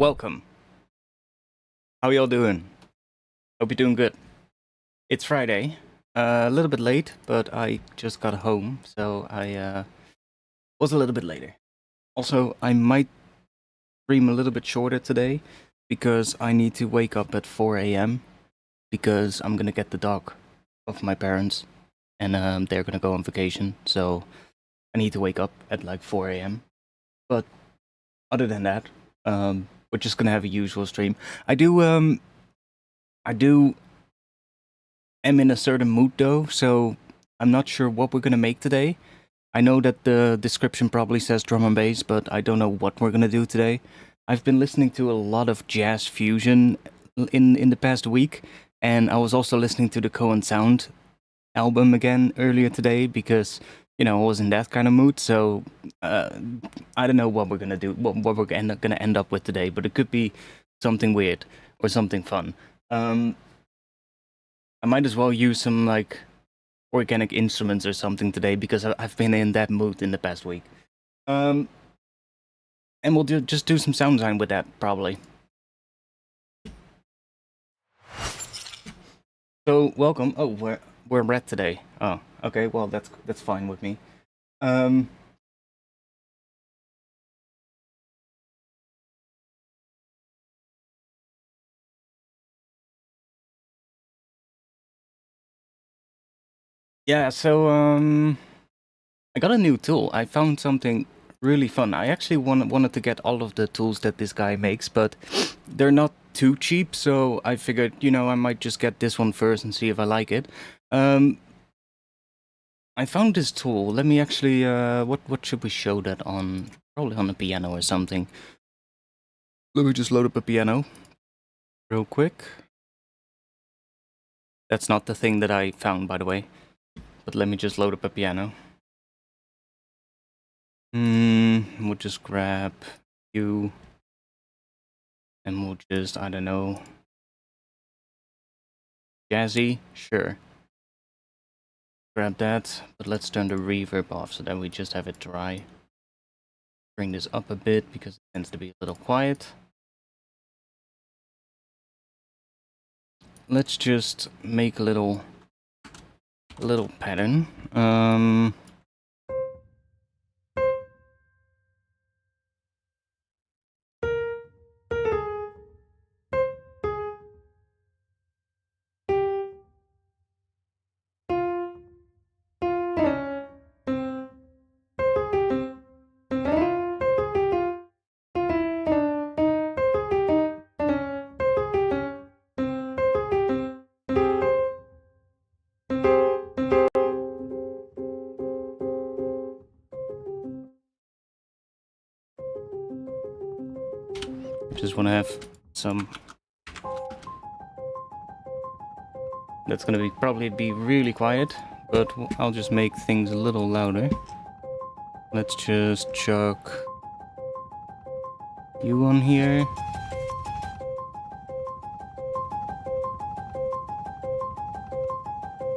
Welcome. How y'all doing? Hope you're doing good. It's Friday. A little bit late, but I just got home, so I was a little bit later. Also, I might stream a little bit shorter today because I need to wake up at 4 a.m. because I'm gonna get the dog of my parents, and they're gonna go on vacation, so I need to wake up at like 4 a.m. But other than that, we're just gonna have a usual stream. I do am in a certain mood though, so I'm not sure what we're gonna make today. I know that the description probably says drum and bass, but I don't know what we're gonna do today. I've been listening to a lot of jazz fusion in the past week, and I was also listening to the Cohen Sound album again earlier today because I was in that kind of mood. So I don't know what we're gonna do, what we're gonna end up with today, but it could be something weird or something fun. I might as well use some like organic instruments or something today because I've been in that mood in the past week. And we'll just do some sound design with that probably. So welcome. Oh, we're red today. Oh, okay. Well, that's fine with me. Yeah. So I got a new tool. I found something really fun. I actually wanted to get all of the tools that this guy makes, but they're not too cheap. So I figured, I might just get this one first and see if I like it. I found this tool. Let me actually, what should we show that on? Probably on a piano or something. Let me just load up a piano real quick. That's not the thing that I found, by the way. But let me just load up a piano. We'll just grab you. And we'll just, I don't know. Jazzy? Sure. Grab that, but let's turn the reverb off so that we just have it dry. Bring this up a bit because it tends to be a little quiet. Let's just make a little pattern. Just want to have some. That's gonna probably be really quiet, but I'll just make things a little louder. Let's just chuck you on here.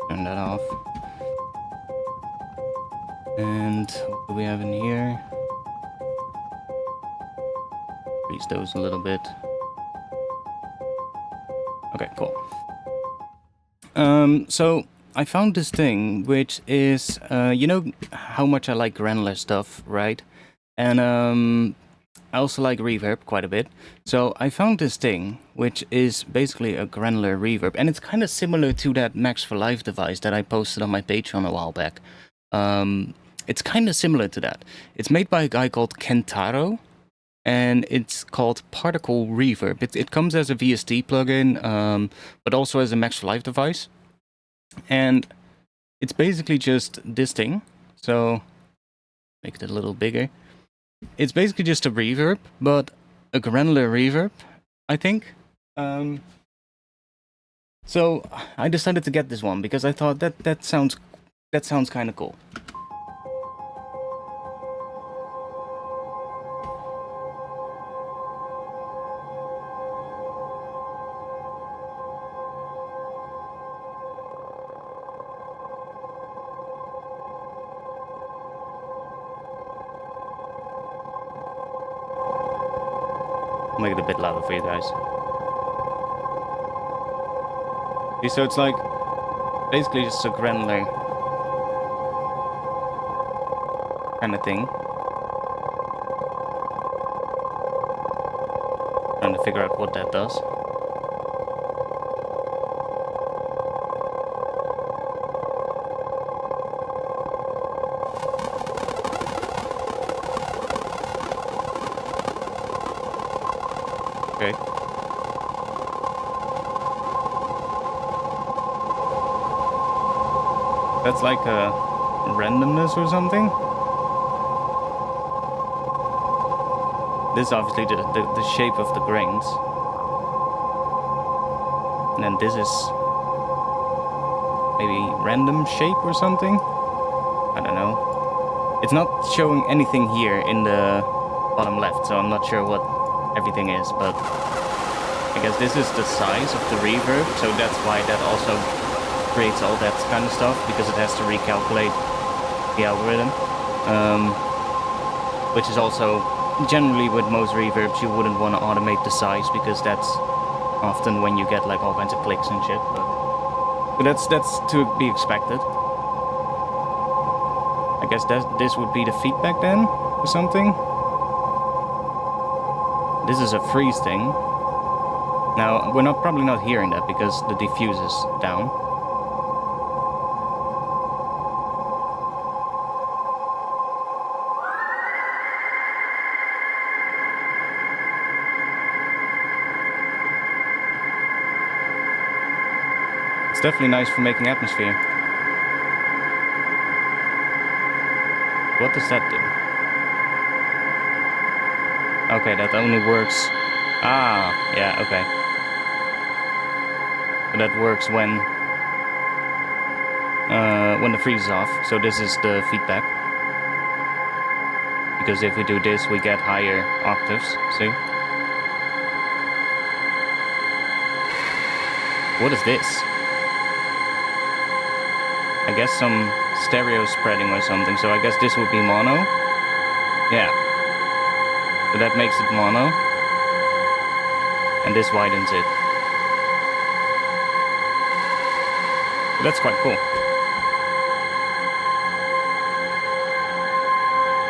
Turn that off. And what do we have in here? Increase those a little bit. Okay, cool. So I found this thing, which is, you know how much I like granular stuff, right? And I also like reverb quite a bit. So I found this thing, which is basically a granular reverb, and it's kind of similar to that Max for Live device that I posted on my Patreon a while back. It's kind of similar to that. It's made by a guy called Kentaro, and it's called Particle Reverb. It comes as a VST plugin, but also as a Max for Live device. And it's basically just this thing. So make it a little bigger. It's basically just a reverb, but a granular reverb, I think. So I decided to get this one because I thought that sounds kind of cool. Make it a bit louder for you guys. Okay, so it's like basically just a granular kind of thing. Trying to figure out what that does. Okay. That's like a randomness or something. This is obviously the shape of the grains. And then this is maybe random shape or something? I don't know. It's not showing anything here in the bottom left, so I'm not sure what everything is, but I guess this is the size of the reverb, so that's why that also creates all that kind of stuff, because it has to recalculate the algorithm. Which is also, generally with most reverbs, you wouldn't want to automate the size, because that's often when you get like all kinds of clicks and shit, but that's to be expected. I guess this would be the feedback then, or something. This is a freeze thing. Now, we're probably not hearing that because the diffuse is down. It's definitely nice for making atmosphere. What does that do? Okay, that only works... Ah, yeah, okay. So that works when the freeze is off. So this is the feedback. Because if we do this, we get higher octaves, see? What is this? I guess some stereo spreading or something, so I guess this would be mono. Yeah. So that makes it mono. And this widens it. So that's quite cool.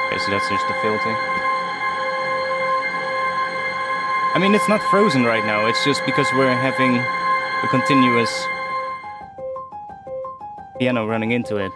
Okay, so that's just the filter. I mean, it's not frozen right now, it's just because we're having a continuous piano running into it.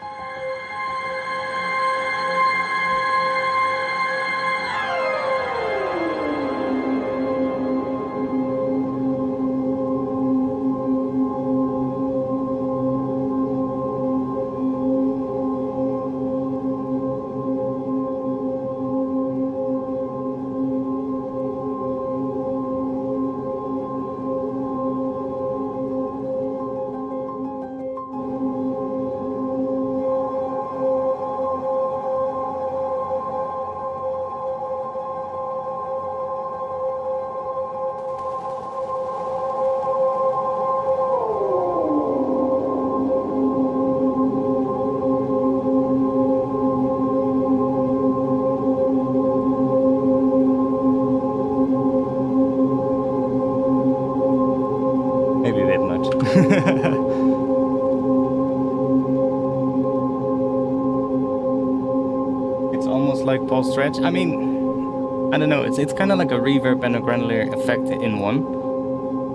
Like pulse stretch. I mean, I don't know, it's kind of like a reverb and a granular effect in one.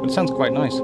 But it sounds quite nice.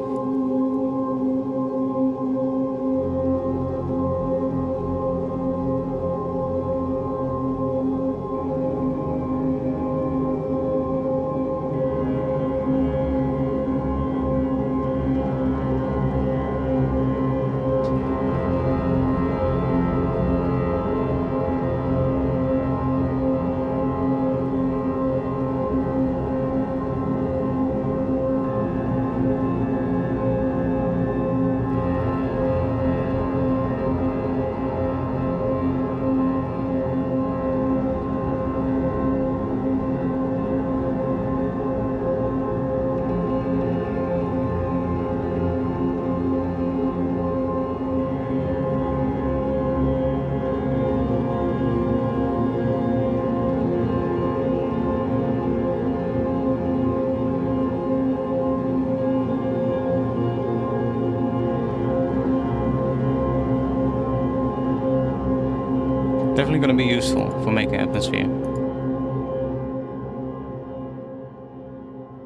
be useful for making atmosphere.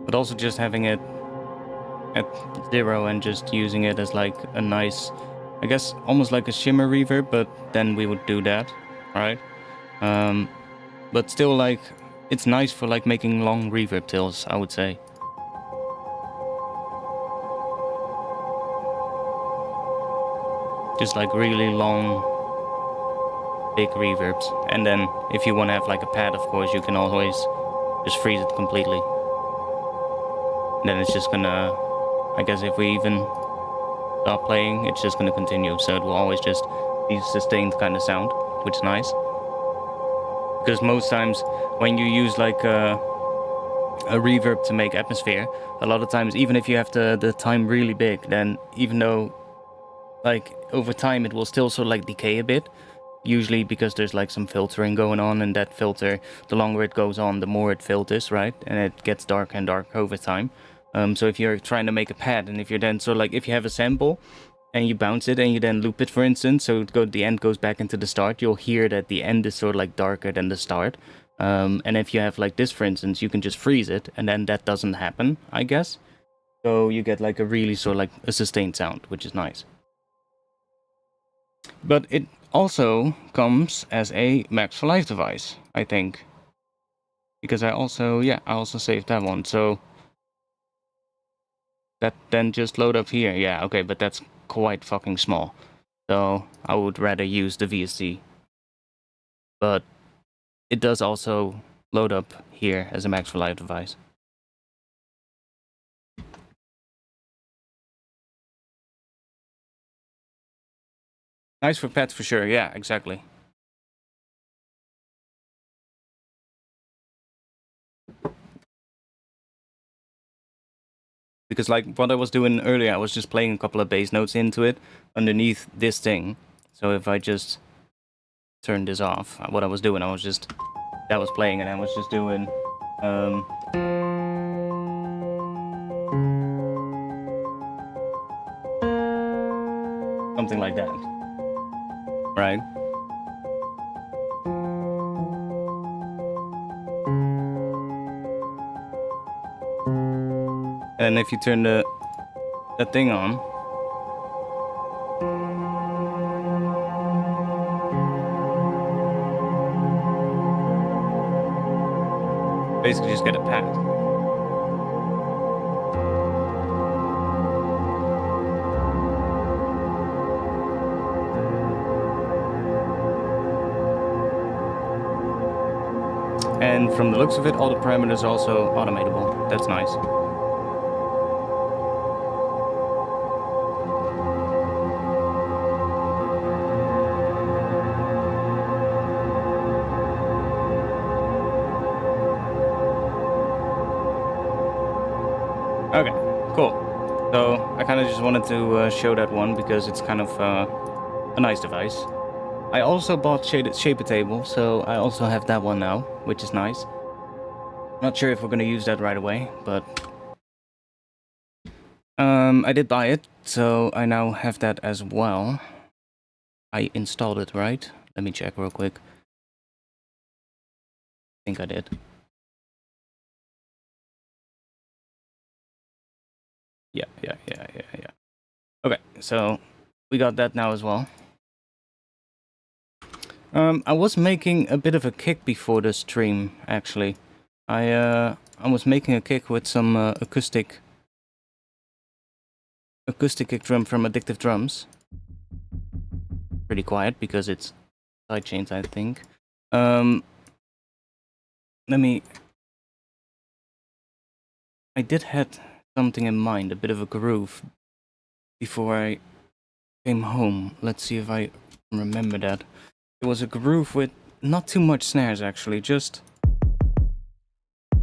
But also just having it at 0 and just using it as like a nice, I guess almost like a shimmer reverb, but then we would do that, right? But still, like, it's nice for like making long reverb tails, I would say. Just like really long, big reverbs. And then if you want to have like a pad, of course, you can always just freeze it completely. And then it's just gonna, I guess if we even stop playing, it's just gonna continue. So it will always just be sustained kind of sound, which is nice. Because most times when you use like a reverb to make atmosphere, a lot of times, even if you have the time really big, then even though like over time it will still sort of like decay a bit, usually because there's like some filtering going on, and that filter, the longer it goes on, the more it filters, right? And it gets darker and darker over time. So if you're trying to make a pad, and if you're then sort of like, if you have a sample and you bounce it and you then loop it, for instance, so the end goes back into the start, you'll hear that the end is sort of like darker than the start. And if you have like this, for instance, you can just freeze it, and then that doesn't happen, I guess. So you get like a really sort of like a sustained sound, which is nice. But it also comes as a Max for Life device, I think. Because I also saved that one, so that then just load up here. Yeah, okay, but that's quite fucking small. So I would rather use the VST. But it does also load up here as a Max for Life device. Nice for pets for sure, yeah, exactly. Because like what I was doing earlier, I was just playing a couple of bass notes into it underneath this thing. So if I just turn this off, what I was doing, that was playing, and I was just doing something like that, right? And if you turn the thing on, basically just get a pad. And from the looks of it, all the parameters are also automatable. That's nice. Okay, cool. So I kind of just wanted to show that one because it's kind of a nice device. I also bought Shaper Table, so I also have that one now, which is nice. Not sure if we're gonna use that right away, but I did buy it, so I now have that as well. I installed it, right? Let me check real quick. I think I did. Yeah. Okay, so we got that now as well. I was making a bit of a kick before the stream, actually. I was making a kick with some acoustic kick drum from Addictive Drums. Pretty quiet because it's side chains, I think. I did have something in mind, a bit of a groove, before I came home. Let's see if I remember that. It was a groove with not too much snares, actually, just... Is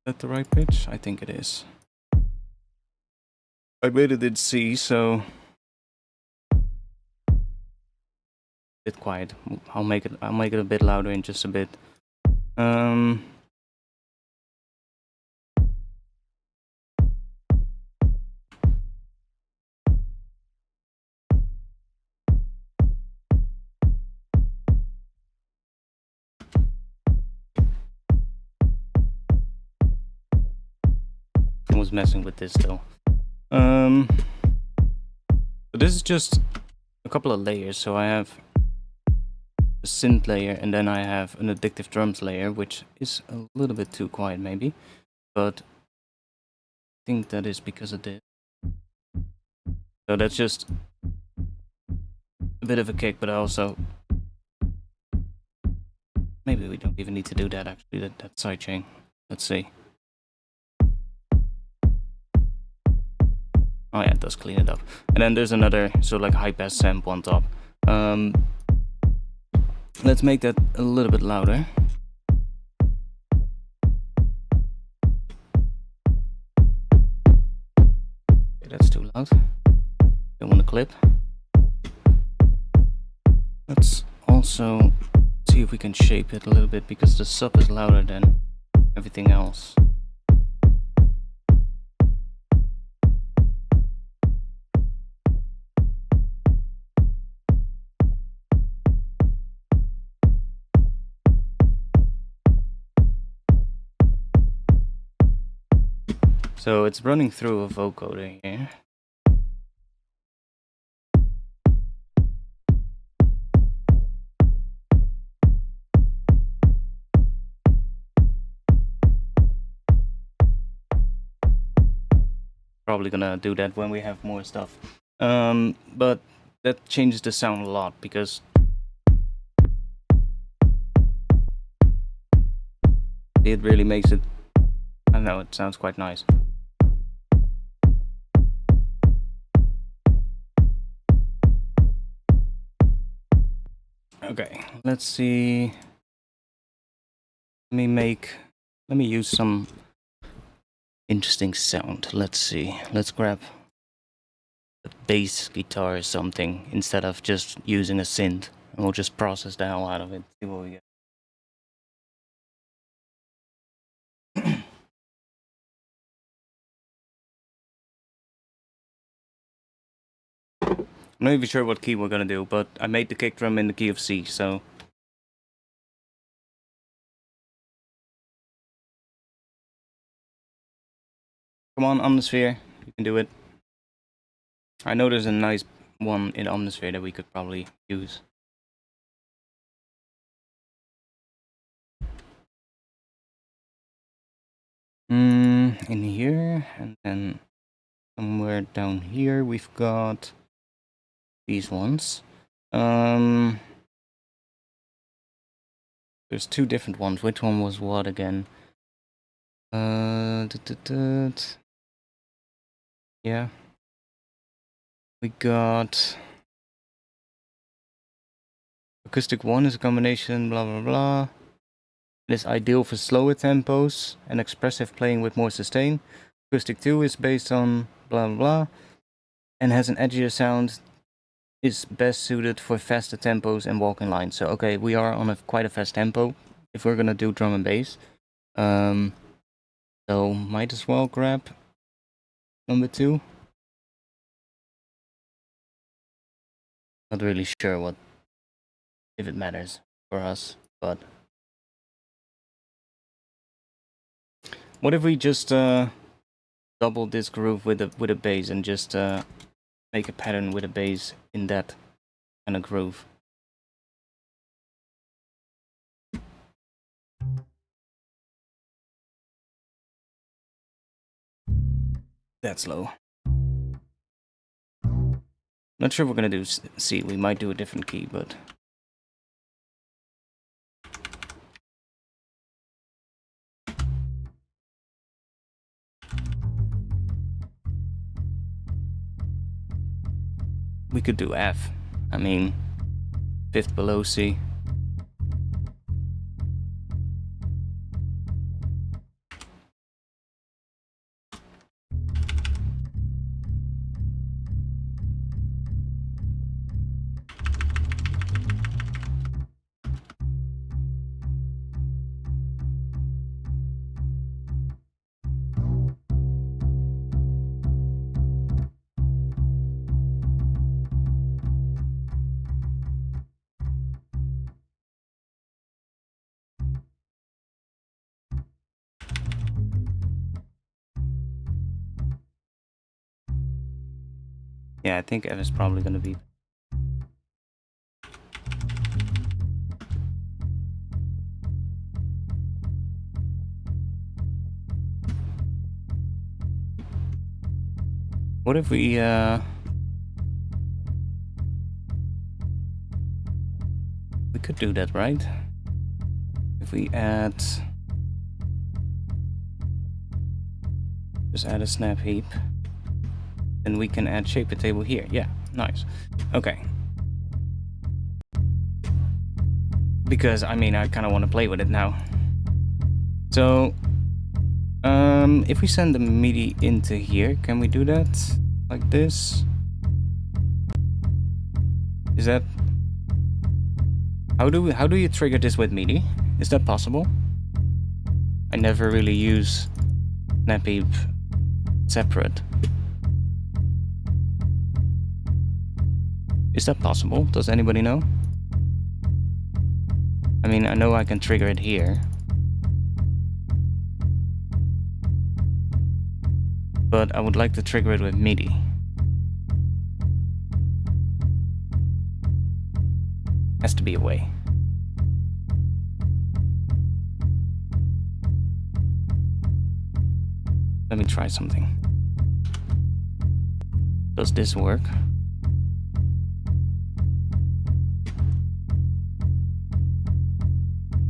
that the right pitch? I think it is. I made it in C, so... Bit quiet. I'll make it a bit louder in just a bit. was messing with this though. So this is just a couple of layers. So I have a synth layer, and then I have an addictive drums layer, which is a little bit too quiet maybe, but I think that is because of this. So that's just a bit of a kick, but also maybe we don't even need to do that actually, that sidechain. Let's see. Oh yeah, it does clean it up. And then there's another sort of like high pass sample on top. Let's make that a little bit louder. Okay, that's too loud. Don't want to clip. Let's also see if we can shape it a little bit, because the sub is louder than everything else. So it's running through a vocoder here. Probably gonna do that when we have more stuff. But that changes the sound a lot, because it really makes it, I don't know, it sounds quite nice. Okay, let's see. Let me use some interesting sound. Let's see. Let's grab a bass guitar or something instead of just using a synth, and we'll just process the hell out of it. See what we get. I'm not even sure what key we're gonna do, but I made the kick drum in the key of C, so. Come on, Omnisphere, you can do it. I know there's a nice one in Omnisphere that we could probably use. In here, and then somewhere down here we've got these ones. There's two different ones. Which one was what again? Yeah. We got acoustic 1 is a combination, blah blah blah. It is ideal for slower tempos and expressive playing with more sustain. Acoustic 2 is based on blah blah blah and has an edgier sound. Is best suited for faster tempos and walking lines. So okay, we are on quite a fast tempo if we're gonna do drum and bass. So might as well grab number 2. Not really sure if it matters for us, but what if we just double this groove with a bass and just make a pattern with a bass in that kind of groove? That's low. Not sure we're gonna do C. We might do a different key, but we could do F. I mean, 5th below C. Yeah, I think F is probably gonna be... What if we could do that, right? If we add... Just add a snap heap. Then we can add shaper table here. Yeah, nice. Okay. Because, I mean, I kind of want to play with it now. So, if we send the MIDI into here, can we do that? Like this? Is that... How do you trigger this with MIDI? Is that possible? I never really use snap heap separate. Is that possible? Does anybody know? I mean, I know I can trigger it here. But I would like to trigger it with MIDI. Has to be a way. Let me try something. Does this work?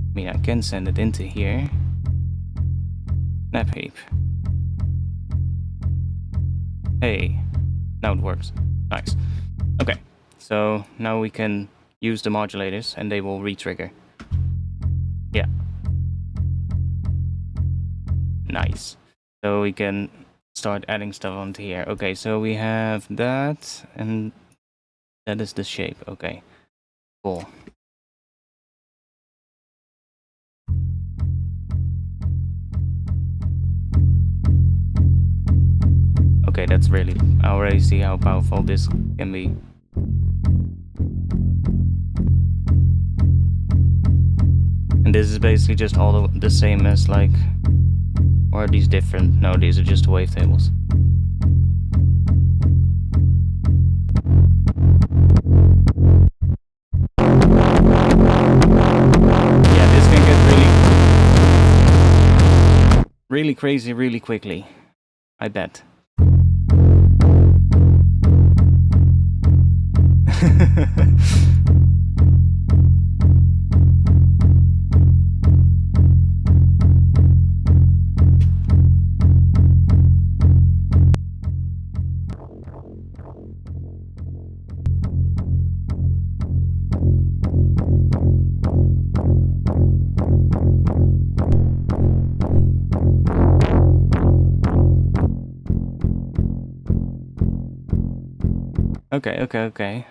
I mean, I can send it into here. Snap heap. Hey, now it works. Nice. Okay, so now we can use the modulators and they will re-trigger. Yeah. Nice. So we can start adding stuff onto here. Okay, so we have that and that is the shape. Okay, cool. Okay, that's really... I already see how powerful this can be. And this is basically just all the same as like... Or are these different? No, these are just wavetables. Yeah, this can get really crazy really quickly. I bet. Okay.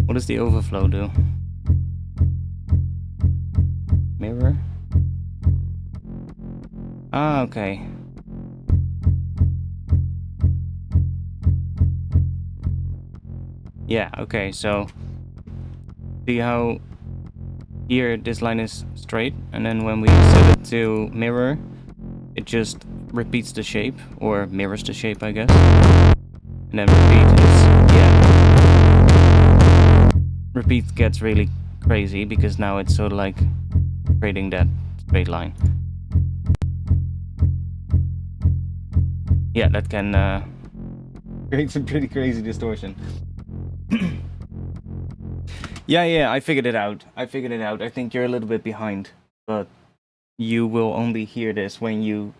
What does the overflow do? Mirror? Ah, okay. Yeah, okay, so see how here this line is straight, and then when we set it to mirror, it just repeats the shape, or mirrors the shape, I guess. And then repeat is, yeah. Repeat gets really crazy, because now it's sort of like creating that straight line. Yeah, that can create some pretty crazy distortion. Yeah, I figured it out. I think you're a little bit behind, but you will only hear this when you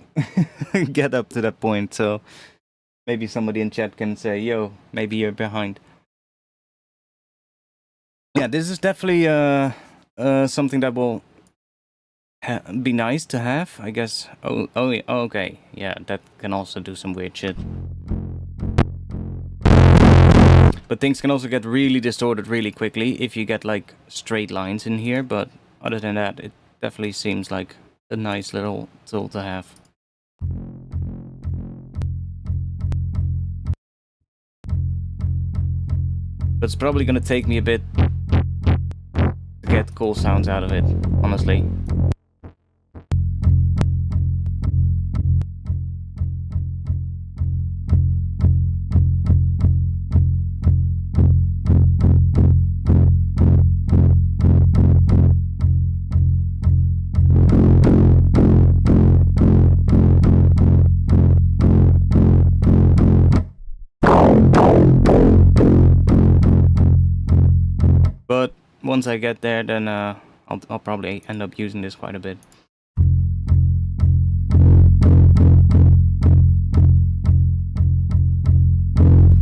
get up to that point, so maybe somebody in chat can say, yo, maybe you're behind. Yeah, this is definitely something that will be nice to have, I guess. Oh, okay. Yeah, that can also do some weird shit. But things can also get really distorted really quickly if you get like straight lines in here, but other than that, it definitely seems like a nice little tool to have. But it's probably gonna take me a bit to get cool sounds out of it, honestly. But once I get there, then I'll probably end up using this quite a bit.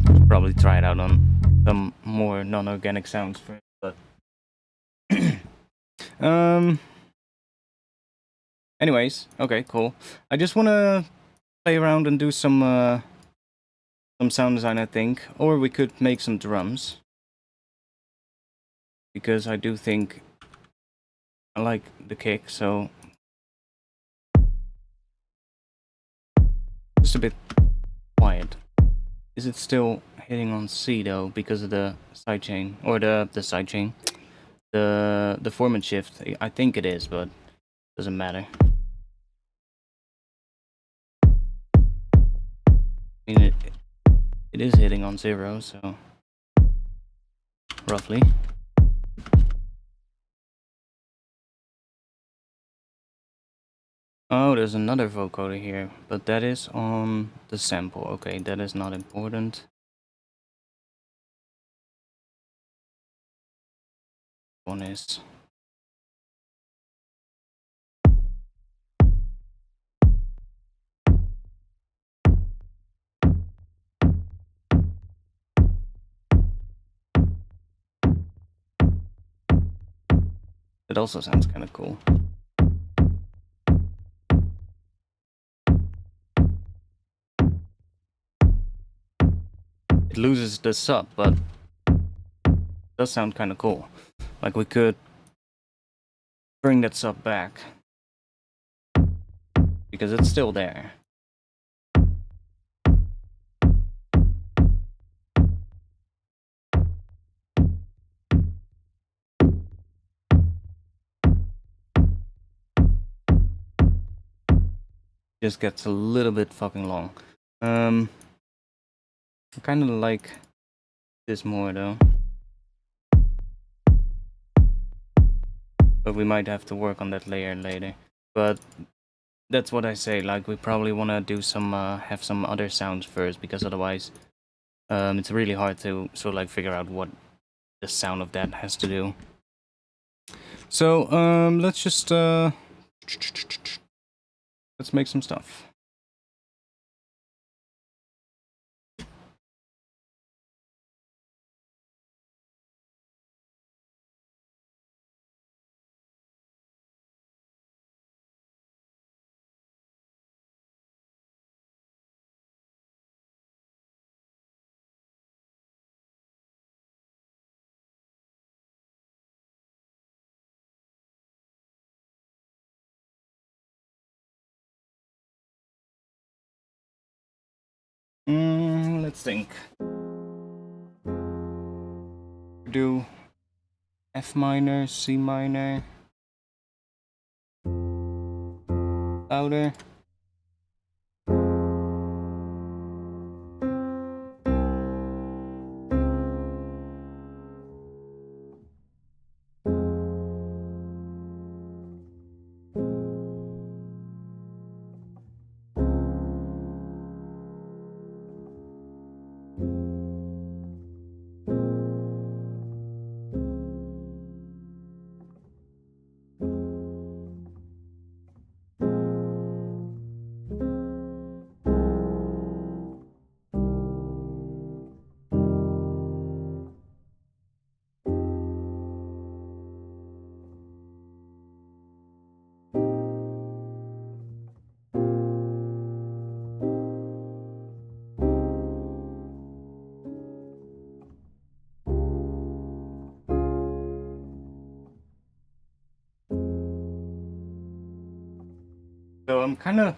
Should probably try it out on some more non-organic sounds first, but anyways, okay, cool. I just wanna play around and do some sound design, I think, or we could make some drums, because I do think I like the kick, so just a bit quiet. Is it still hitting on C though, because of the sidechain, or the sidechain, the Foreman shift? I think it is, but doesn't matter. I mean, it is hitting on 0, so roughly. Oh, there's another vocoder here, but that is on the sample. Okay, that is not important. One is. It also sounds kind of cool. It loses the sub, but it does sound kind of cool. Like we could bring that sub back, because it's still there. Just gets a little bit fucking long. I kind of like this more though, but we might have to work on that layer later. But that's what I say, like we probably want to do some have some other sounds first, because otherwise it's really hard to sort of like figure out what the sound of that has to do. So let's just let's make some stuff. Let's think. Do F minor, C minor, louder. I'm kind of...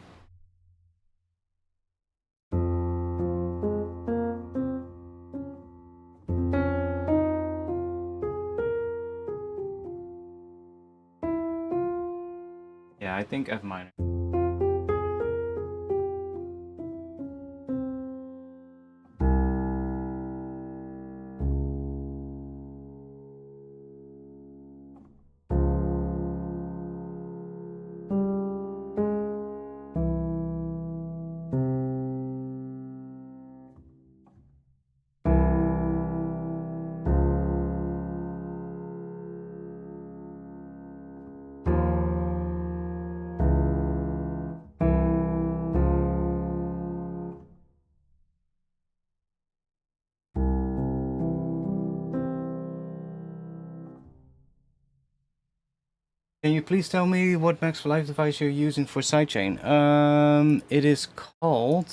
Yeah, I think F minor. Can you please tell me what Max for Live device you're using for sidechain? It is called...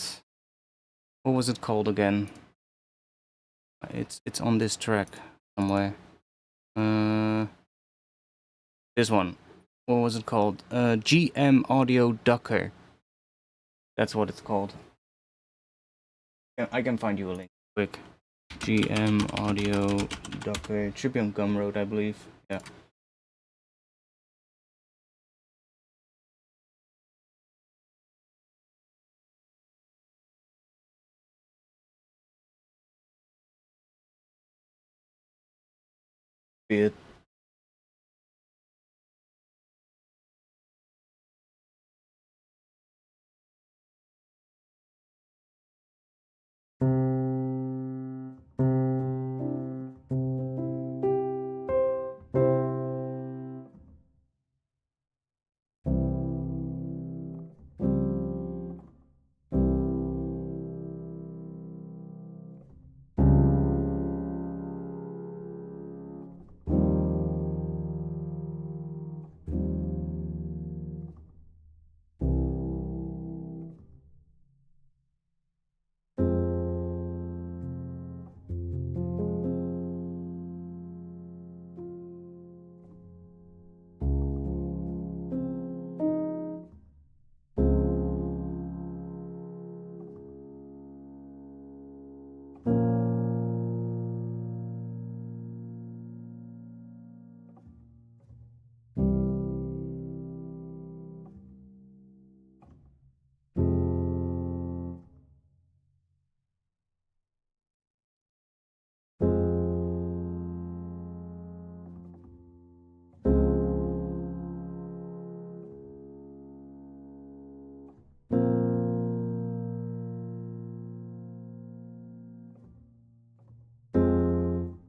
What was it called again? It's on this track somewhere. This one. What was it called? GM Audio Ducker. That's what it's called. Yeah, I can find you a link quick. GM Audio Ducker. It should be on Gumroad, I believe. Yeah. It.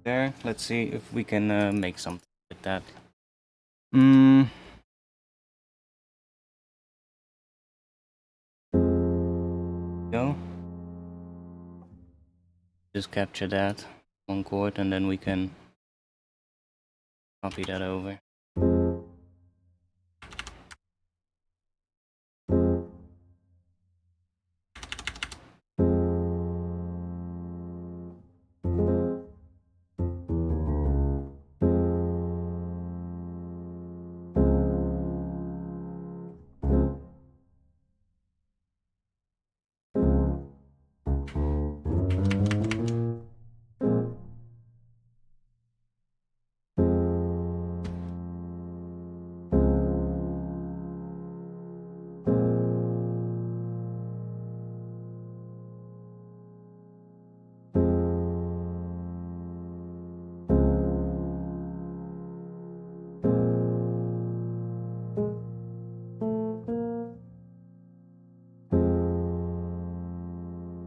There. Let's see if we can make something with that. Go. Just capture that one chord and then we can copy that over.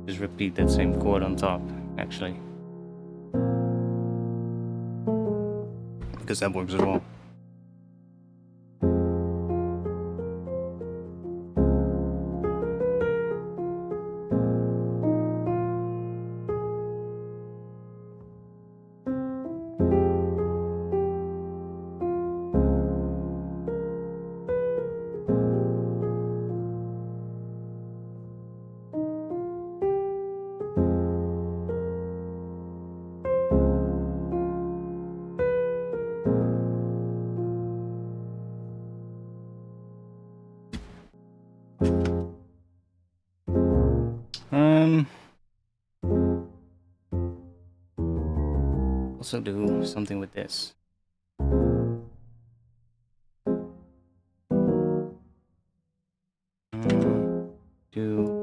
Just repeat that same chord on top, actually. Because that works as well. also do something with this. Do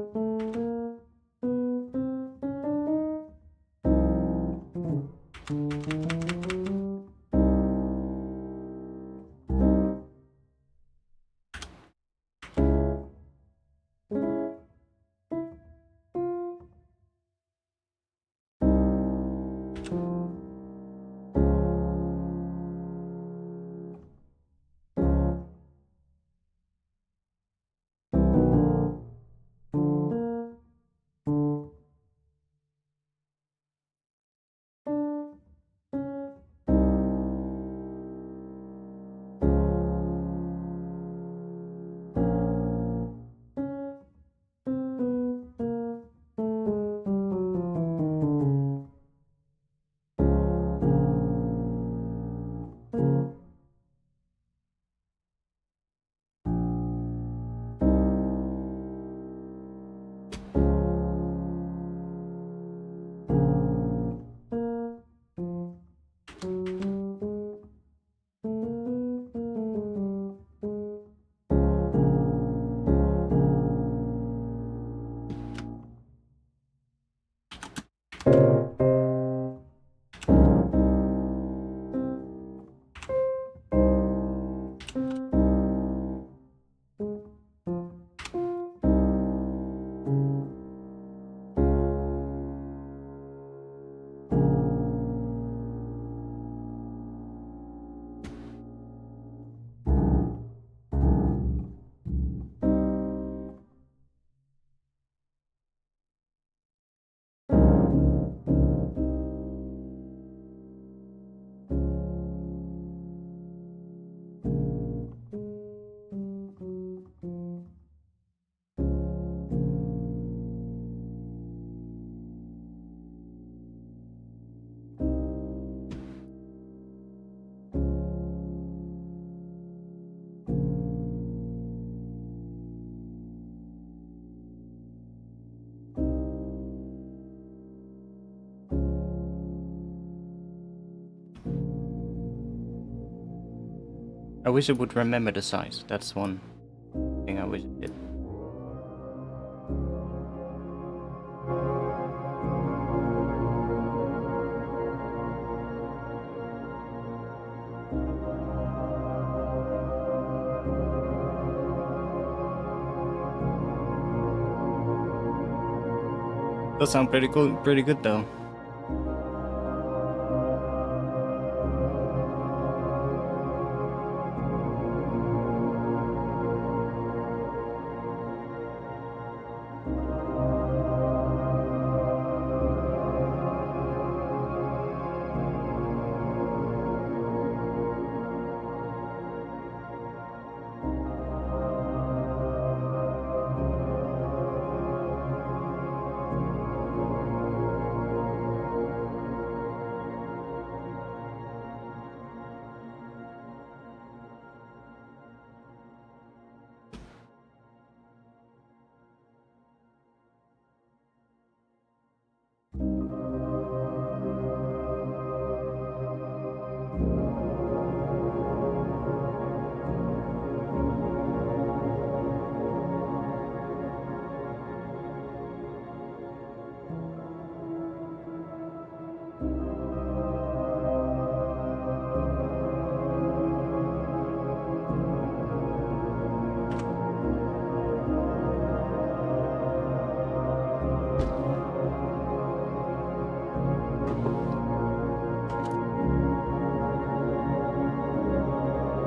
I wish I would remember the size. That's one thing I wish I did. Does sound pretty cool, pretty good though.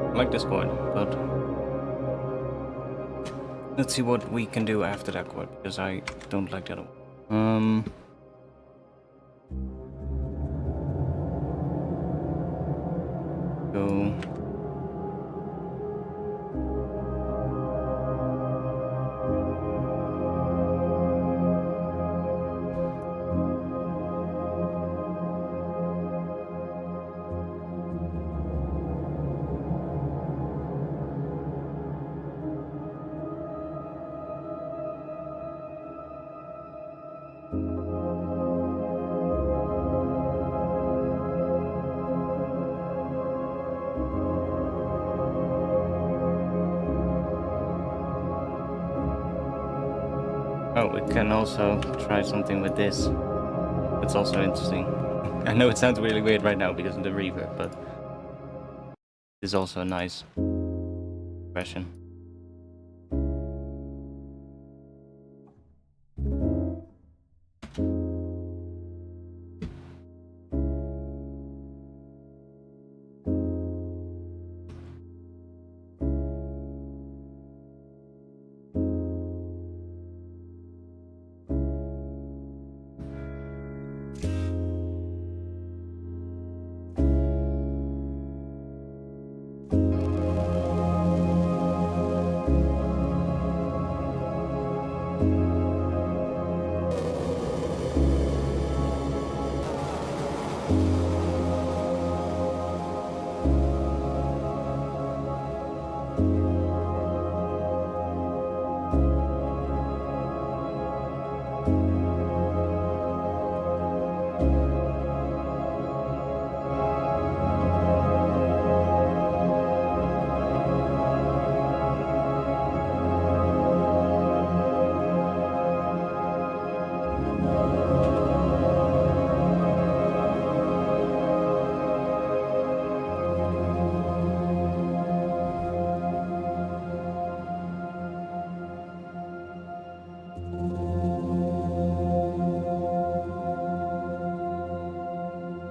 I like this chord, but let's see what we can do after that chord, because I don't like the other one. Go. Oh, we can also try something with this. That's also interesting. I know it sounds really weird right now because of the reverb, but it's also a nice impression.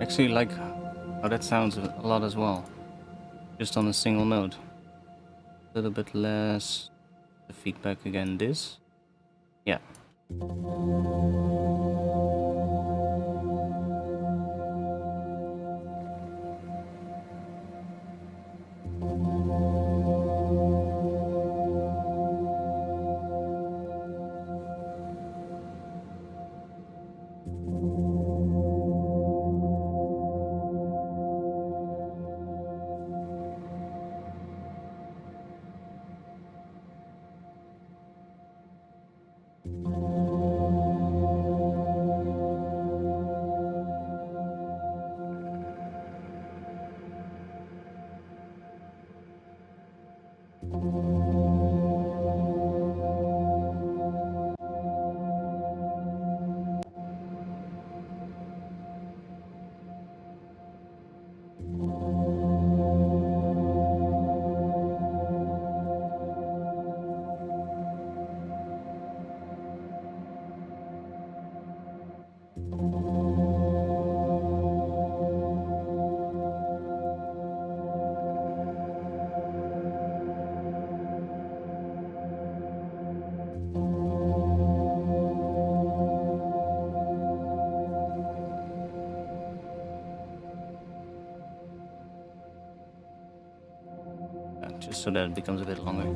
Actually like how that sounds a lot as well, just on a single note. A little bit less the feedback again, this. Yeah. Just so that it becomes a bit longer.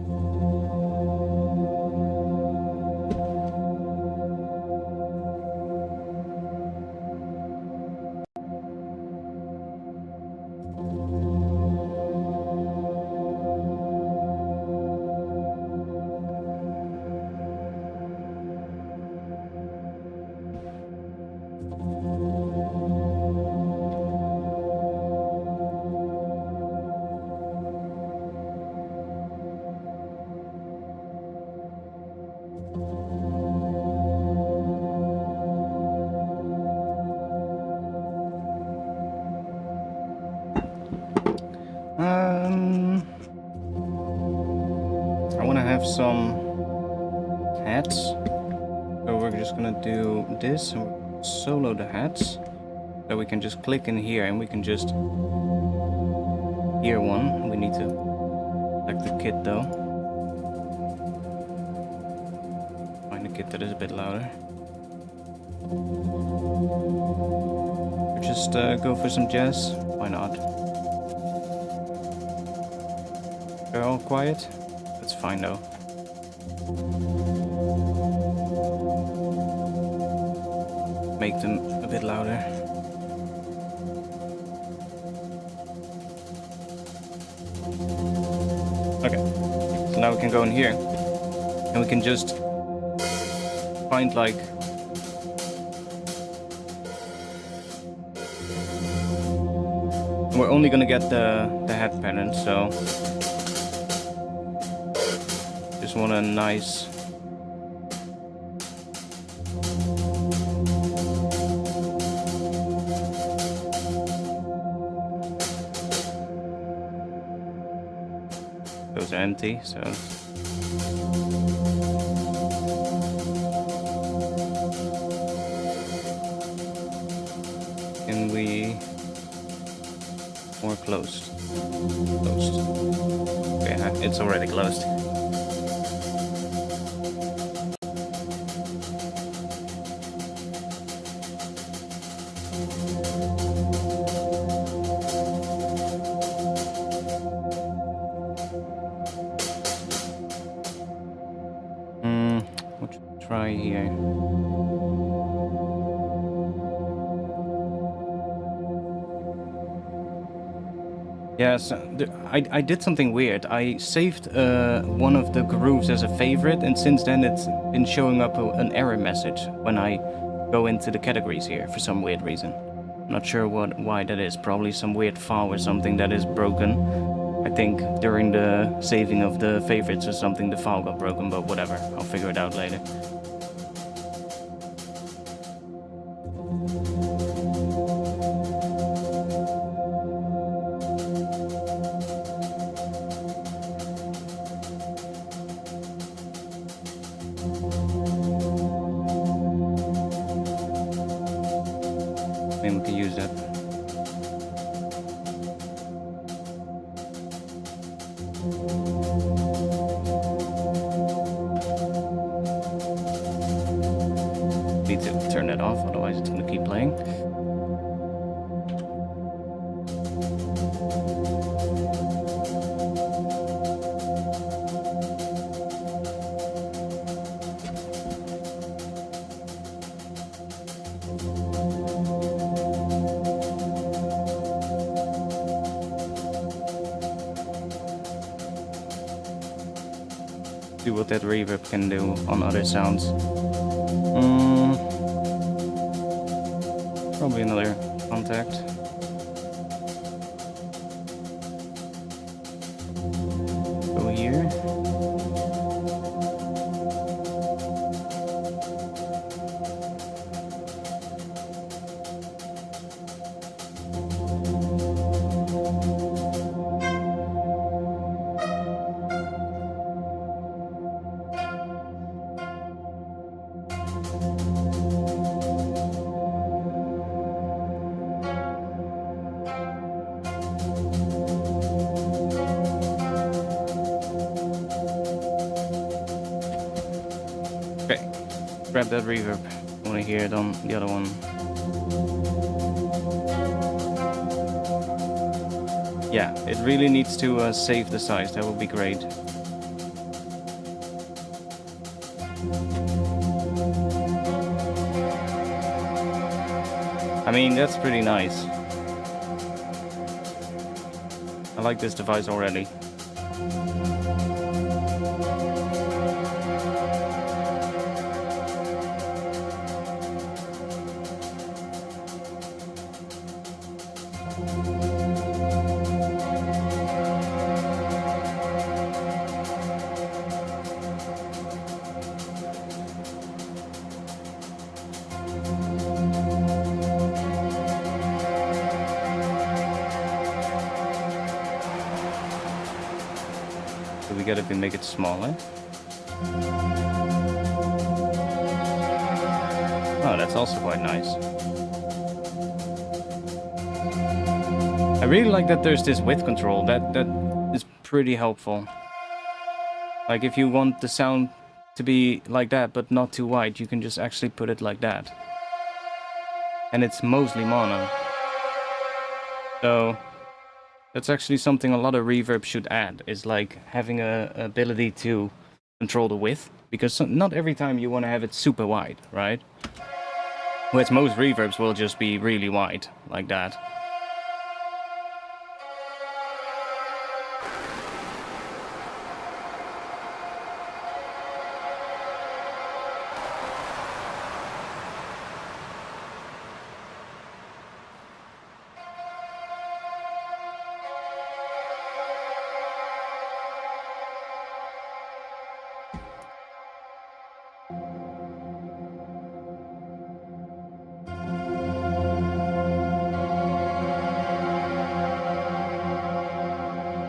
I want to have some hats, so we're just gonna do this and we'll solo the hats, so we can just click in here and we can just hear one. We need to select the kit though. Find a kit that is a bit louder. Or just go for some jazz. Why not? They're all quiet. That's fine though. Make them a bit louder. Okay, so now we can go in here and we can just find like we're only gonna get the head pattern, so just want a nice Those are empty, so... Can we... More closed? Closed. Okay, it's already closed. What should we try here? Yeah, so I did something weird. I saved one of the grooves as a favorite, and since then it's been showing up an error message when I go into the categories here for some weird reason. Not sure why that is. Probably some weird file or something that is broken. I think during the saving of the favorites or something, the file got broken, but whatever. I'll figure it out later. Maybe we can use that. Need to turn that off, otherwise it's going to keep playing. See what that reverb can do on other sounds. Probably another contact. Go here. Okay, grab that reverb. I want to hear it on the other one. Yeah, it really needs to save the size. That would be great. I mean, that's pretty nice. I like this device already. So we gotta make it smaller. Oh, that's also quite nice. I really like that there's this width control. That is pretty helpful. Like if you want the sound to be like that but not too wide, you can just actually put it like that. And it's mostly mono. So that's actually something a lot of reverb should add, is like having a ability to control the width, because not every time you want to have it super wide, right? Whereas most reverbs will just be really wide, like that.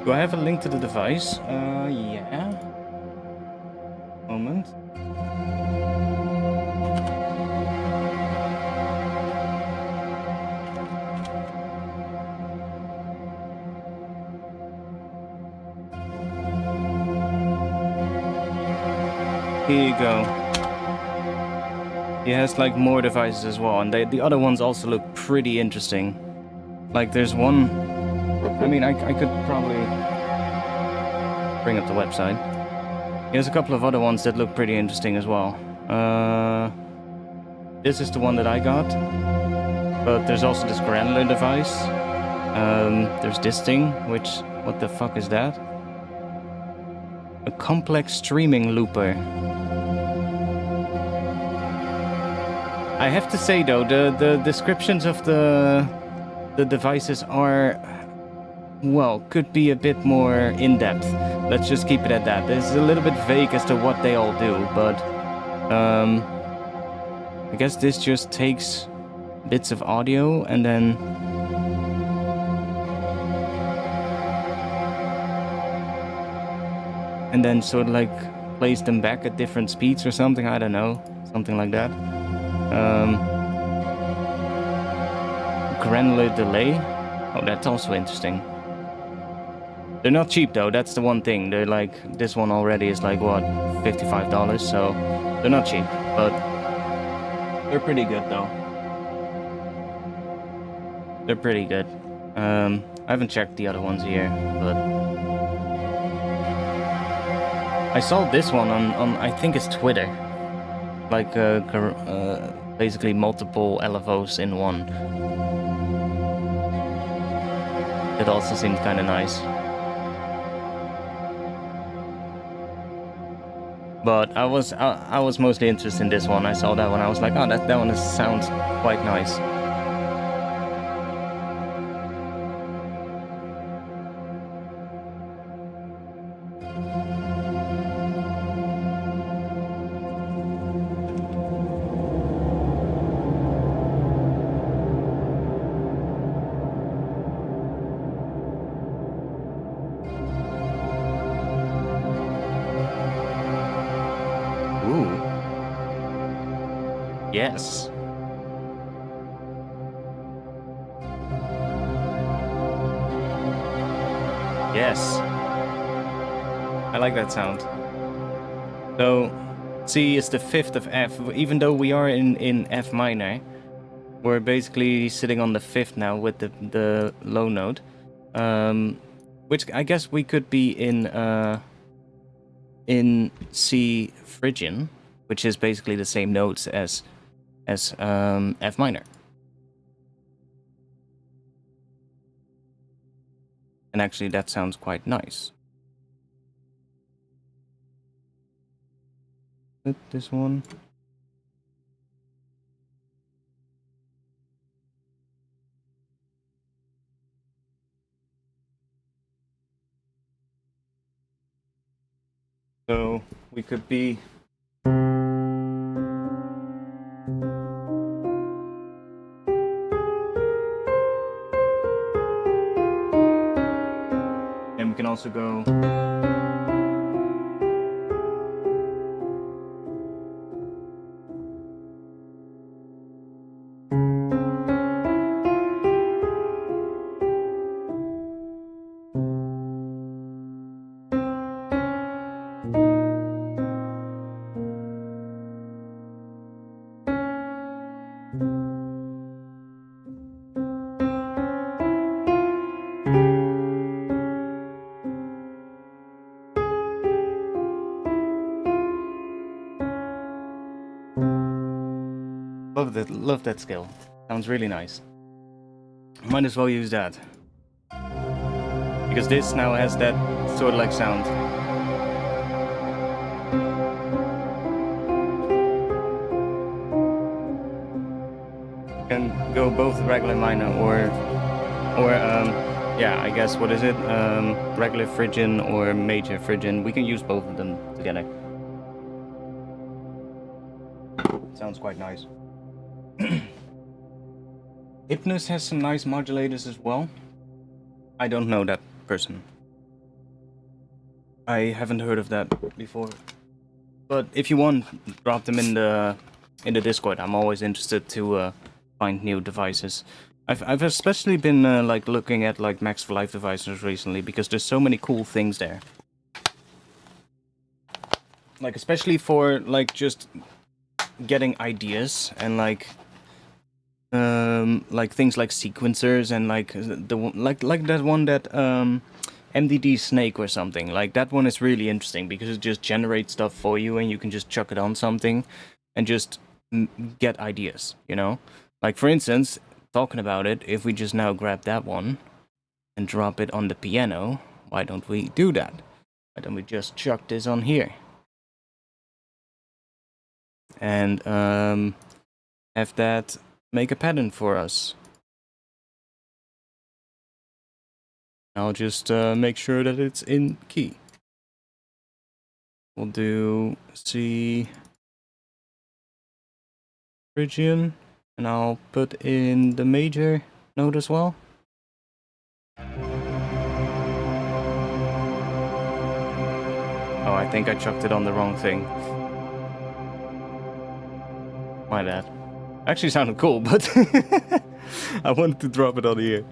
Do I have a link to the device? Yeah. Moment. Here you go. He has like more devices as well, and the other ones also look pretty interesting. Like there's one, I mean, I could probably bring up the website. There's a couple of other ones that look pretty interesting as well. This is the one that I got, but there's also this granular device. There's this thing, which, what the fuck is that? A complex streaming looper. I have to say though, the descriptions of the devices are, well, could be a bit more in-depth. Let's just keep it at that. It's a little bit vague as to what they all do, but I guess this just takes bits of audio and then sort of like plays them back at different speeds or something. I don't know, something like that. Granular delay. Oh, that's also interesting. They're not cheap though, that's the one thing. They're like, this one already is like, what, $55, so they're not cheap, but they're pretty good though. They're pretty good. I haven't checked the other ones here, but I saw this one on I think it's Twitter. Like, basically multiple LFOs in one. It also seemed kind of nice. But I was mostly interested in this one. I saw that one. I was like, oh, that one sounds quite nice. Yes. Yes. I like that sound. So, C is the 5th of F. Even though we are in F minor, we're basically sitting on the 5th now with the low note. Which I guess we could be in C Phrygian, which is basically the same notes as F minor. And actually that sounds quite nice. This one. So we could be can also go love that skill. Sounds really nice. Might as well use that. Because this now has that sort of like sound. Can go both regular minor or yeah, I guess, what is it? Regular Phrygian or major Phrygian. We can use both of them together. Sounds quite nice. Hypnus has some nice modulators as well. I don't know that person. I haven't heard of that before. But if you want, drop them in the Discord. I'm always interested to find new devices. I've especially been like looking at like Max for Life devices recently because there's so many cool things there. Like especially for like just getting ideas and like things like sequencers and like like that one that MDD Snake or something. Like that one is really interesting because it just generates stuff for you and you can just chuck it on something and just get ideas, you know? Like for instance, talking about it, if we just now grab that one and drop it on the piano, why don't we do that? Why don't we just chuck this on here? And have that make a pattern for us. I'll just make sure that it's in key. We'll do C Phrygian, and I'll put in the major note as well. Oh, I think I chucked it on the wrong thing. My bad. Actually sounded cool, but I wanted to drop it on here.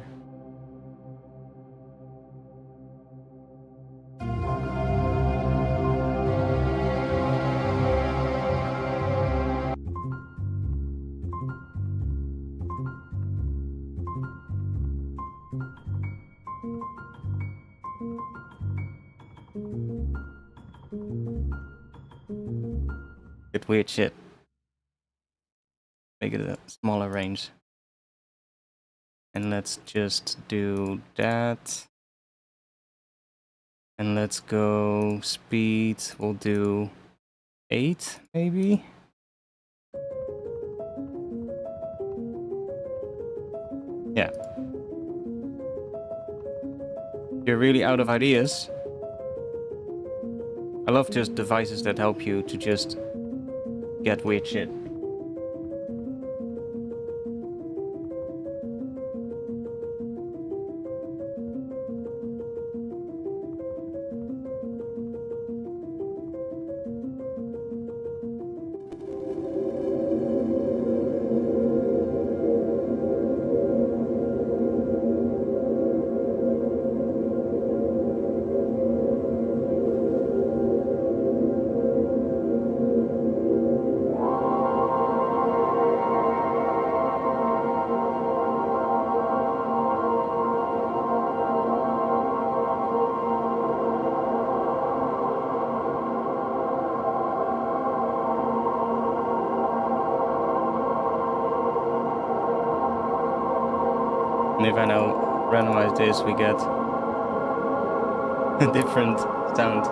Get weird shit. Make it a smaller range. And let's just do that. And let's go speed. We'll do 8, maybe? Yeah. You're really out of ideas. I love just devices that help you to just get weird shit. And if I now randomize this, we get a different sound.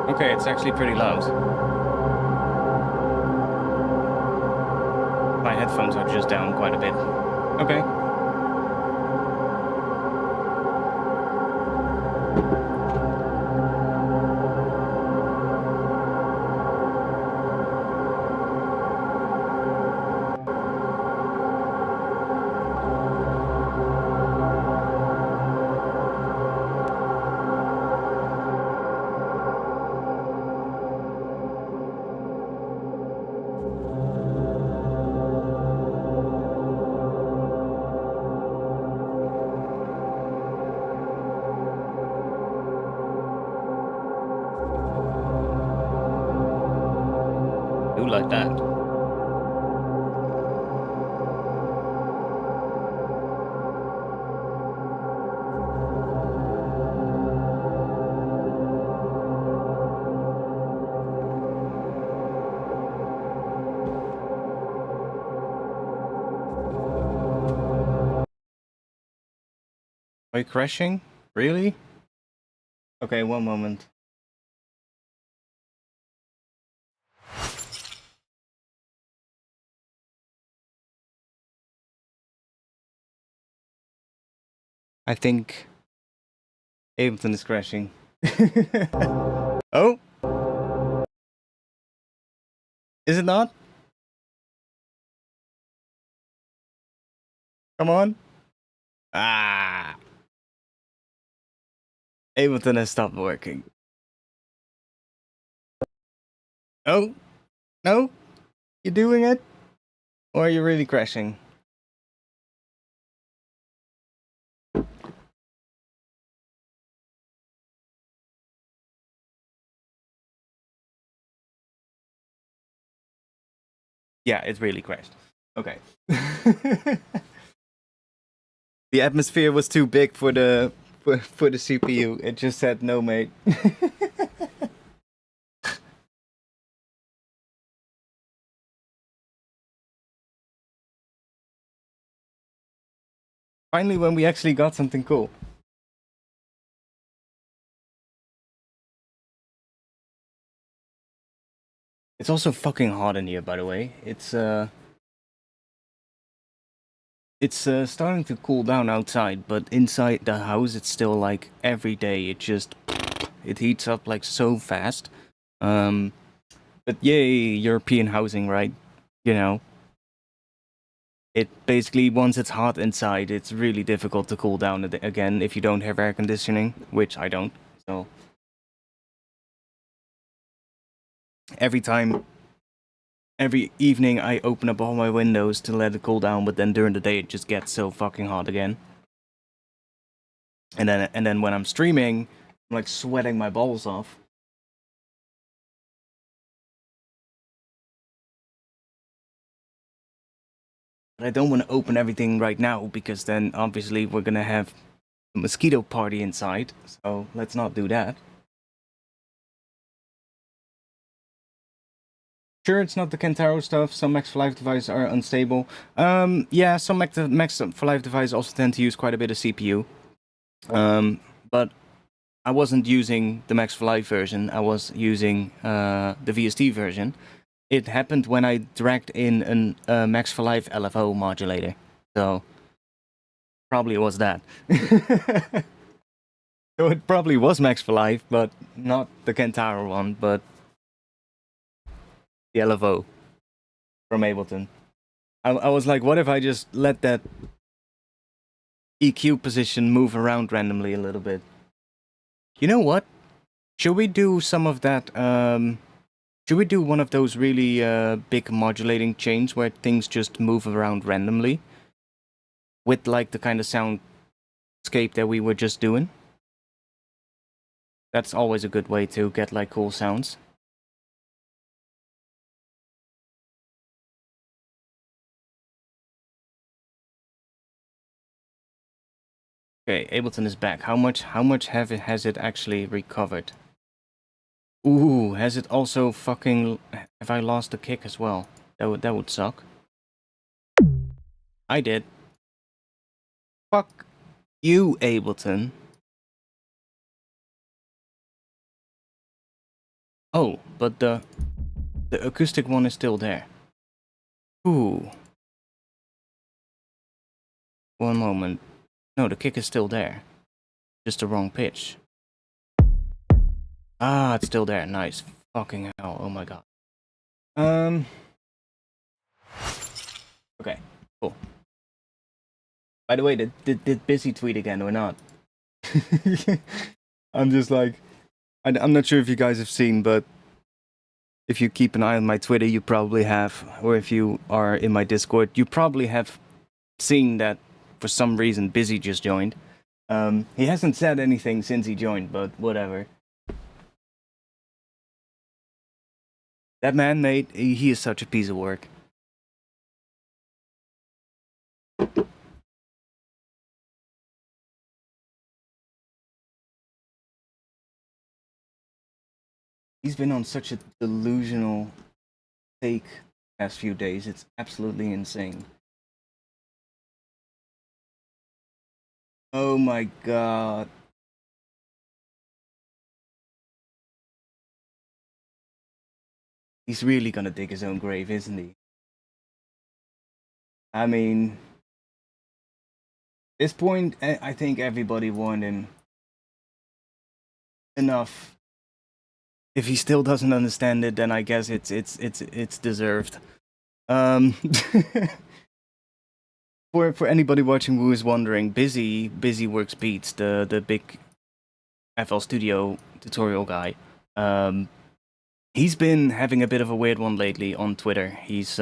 Okay, it's actually pretty loud. My headphones are just down quite a bit. Okay. like that. Are you crashing? Really? Okay, one moment. I think Ableton is crashing. Oh? Is it not? Come on. Ah. Ableton has stopped working. Oh? No? You doing it? Or are you really crashing? Yeah, it really crashed. Okay. The atmosphere was too big for the CPU. It just said no, mate. Finally, when we actually got something cool. It's also fucking hot in here, by the way. It's starting to cool down outside, but inside the house, it's still like every day. It heats up like so fast. But yay, European housing, right? You know, it basically, once it's hot inside, it's really difficult to cool down again if you don't have air conditioning, which I don't. So every evening I open up all my windows to let it cool down, but then during the day it just gets so fucking hot again. And then when I'm streaming, I'm like sweating my balls off. But I don't want to open everything right now because then obviously we're gonna have a mosquito party inside. So let's not do that. Sure, it's not the Kentaro stuff. Some Max for Life devices are unstable. Yeah, some Max for Life devices also tend to use quite a bit of CPU. But I wasn't using the Max for Life version. I was using the VST version. It happened when I dragged in a Max for Life LFO modulator. So probably it was that. So it probably was Max for Life, but not the Kentaro one, but the LFO from Ableton. I was like, what if I just let that EQ position move around randomly a little bit? You know what? Should we do some of that? Should we do one of those really big modulating chains where things just move around randomly? With like the kind of soundscape that we were just doing? That's always a good way to get like cool sounds. Okay, Ableton is back. How much has it actually recovered? Ooh, has it also fucking... Have I lost the kick as well? That would suck. I did. Fuck you, Ableton. Oh, but the acoustic one is still there. Ooh. One moment. No, the kick is still there. Just the wrong pitch. Ah, it's still there. Nice. Fucking hell. Oh my god. Okay, cool. By the way, did Busy tweet again or not? I'm just like... I'm not sure if you guys have seen, but if you keep an eye on my Twitter, you probably have, or if you are in my Discord, you probably have seen that for some reason Busy just joined. He hasn't said anything since he joined, but whatever. That man, mate, he is such a piece of work. He's been on such a delusional take the past few days. It's absolutely insane. Oh my god. He's really gonna dig his own grave, isn't he? I mean, at this point, I think everybody warned him enough. If he still doesn't understand it, then I guess it's deserved. For anybody watching who is wondering, Busy Works Beats, the big FL Studio tutorial guy. He's been having a bit of a weird one lately on Twitter. He's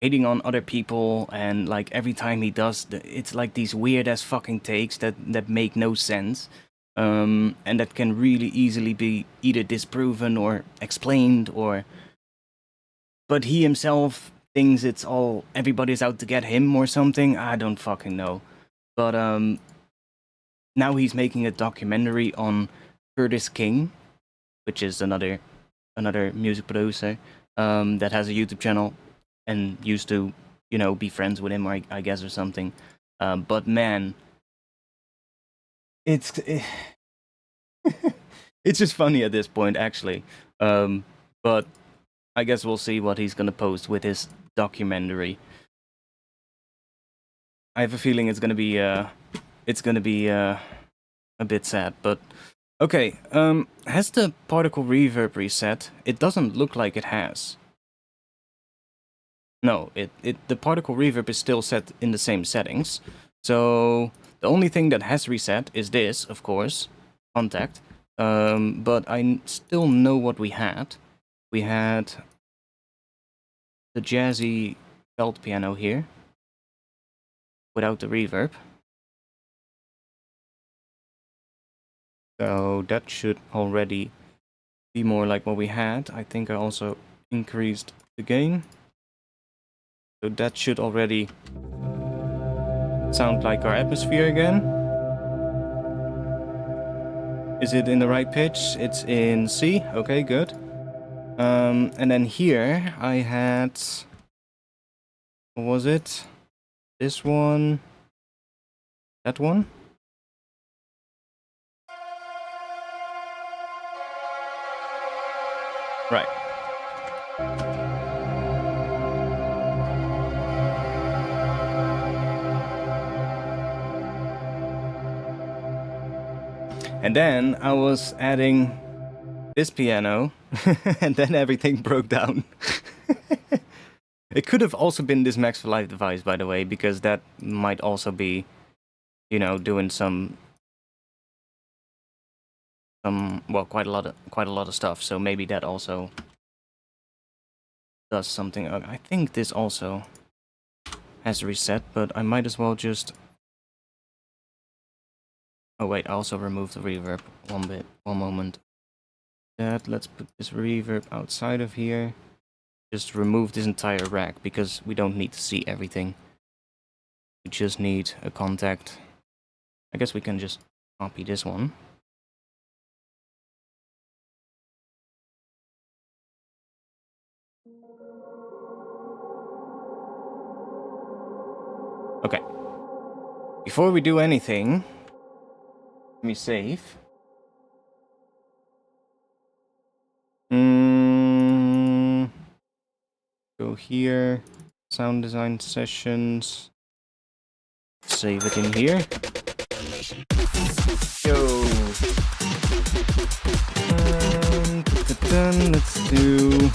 hating on other people, and like every time he does, it's like these weird ass fucking takes that make no sense, and that can really easily be either disproven or explained, or. But he himself thinks it's all everybody's out to get him or something. I don't fucking know. But now he's making a documentary on Curtis King, which is another music producer that has a YouTube channel and used to, be friends with him, I guess, or something. But man, it's it's just funny at this point, actually. But I guess we'll see what he's gonna post with his documentary. I have a feeling it's gonna be a bit sad, but okay. Has the particle reverb reset? It doesn't look like it has. No, the particle reverb is still set in the same settings. So the only thing that has reset is this, of course, contact. But I still know what we had. We had the jazzy felt piano here without the reverb. So that should already be more like what we had. I think I also increased the gain. So that should already sound like our atmosphere again. Is it in the right pitch? It's in C. Okay, good. And then here I had, what was it? This one, that one. Right. And then I was adding this piano, and then everything broke down. It could have also been this Max for Life device, by the way, because that might also be, doing some well, quite a lot of stuff. So maybe that also does something. I think this also has reset, but I might as well just. Oh wait, I also removed the reverb. One moment. Let's put this reverb outside of here. Just remove this entire rack because we don't need to see everything. We just need a contact. I guess we can just copy this one. Okay. Before we do anything, let me save. Go here, sound design sessions. Save it in here. Yo. Let's do.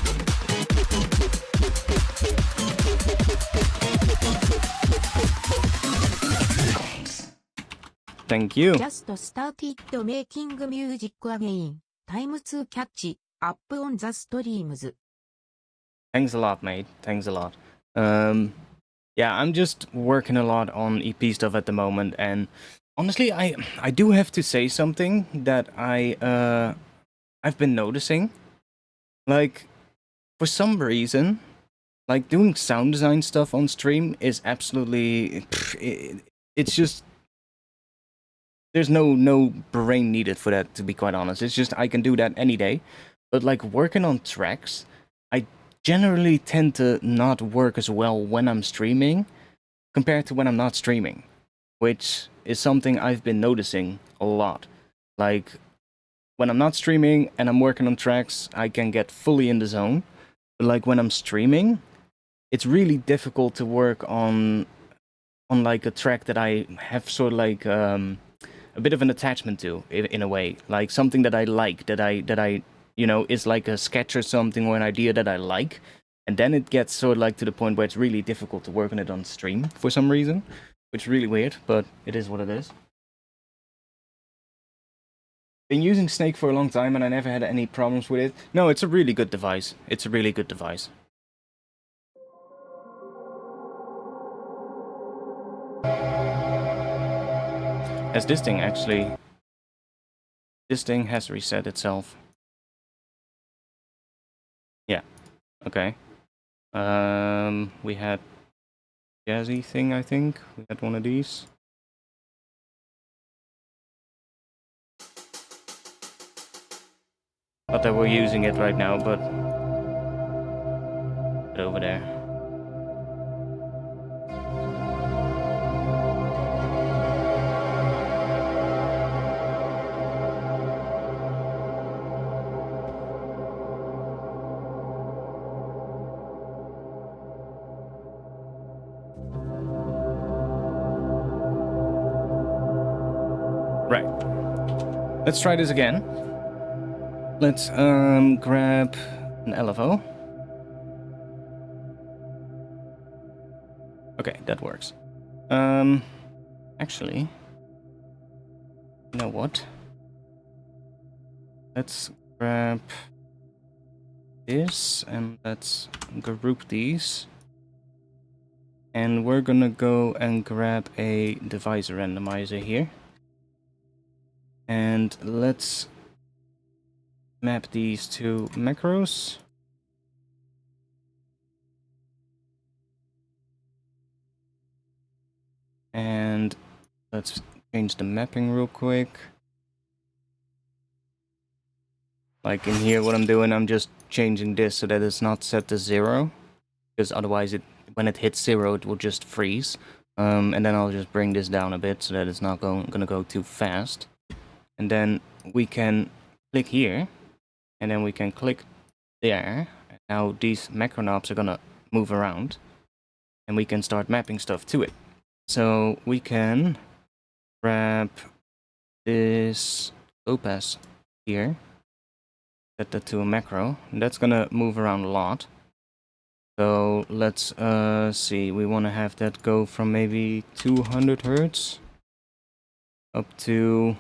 Thank you. Just started making music again. Time to catch up on the streams. Thanks a lot, mate. Thanks a lot. Yeah, I'm just working a lot on EP stuff at the moment, and honestly, I do have to say something that I've been noticing. Like, for some reason, like doing sound design stuff on stream is absolutely, it's just, there's no brain needed for that, to be quite honest. It's just I can do that any day. But like working on tracks, I generally tend to not work as well when I'm streaming compared to when I'm not streaming, which is something I've been noticing a lot. Like when I'm not streaming and I'm working on tracks, I can get fully in the zone. But like when I'm streaming, it's really difficult to work on like a track that I have sort of like a bit of an attachment to, in a way, like something that I like, that I you know, is like a sketch or something, or an idea that I like, and then it gets sort of like to the point where it's really difficult to work on it on stream for some reason, which is really weird, but it is what it is. Been using Snake for a long time and I never had any problems with it. No, it's a really good device. It's a really good device. As this thing actually... This thing has reset itself. Yeah. Okay. We had Jazzy thing, I think. We had one of these. Not that we're using it right now, but over there. Right. Let's try this again. Let's grab an LFO. Okay, that works. Actually, you know what? Let's grab this and let's group these. And we're gonna go and grab a device randomizer here. And let's map these to macros. And let's change the mapping real quick. Like in here, what I'm doing, I'm just changing this so that it's not set to 0. Because otherwise, when it hits 0, it will just freeze. And then I'll just bring this down a bit so that it's not gonna go too fast. And then we can click here. And then we can click there. Now these macro knobs are gonna move around. And we can start mapping stuff to it. So we can grab this low pass here, set that to a macro, and that's gonna move around a lot. So let's see, we want to have that go from maybe 200 hertz up to,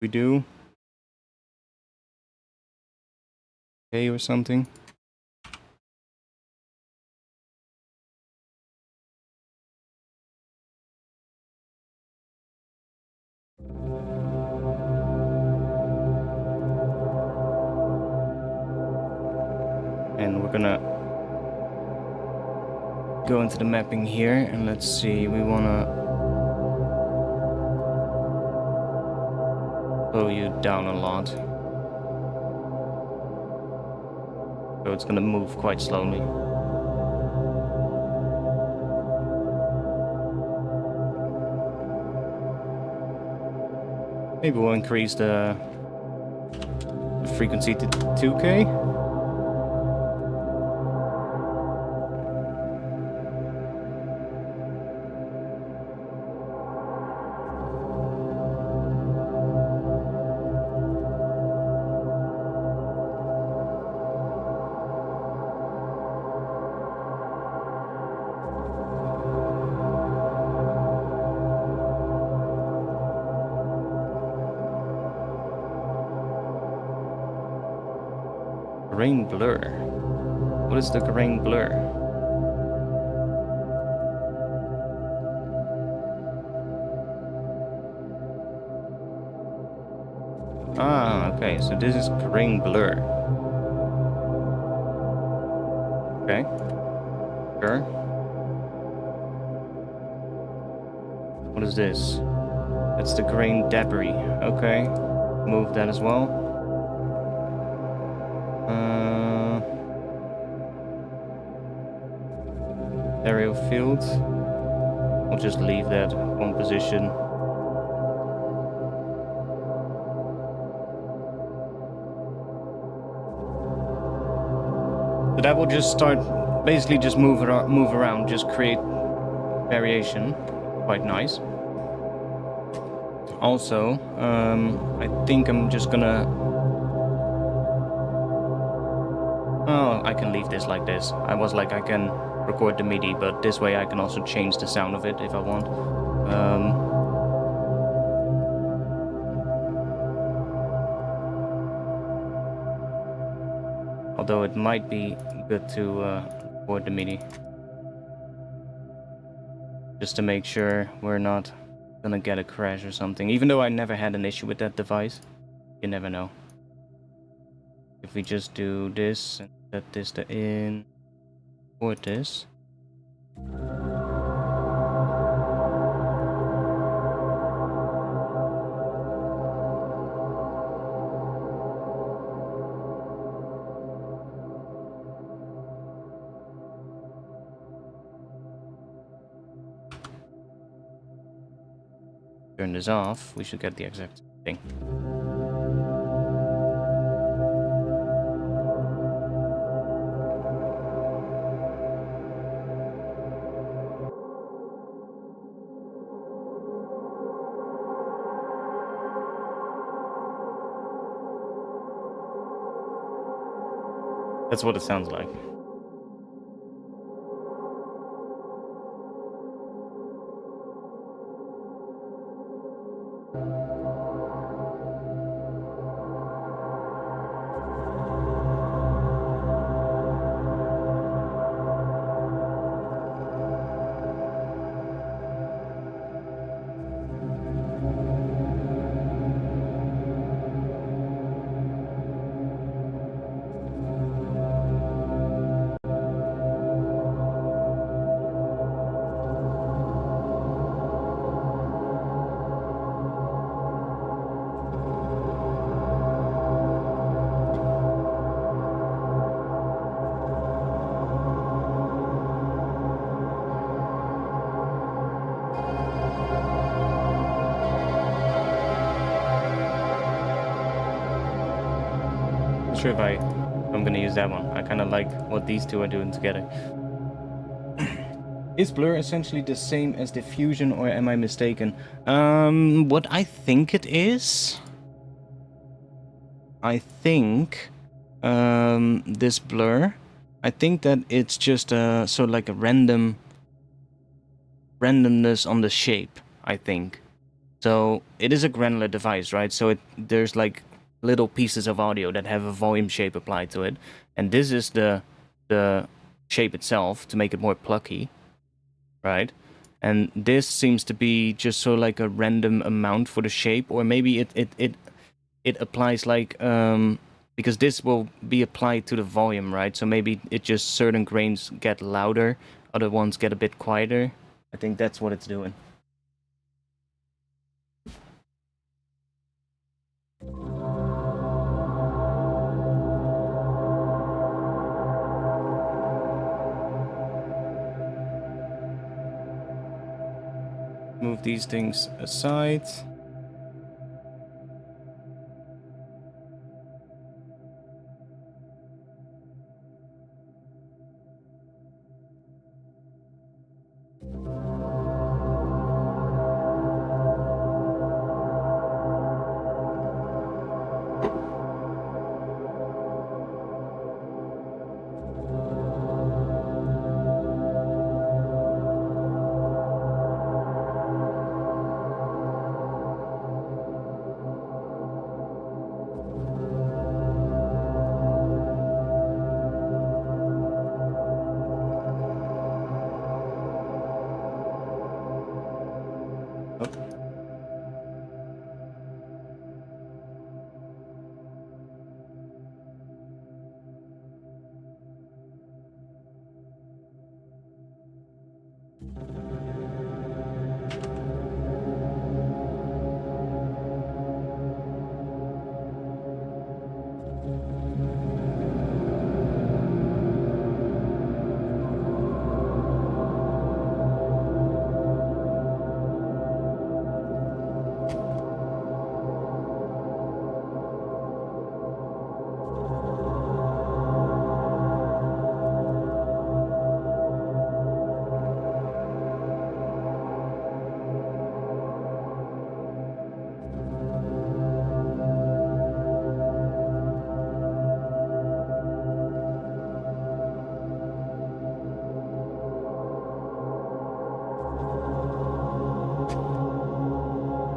we do K or something. And we're gonna go into the mapping here, and let's see, we wanna slow you down a lot. So it's gonna move quite slowly. Maybe we'll increase the frequency to 2K. Grain blur. What is the grain blur? Ah, Okay, so this is grain blur. Okay. Sure. What is this? That's the grain debris. Okay. Move that as well. Stereo field. We'll just leave that one position. So that will just start, basically just move around, just create variation. Quite nice. Also, I think I'm just gonna... Oh, I can leave this like this. I was like, I can record the MIDI, but this way I can also change the sound of it if I want. Although it might be good to record the MIDI. Just to make sure we're not gonna get a crash or something. Even though I never had an issue with that device. You never know. If we just do this and set this to in, or this. Turn this off, we should get the exact thing. That's what it sounds like. Sure if I'm gonna use that one. I kind of like what these two are doing together. Is blur essentially the same as diffusion, or am I mistaken? What I think it is, I think this blur, I think that it's just so like a randomness on the shape, I think. So it is a granular device, right? So there's like little pieces of audio that have a volume shape applied to it, and this is the shape itself to make it more plucky, right? And this seems to be just so like a random amount for the shape, or maybe it applies like because this will be applied to the volume, right? So maybe it just certain grains get louder, other ones get a bit quieter. I think that's what it's doing. Move these things aside.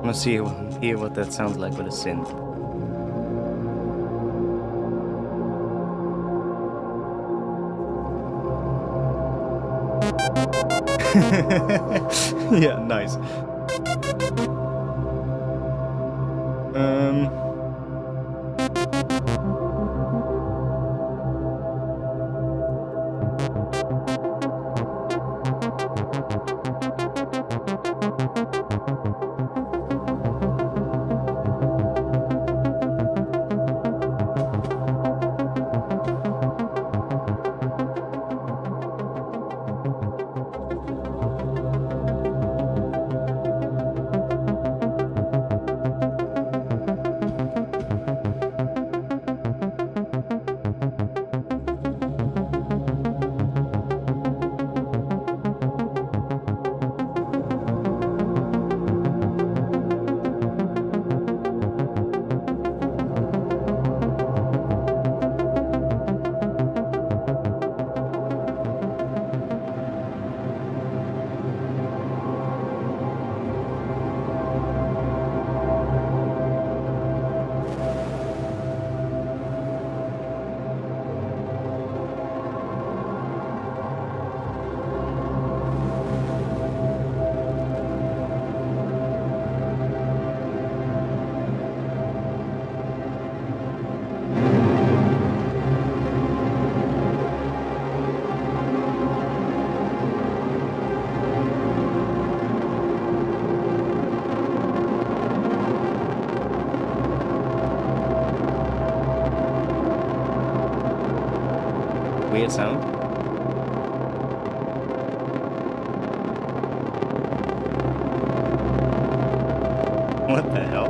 Let's hear what that sounds like with a synth. Yeah, nice. Weird sound. What the hell?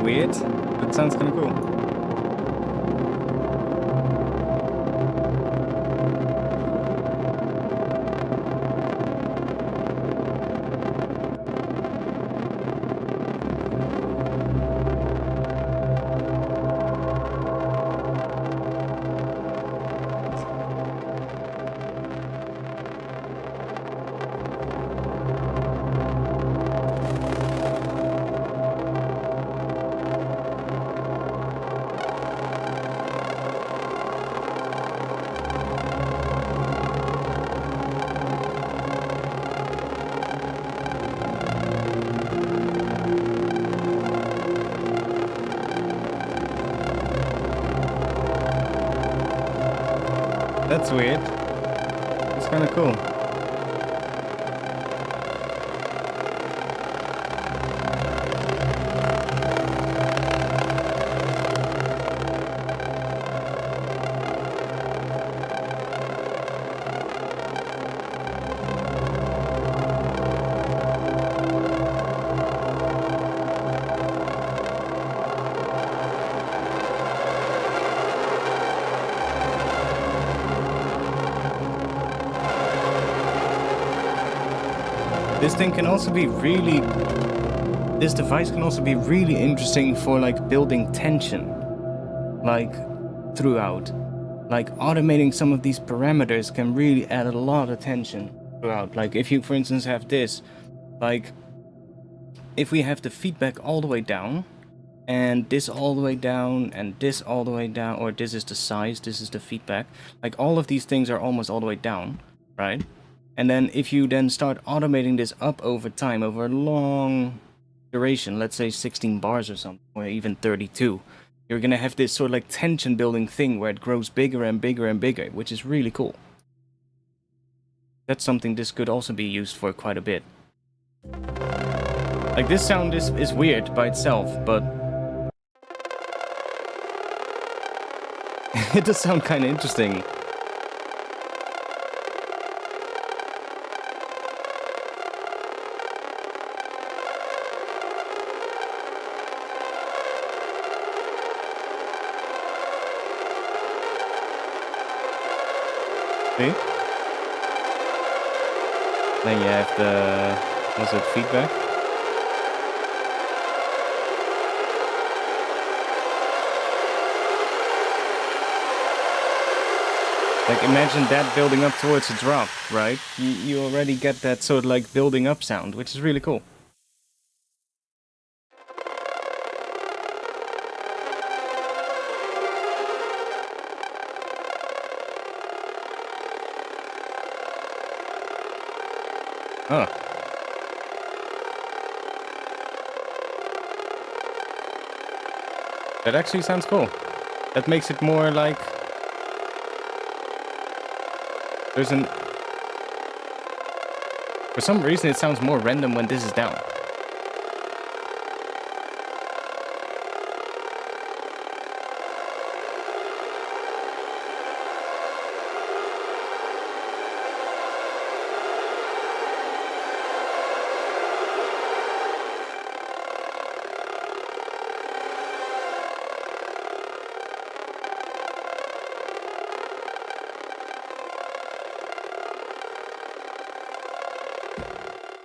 Weird. That sounds kind of cool. That's weird. It's kind of cool. This thing can also be really... This device can also be really interesting for like building tension, like throughout. Like automating some of these parameters can really add a lot of tension throughout. Like if you, for instance, have this, like if we have the feedback all the way down, and this all the way down, and this all the way down, or this is the size, this is the feedback, like all of these things are almost all the way down, right? And then if you then start automating this up over time, over a long duration, let's say 16 bars or something, or even 32, you're gonna have this sort of like tension building thing where it grows bigger and bigger and bigger, which is really cool. That's something this could also be used for quite a bit. Like this sound is weird by itself, but it does sound kind of interesting. See? Then you have the, what's it, feedback? Like imagine that building up towards a drop, right? You already get that sort of like building up sound, which is really cool. Oh. That actually sounds cool. That makes it more like... There's an... For some reason it sounds more random when this is down.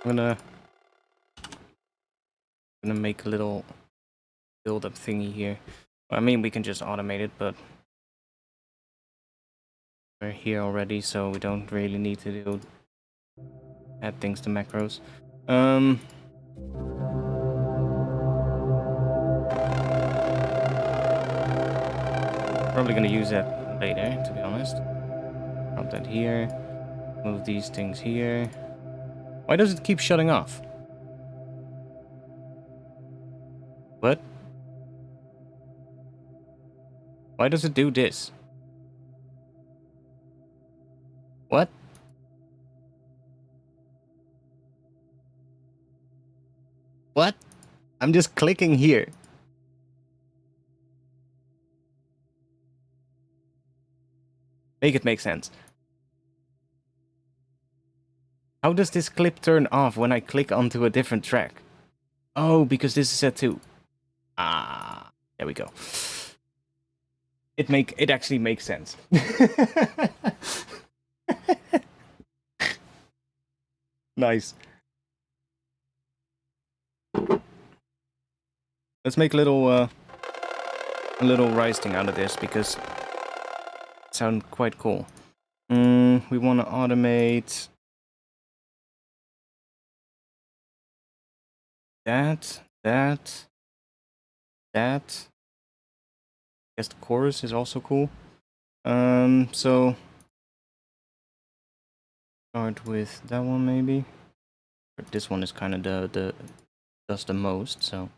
I'm gonna make a little build-up thingy here. I mean, we can just automate it, but we're here already, so we don't really need to add things to macros. Probably gonna use that later, to be honest. Drop that here. Move these things here. Why does it keep shutting off? What? Why does it do this? What? What? I'm just clicking here. Make it make sense. How does this clip turn off when I click onto a different track? Oh, because this is set 2. Ah, there we go. It actually makes sense. Nice. Let's make a little rise thing out of this because it sounds quite cool. We want to automate that. I guess the chorus is also cool. So start with that one maybe. But this one is kind of does the most, so.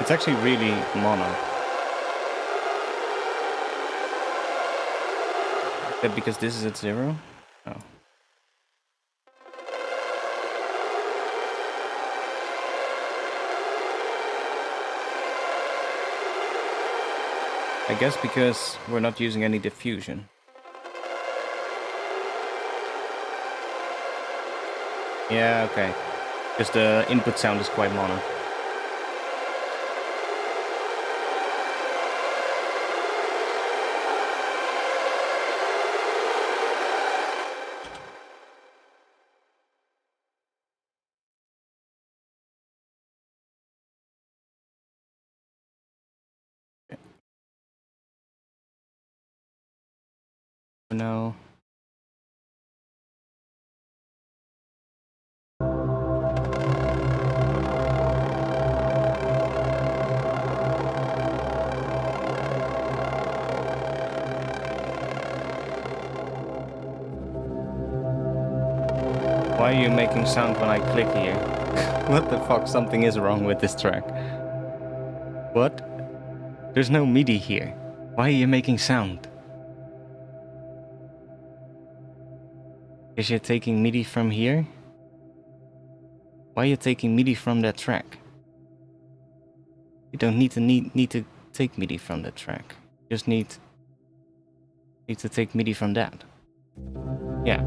It's actually really mono. Is that because this is at 0? Oh. I guess because we're not using any diffusion. Yeah, okay. Because the input sound is quite mono. No. Why are you making sound when I click here? What the fuck? Something is wrong with this track. What? There's no MIDI here. Why are you making sound? Is you taking MIDI from here? Why are you taking MIDI from that track? You don't need to take MIDI from that track. You just need to take MIDI from that. Yeah.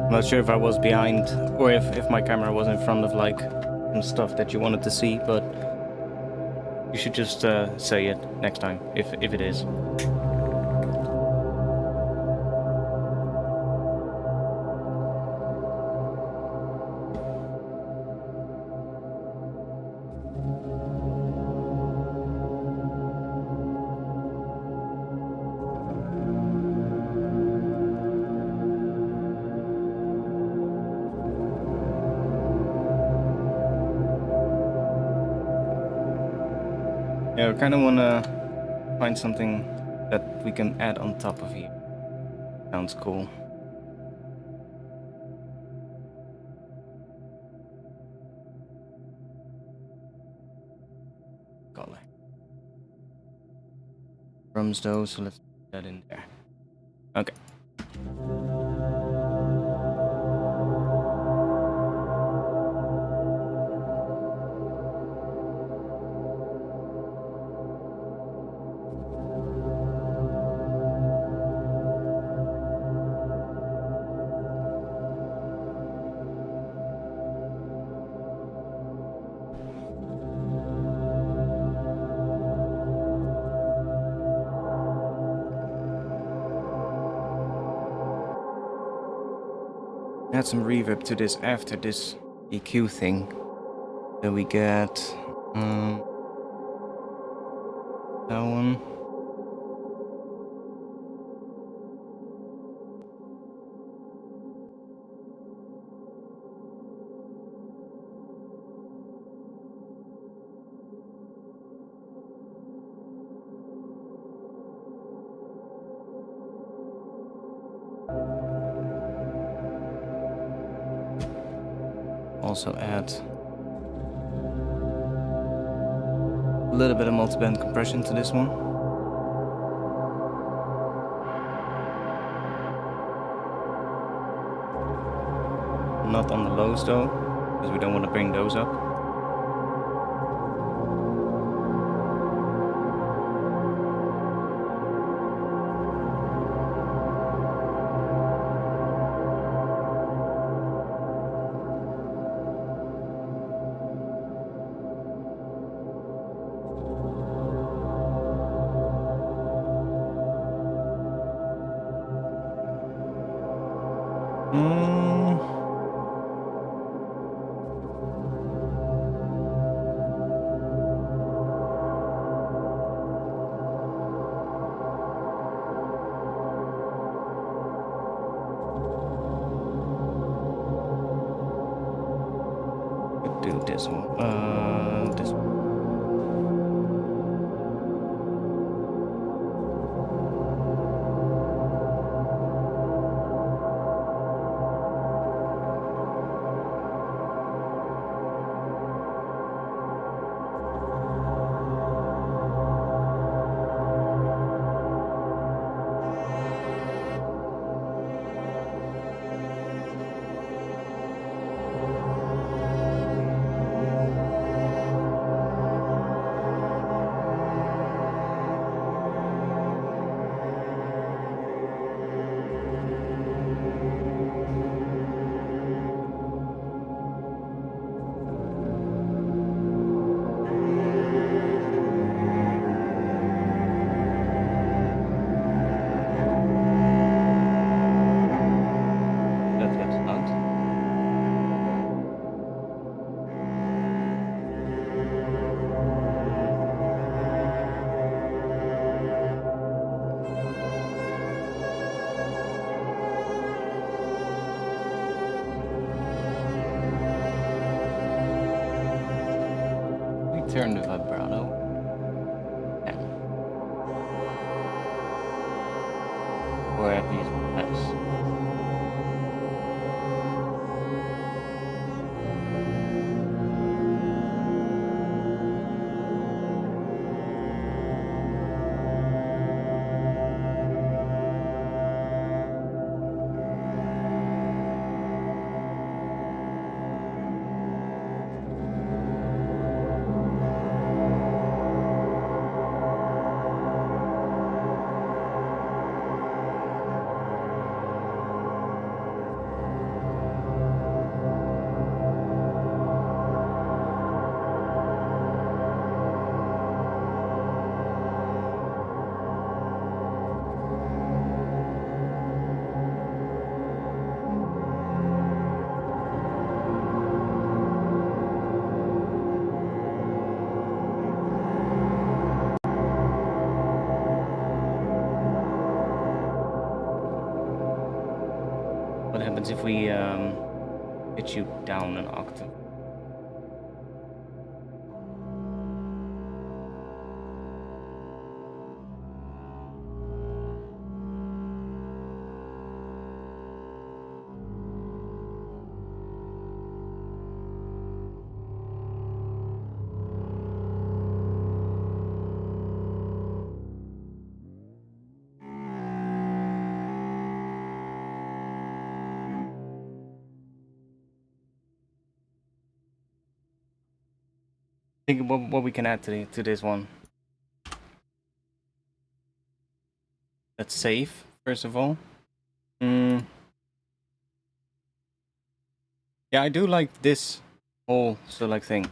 I'm not sure if I was behind or if my camera was in front of like some stuff that you wanted to see, but you should just say it next time if it is. Yeah, I kind of want to find something that we can add on top of here. Sounds cool. Got like drums though, so let's put that in there. Okay. add some reverb to this after this EQ thing. So we get that one. Also add a little bit of multiband compression to this one. Not on the lows though, because we don't want to bring those up. Do this one. This one. Turn the vibrato down, or at least less. What happens if we pitch you down an octave? Think what we can add to this one. Let's save first of all. Yeah, I do like this whole select thing.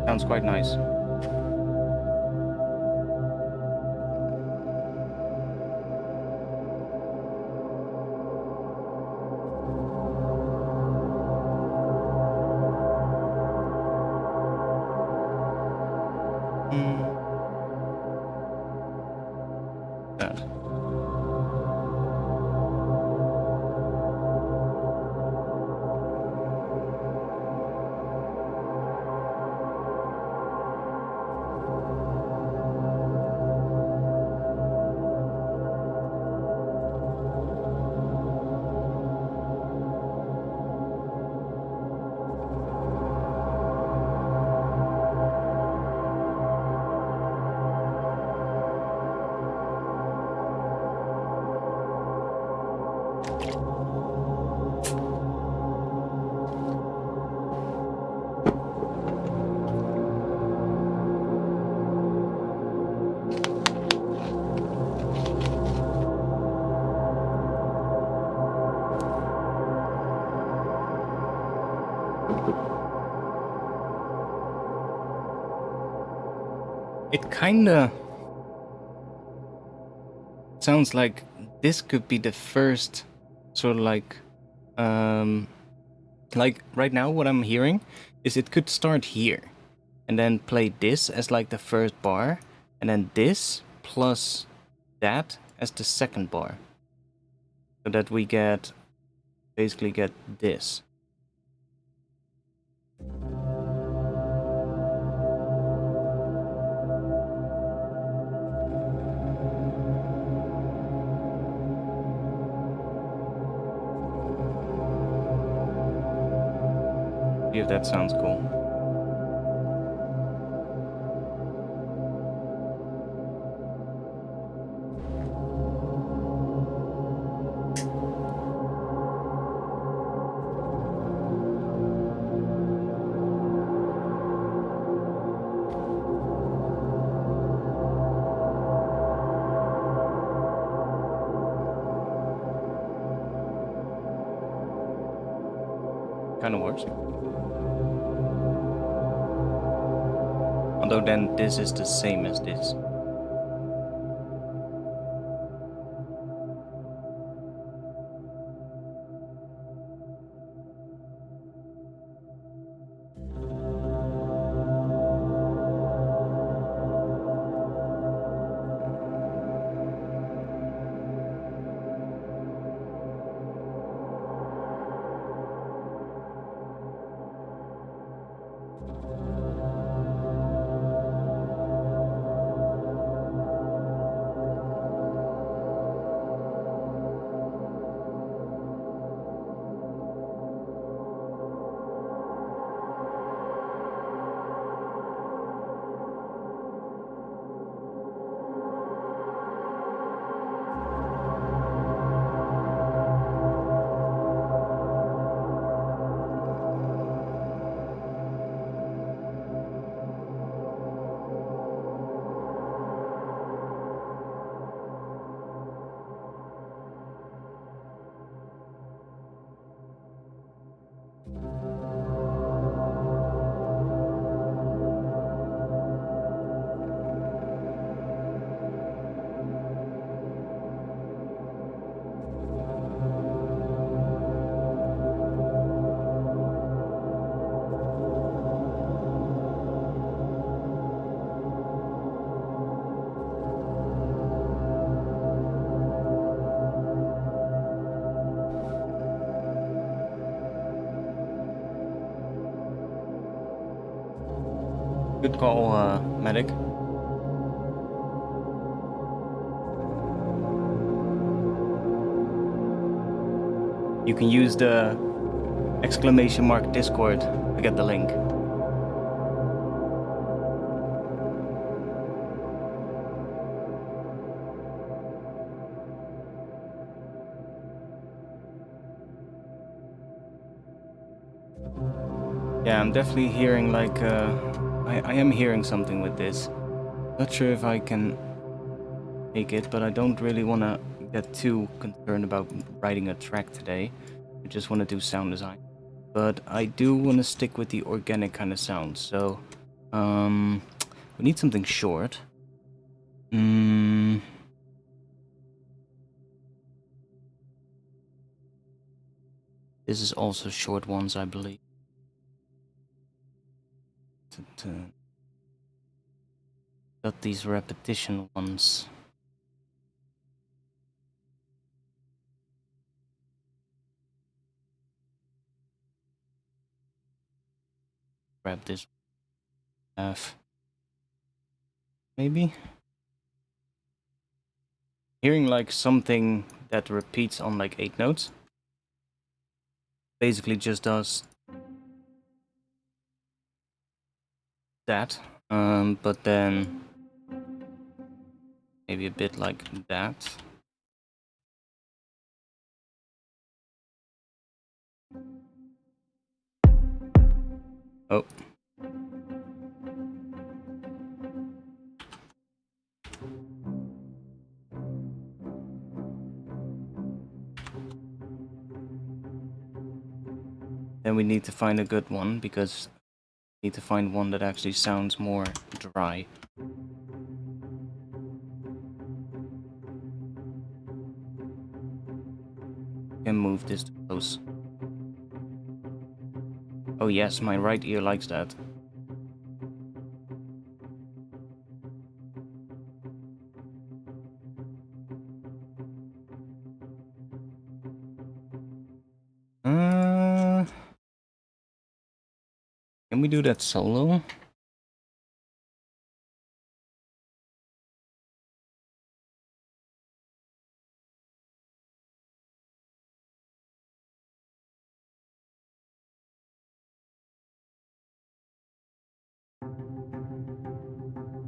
Sounds quite nice. that. It kinda sounds like this could be the first sort of like right now what I'm hearing is it could start here and then play this as like the first bar and then this plus that as the second bar. So that we basically get this. See if that sounds cool. Kind of works. Although then this is the same as this. Good call, medic. You can use the exclamation mark Discord to get the link. Yeah, I'm definitely hearing like I am hearing something with this. Not sure if I can make it, but I don't really want to get too concerned about writing a track today. I just want to do sound design. But I do want to stick with the organic kind of sound, so we need something short. This is also short ones, I believe. Got these repetition ones. grab this F. Maybe? Hearing like something that repeats on like 8 notes. Basically just does that. But then maybe a bit like that. Oh. Then we need to find a good one, because we need to find one that actually sounds more dry. Can move this close. Oh yes, my right ear likes that. Can we do that solo?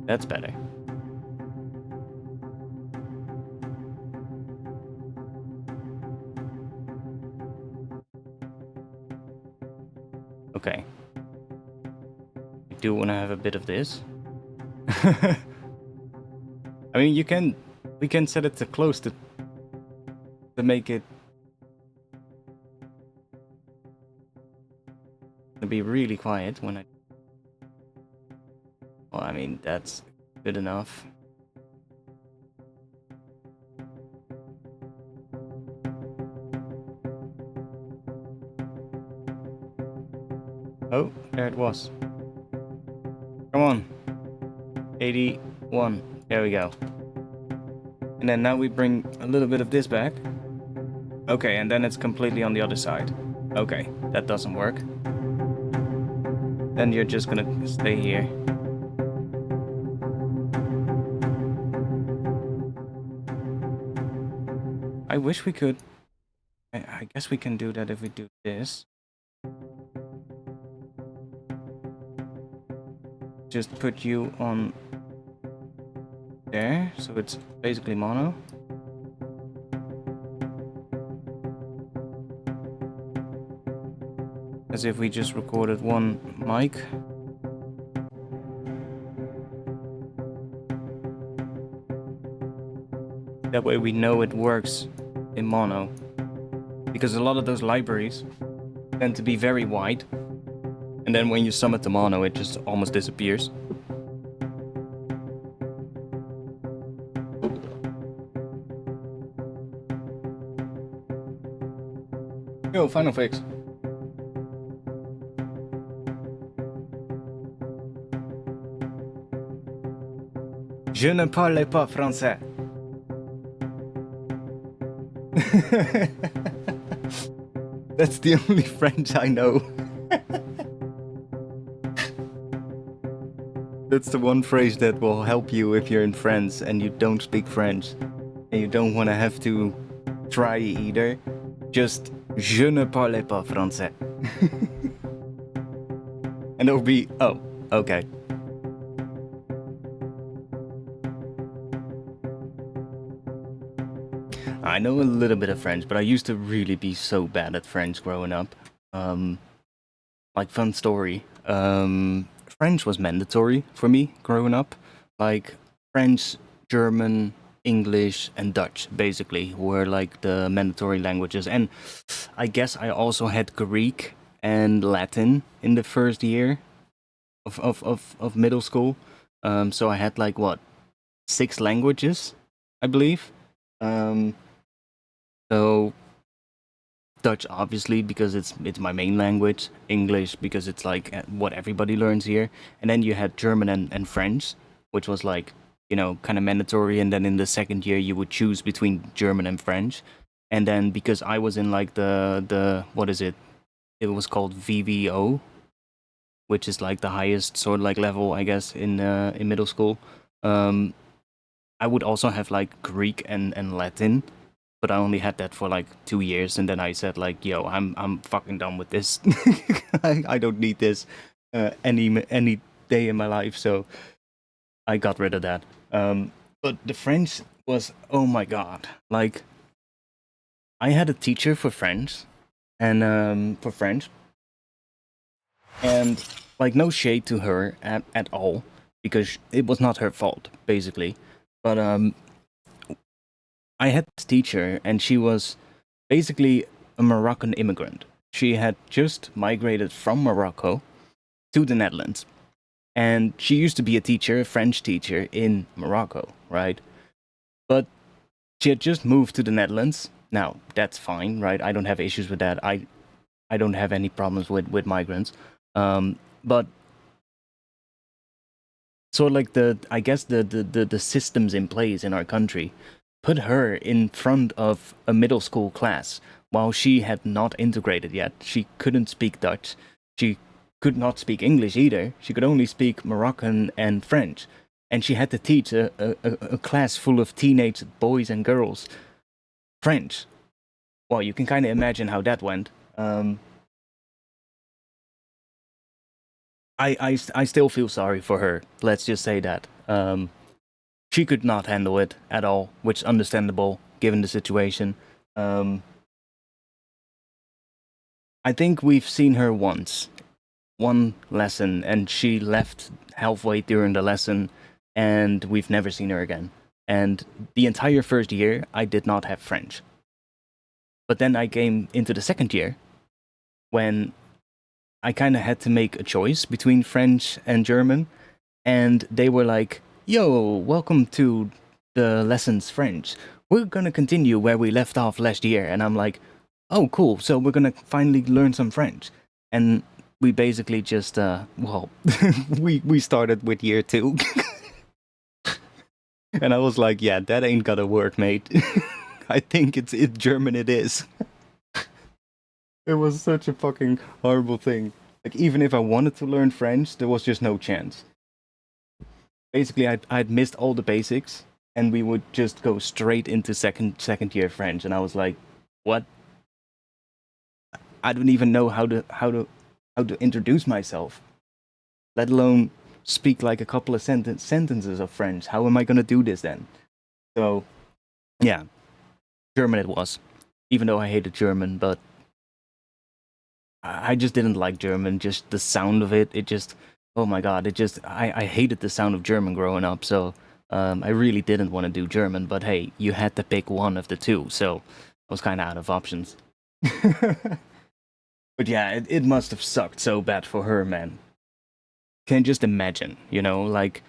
That's better. Okay. I do want to have a bit of this. I mean, we can set it to close to make it to be really quiet when I. Well, I mean, that's good enough. Oh, there it was. Come on. 81. There we go. And then now we bring a little bit of this back. Okay, and then it's completely on the other side. Okay, that doesn't work. Then you're just gonna stay here. I wish we could. I guess we can do that if we do this. Just put you on there, so it's basically mono. As if we just recorded one mic. That way we know it works in mono. Because a lot of those libraries tend to be very wide. And then when you sum it to mono, it just almost disappears. Yo, final fix. Je ne parle pas français. That's the only French I know. That's the one phrase that will help you if you're in France and you don't speak French and you don't want to have to try either. Just je ne parle pas français. And it'll be, oh, okay. I know a little bit of French, but I used to really be so bad at French growing up. Like, fun story. French was mandatory for me growing up. Like, French, German, English, and Dutch, basically, were like the mandatory languages. And I guess I also had Greek and Latin in the first year of middle school. So I had like, what, 6 languages, I believe. So Dutch, obviously, because it's my main language. English, because it's like what everybody learns here. And then you had German and French, which was like, you know, kind of mandatory. And then in the second year, you would choose between German and French. And then because I was in like the what is it? It was called VWO. which is like the highest sort of like level, I guess, in middle school. Um, I would also have like Greek and Latin, but I only had that for like 2 years, and then I said like, "Yo, I'm fucking done with this. I don't need this any day in my life." So I got rid of that. But the French was, oh my god, like I had a teacher for French, and for French, and like no shade to her at all, because it was not her fault basically, but I had this teacher, and she was basically a Moroccan immigrant. She had just migrated from Morocco to the Netherlands, and she used to be a teacher, a French teacher in Morocco, right? But she had just moved to the Netherlands. Now that's fine, right? I don't have issues with that. I don't have any problems with migrants. But sort of like I guess the systems in place in our country put her in front of a middle school class while she had not integrated yet. She couldn't speak Dutch. She could not speak English either. She could only speak Moroccan and French. And she had to teach a class full of teenage boys and girls French. Well, you can kind of imagine how that went. I still feel sorry for her. Let's just say that. She could not handle it at all, which is understandable given the situation. Um, I think we've seen her once, one lesson, and she left halfway during the lesson, and we've never seen her again. And the entire first year, I did not have French. But then I came into the second year when I kind of had to make a choice between French and German, and they were like, "Yo, welcome to the lessons French. We're gonna continue where we left off last year." And I'm like, "Oh, cool. So we're gonna finally learn some French." And we basically just, well, we started with year two, and I was like, "Yeah, that ain't gonna work, mate." I think it's German. It is. It was such a fucking horrible thing. Like, even if I wanted to learn French, there was just no chance. Basically, I'd missed all the basics, and we would just go straight into second year French, and I was like, "What? I don't even know how to introduce myself, let alone speak like a couple of sentences of French. How am I gonna do this then?" So, yeah, German it was. Even though I hated German, but I just didn't like German. Just the sound of it. It just, oh my god, it just, I hated the sound of German growing up. So I really didn't want to do German. But hey, you had to pick one of the two. So I was kind of out of options. But yeah, it must have sucked so bad for her, man. Can just imagine, like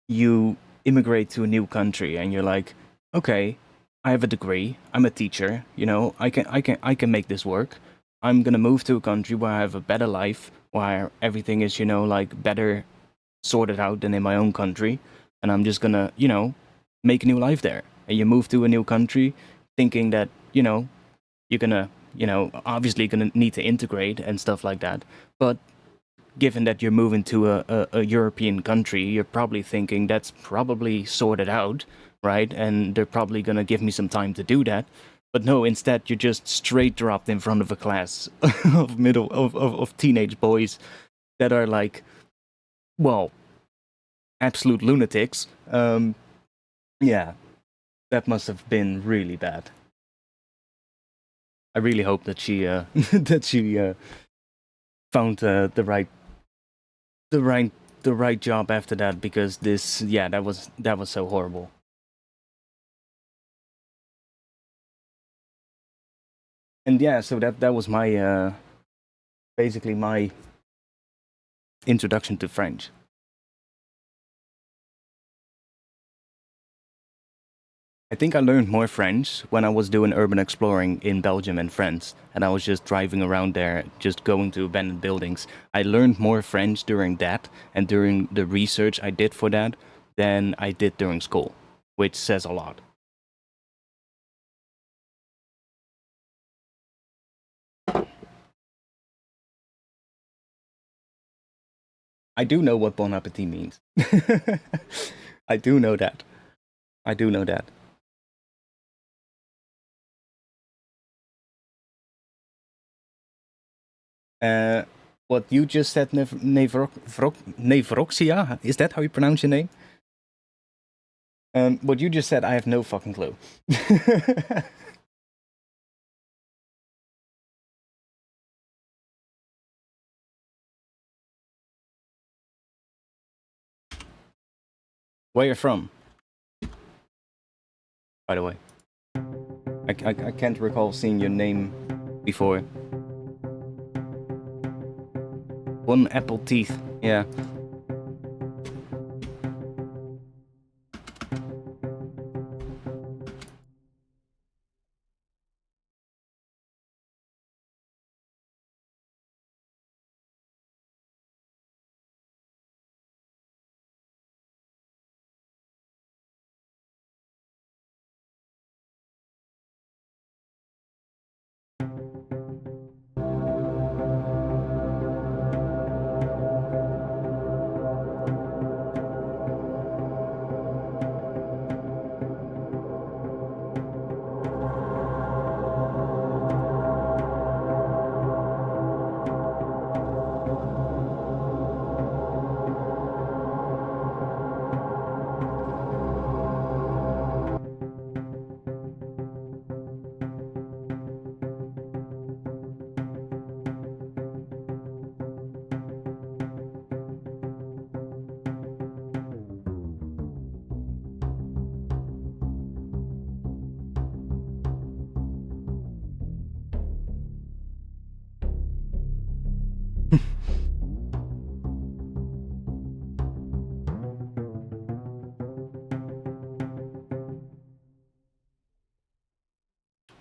you immigrate to a new country and you're like, okay, I have a degree, I'm a teacher, I can make this work. I'm gonna move to a country where I have a better life, where everything is, like better sorted out than in my own country, and I'm just gonna, make a new life there. And you move to a new country thinking that, you're gonna, obviously gonna need to integrate and stuff like that. But given that you're moving to a European country, you're probably thinking that's probably sorted out, right? And they're probably going to give me some time to do that. But no, instead, you're just straight dropped in front of a class of teenage boys that are like, well, absolute lunatics. Yeah, that must have been really bad. I really hope that she that she found the right the right job after that, because this, yeah, that was so horrible. And yeah, so that was my basically my introduction to French. I think I learned more French when I was doing urban exploring in Belgium and France, and I was just driving around there, just going to abandoned buildings. I learned more French during that and during the research I did for that than I did during school, which says a lot. I do know what bon appetit means. I do know that. I do know that. What you just said, Nevroxia, is that how you pronounce your name? What you just said, I have no fucking clue. Where you're from, by the way. I can't recall seeing your name before. One apple teeth, yeah.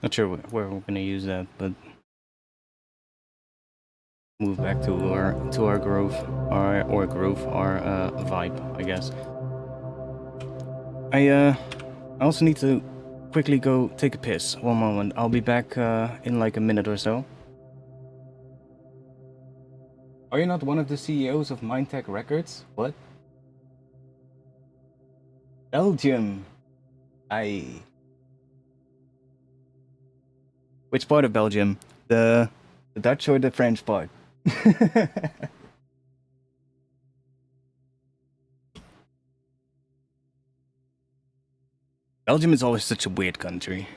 Not sure where we're gonna use that, but move back to our groove, our vibe, I guess. I also need to quickly go take a piss. One moment, I'll be back in like a minute or so. Are you not one of the CEOs of Mindtech Records? What? Belgium. Which part of Belgium? The Dutch or the French part? Belgium is always such a weird country.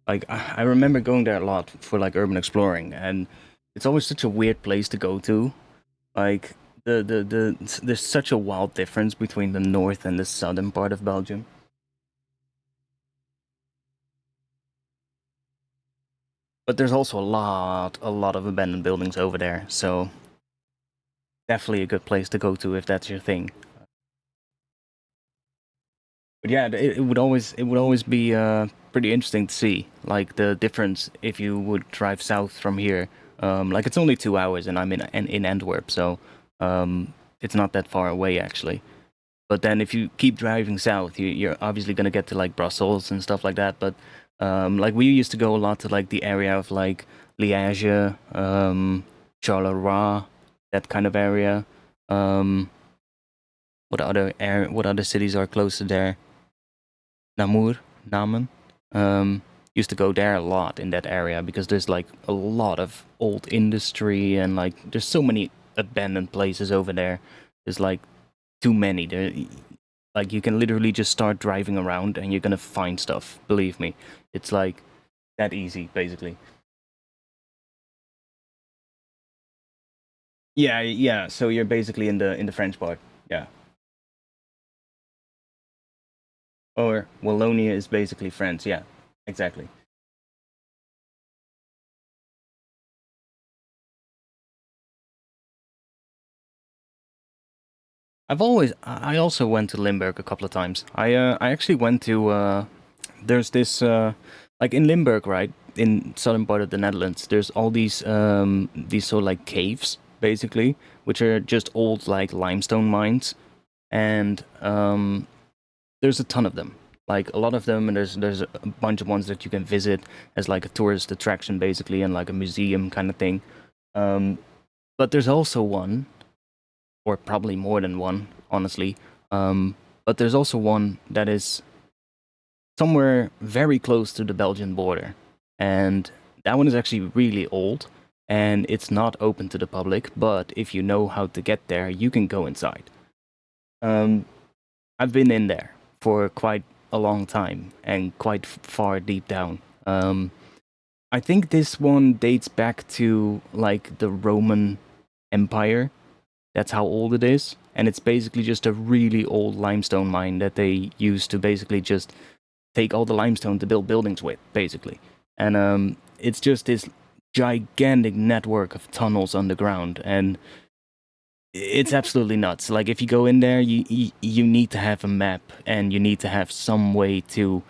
Like I remember going there a lot for like urban exploring, and it's always such a weird place to go to. Like there's such a wild difference between the north and the southern part of Belgium. But there's also a lot of abandoned buildings over there, so definitely a good place to go to if that's your thing. But yeah, it would always be pretty interesting to see like the difference if you would drive south from here. Like it's only 2 hours, and I'm in Antwerp, so it's not that far away actually. But then if you keep driving south, you're obviously gonna get to like Brussels and stuff like that. But like we used to go a lot to like the area of like Liège, Charleroi, that kind of area. What other cities are close to there? Namur, Namen. Used to go there a lot in that area because there's like a lot of old industry and like there's so many abandoned places over there. There's like too many. There, like you can literally just start driving around and you're gonna find stuff. Believe me, it's like that easy, basically. Yeah, yeah. So you're basically in the French part. Yeah. Or Wallonia is basically France. Yeah, exactly. I also went to Limburg a couple of times. I actually went to there's this like in Limburg, right, in southern part of the Netherlands. There's all these sort of like caves, basically, which are just old like limestone mines, and there's a ton of them. Like a lot of them, and there's a bunch of ones that you can visit as like a tourist attraction, basically, and like a museum kind of thing. Um, but there's also one or probably more than one, honestly. But there's also one that is somewhere very close to the Belgian border, and that one is actually really old, and it's not open to the public. But if you know how to get there, you can go inside. I've been in there for quite a long time and quite far deep down. I think this one dates back to like the Roman Empire. That's how old it is. And it's basically just a really old limestone mine that they used to basically just take all the limestone to build buildings with, basically. And it's just this gigantic network of tunnels underground. And it's absolutely nuts. Like, if you go in there, you need to have a map and you need to have some way to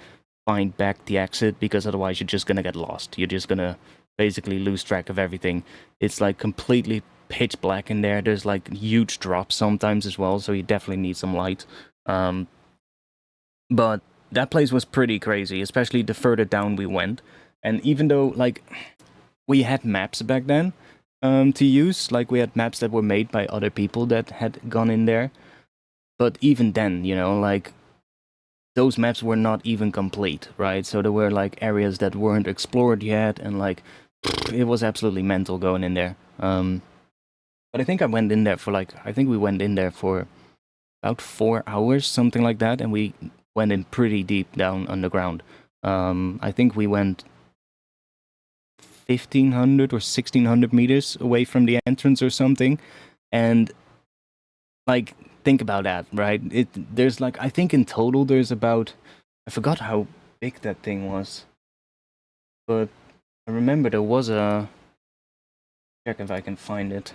find back the exit, because otherwise you're just gonna get lost. You're just gonna basically lose track of everything. It's like completely pitch black in there. There's like huge drops sometimes as well, so you definitely need some light. But that place was pretty crazy, especially the further down we went. And even though like we had maps back then to use, like we had maps that were made by other people that had gone in there, but even then, you know, like those maps were not even complete, right? So there were like areas that weren't explored yet, and like it was absolutely mental going in there. But I think I went in there for like, I think we went in there for about 4 hours, something like that, and we went in pretty deep down underground. I think we went 1,500 or 1,600 meters away from the entrance or something, and like, think about that, right? There's like, I think in total there's about, I forgot how big that thing was, but I remember there was a, check if I can find it.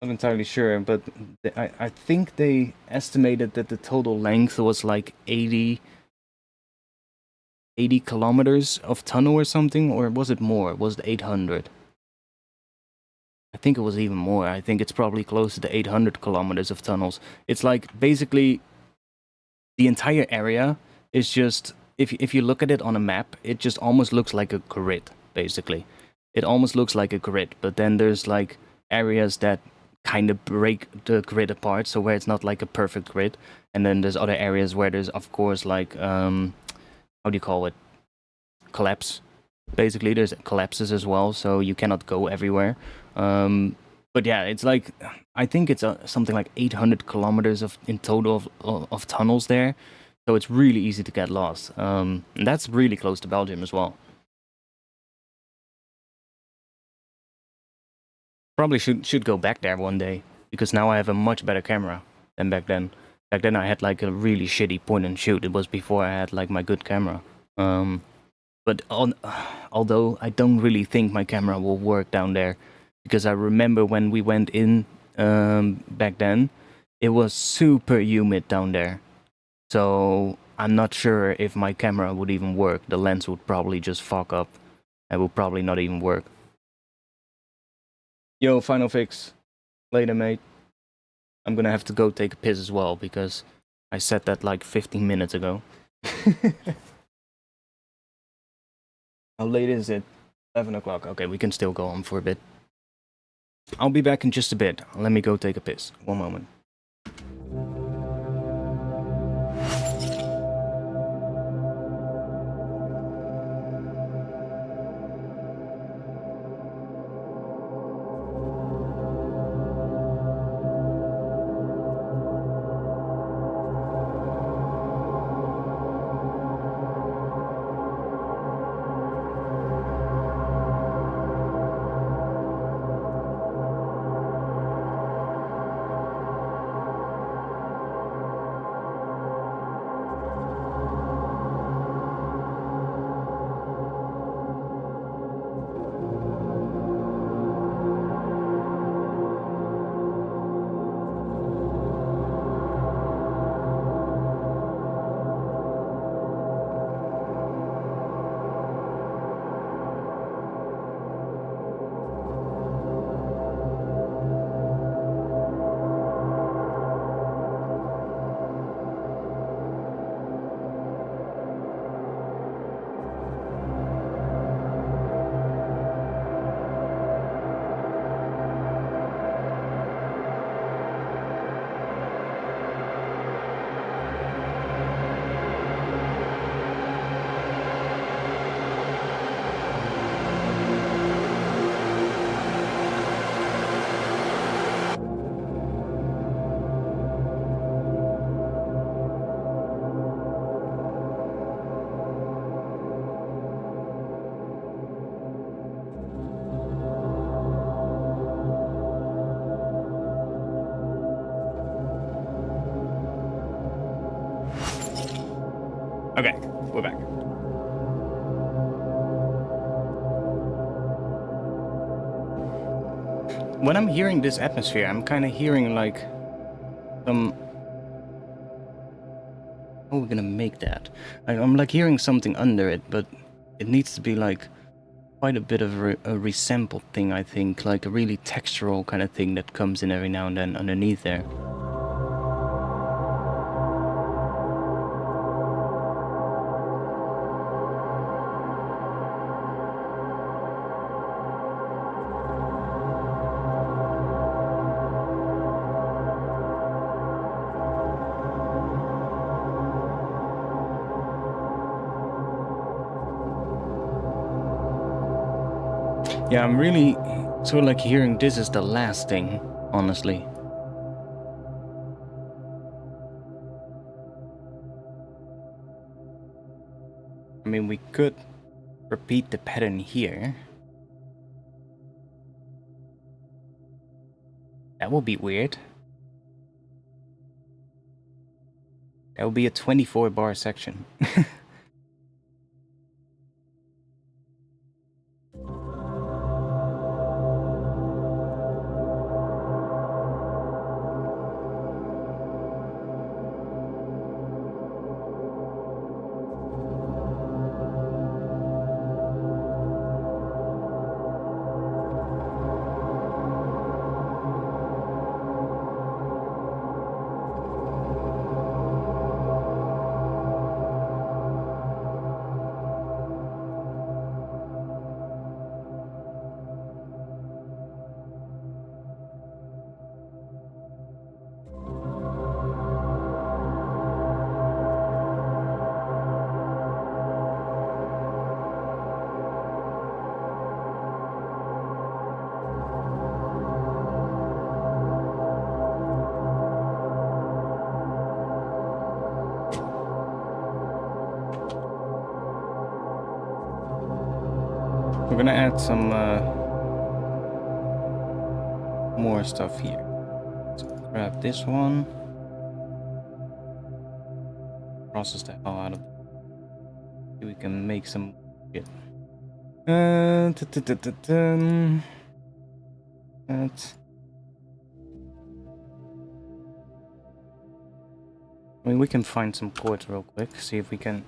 Not entirely sure, but I think they estimated that the total length was like 80 kilometers of tunnel or something, or was it more? Was it 800? I think it was even more. I think it's probably close to 800 kilometers of tunnels. It's like basically the entire area is just, if you look at it on a map, it just almost looks like a grid, basically. It almost looks like a grid, but then there's like areas that kind of break the grid apart, so where it's not like a perfect grid, and then there's other areas where there's of course like how do you call it, collapse. Basically there's collapses as well, so you cannot go everywhere. But yeah, it's like, I think it's something like 800 kilometers in total of tunnels there, so it's really easy to get lost. And that's really close to Belgium as well. Probably should go back there one day, because now I have a much better camera than back then. Back then I had like a really shitty point and shoot. It was before I had like my good camera. But although I don't really think my camera will work down there, because I remember when we went in back then, it was super humid down there. So I'm not sure if my camera would even work. The lens would probably just fuck up. It would probably not even work. Yo, final fix. Later, mate. I'm gonna have to go take a piss as well, because I said that like 15 minutes ago. How late is it? 11 o'clock. Okay, we can still go on for a bit. I'll be back in just a bit. Let me go take a piss. One moment. when I'm hearing this atmosphere, I'm kind of hearing like some. How are we gonna make that? I'm like hearing something under it, but it needs to be like quite a bit of a resampled thing, I think, like a really textural kind of thing that comes in every now and then underneath there. Yeah, I'm really sort of like hearing this is the last thing, honestly. I mean, we could repeat the pattern here. That would be weird. That would be a 24 bar section. We're gonna add some more stuff here. So grab this one, process the hell out of it. See we can make some shit. That's. I mean, we can find some chords real quick. See if we can.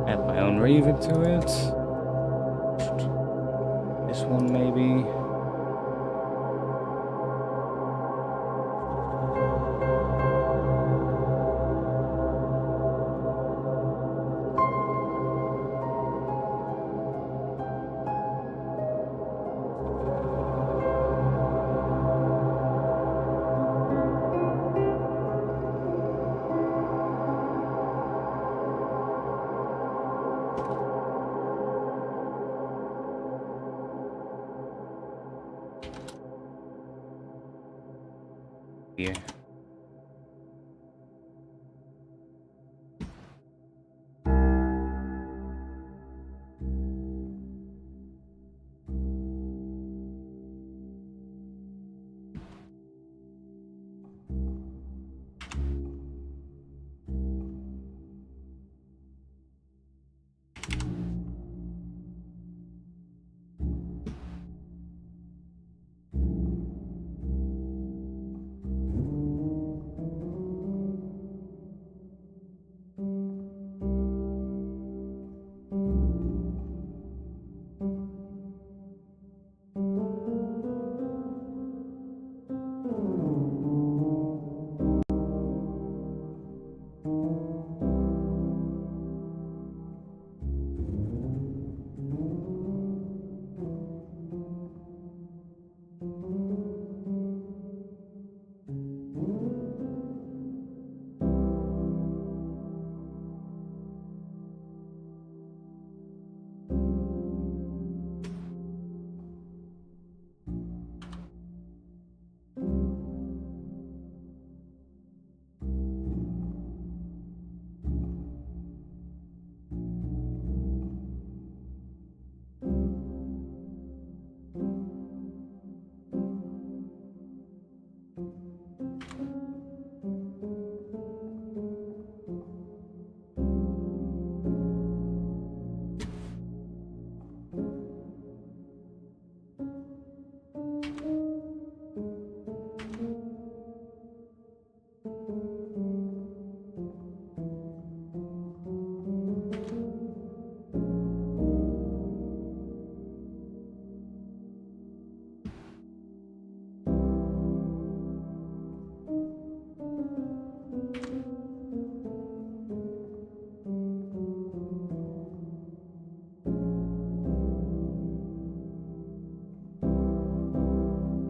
Add my own reverb to it. This one maybe. Here.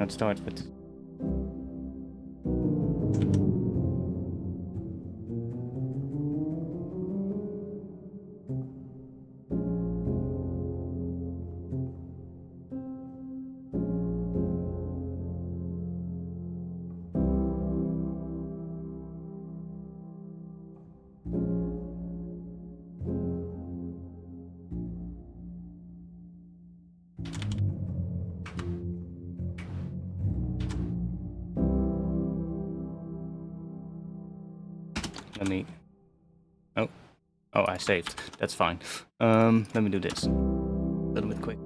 Let's start with this. Let me... Oh, I saved. That's fine. Let me do this a little bit quick.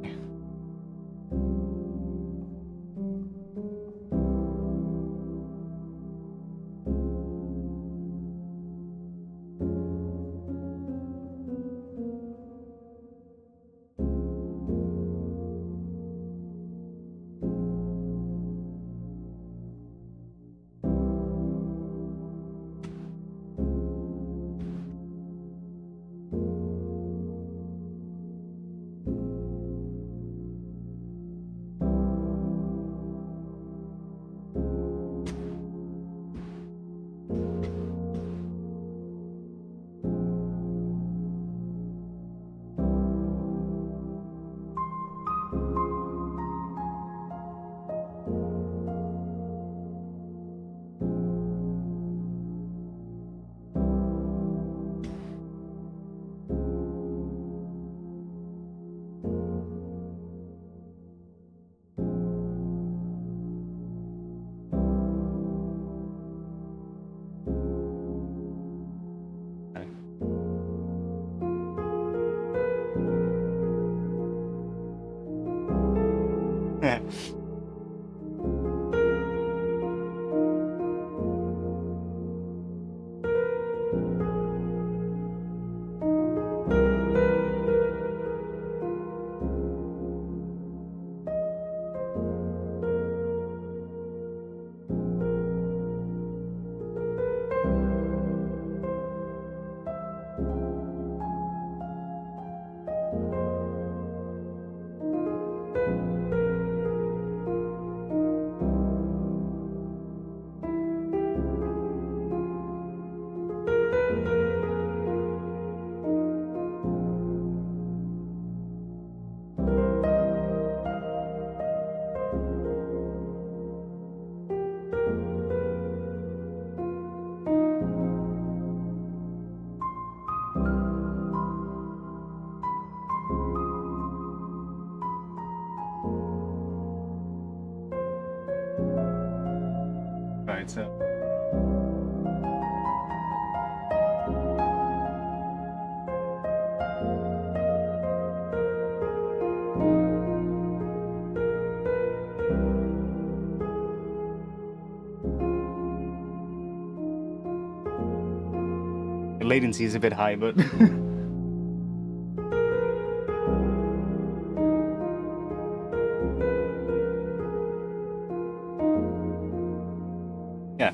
Right, so... The latency is a bit high, but... yeah.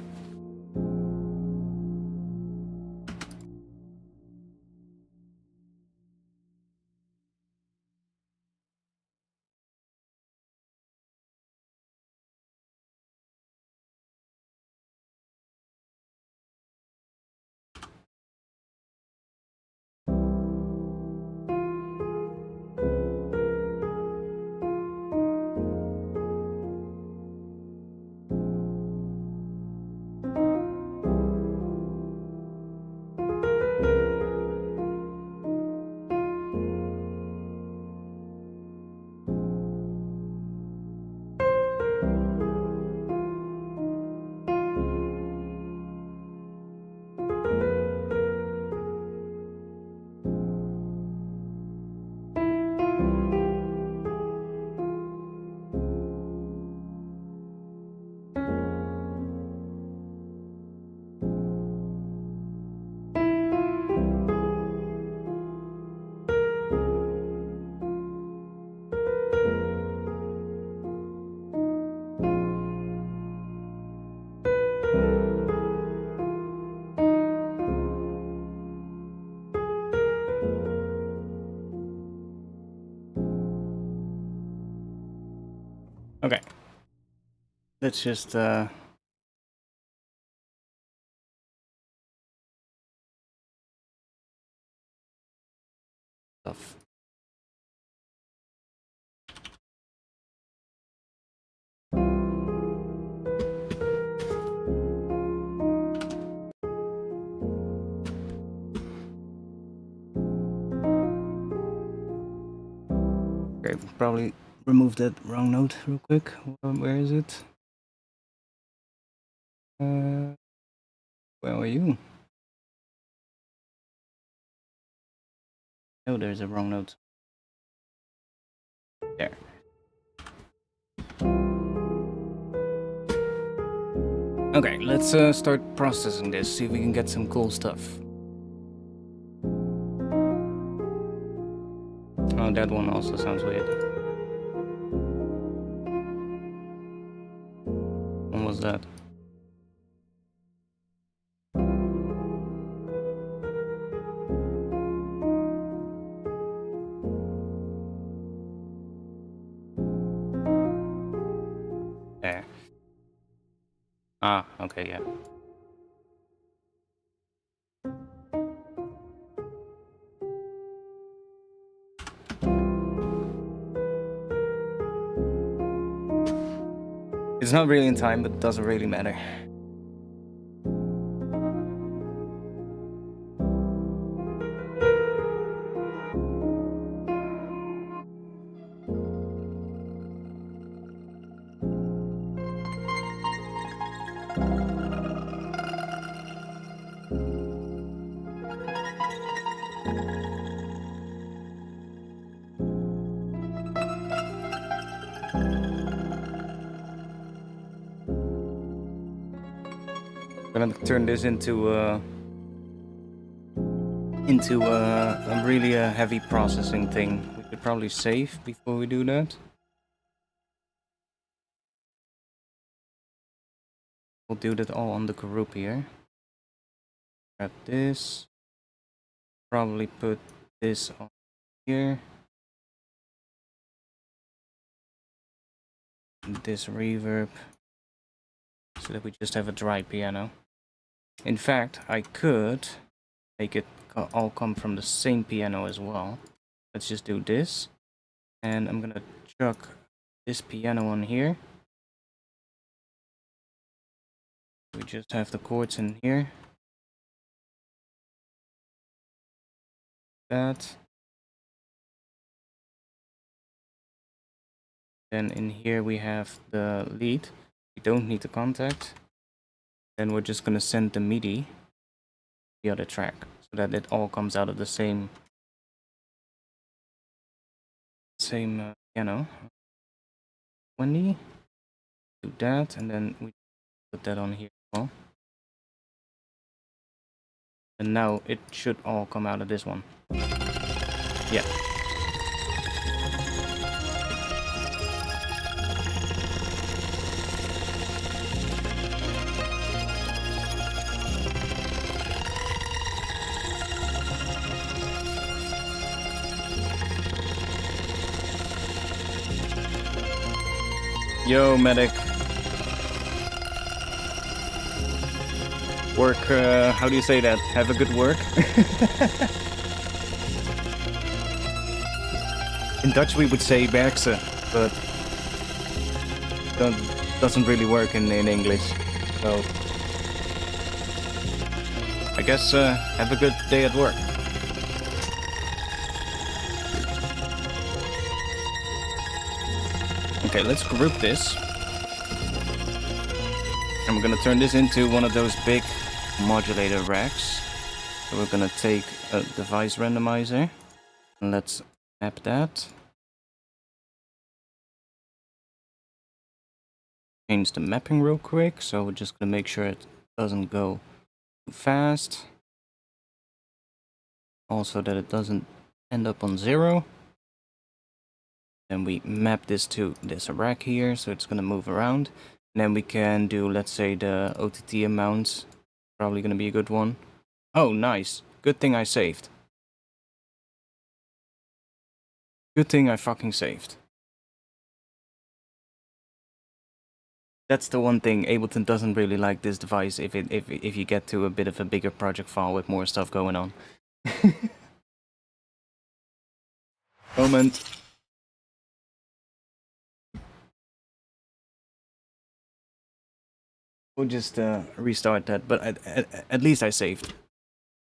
Okay. let's just stuff. Okay, probably remove that wrong note real quick. Where is it? Where are you? Oh, there's a wrong note. There. Okay, let's start processing this, see if we can get some cool stuff. Oh, that one also sounds weird. What was that? There. Ah, okay, yeah. It's not really in time, but it doesn't really matter. I'm gonna turn this into a really heavy processing thing. We could probably save before we do that. We'll do that all on the group here. Grab this. Probably put this on here. This reverb. So that we just have a dry piano. In fact, I could make it all come from the same piano as well. Let's just do this. And I'm gonna chuck this piano on here. We just have the chords in here. That. Then in here we have the lead. We don't need the contact. Then we're just gonna send the MIDI the other track so that it all comes out of the same piano. 20. Do that, and then we put that on here as well. And now it should all come out of this one. Yeah. Yo, medic. Work, how do you say that? Have a good work? In Dutch we would say werkse, but doesn't really work in English. So I guess have a good day at work. Okay, let's group this. And we're gonna turn this into one of those big modulator racks. So we're gonna take a device randomizer and let's map that. Change the mapping real quick, so we're just gonna make sure it doesn't go too fast. Also that it doesn't end up on 0. Then we map this to this rack here, so it's gonna move around. And then we can do, let's say, the OTT amounts. Probably gonna be a good one. Oh, nice. Good thing I saved. Good thing I fucking saved. That's the one thing. Ableton doesn't really like this device if you get to a bit of a bigger project file with more stuff going on. Moment. We'll just restart that, but at least I saved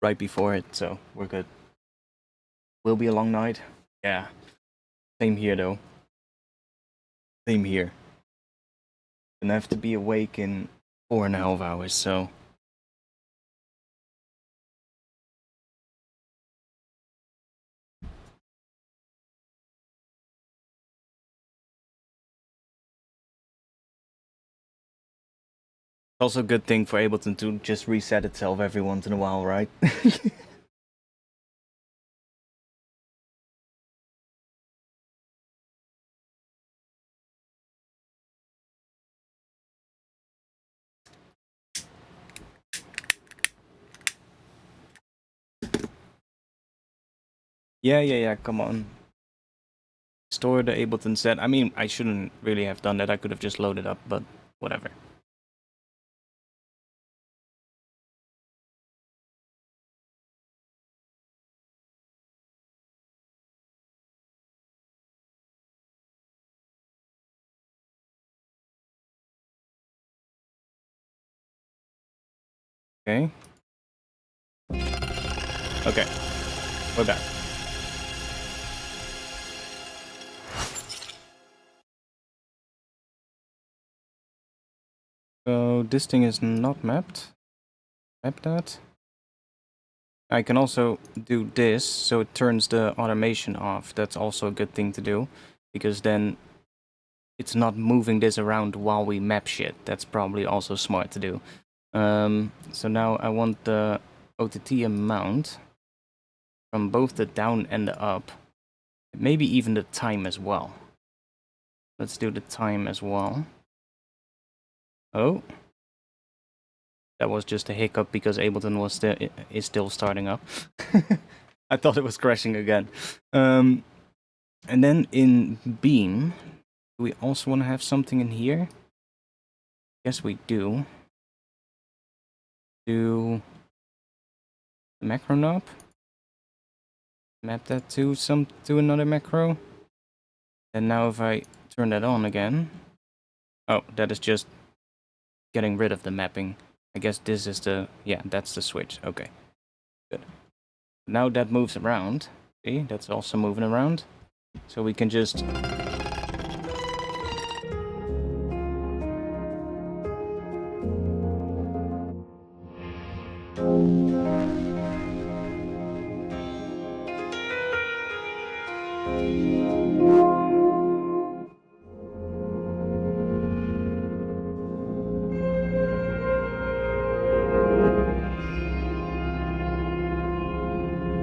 right before it, so we're good. Will be a long night. Yeah. Same here though. Same here. And I have to be awake in 4.5 hours, so. Also a good thing for Ableton to just reset itself every once in a while, right? Yeah, come on. Store the Ableton set. I mean, I shouldn't really have done that. I could have just loaded up, but whatever. Okay. Okay. We're back. So this thing is not mapped. Map that. I can also do this, so it turns the automation off. That's also a good thing to do, because then it's not moving this around while we map shit. That's probably also smart to do. So now I want the OTT amount from both the down and the up. Maybe even the time as well. Let's do the time as well. Oh. That was just a hiccup because Ableton was is still starting up. I thought it was crashing again. And then in Beam, do we also want to have something in here? Yes, we do. Do the macro knob. Map that to another macro. And now if I turn that on again, oh, that is just getting rid of the mapping. I guess this is the, yeah, that's the switch. Okay, good. Now that moves around. See, that's also moving around. So we can just...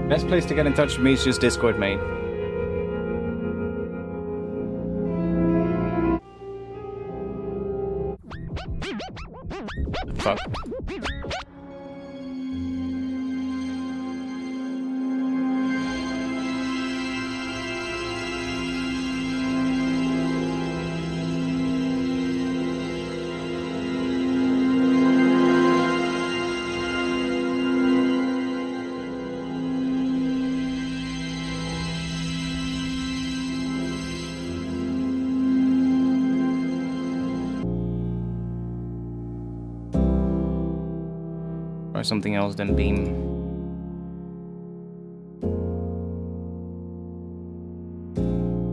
Best place to get in touch with me is just Discord, mate. Fuck. Or something else than Beam.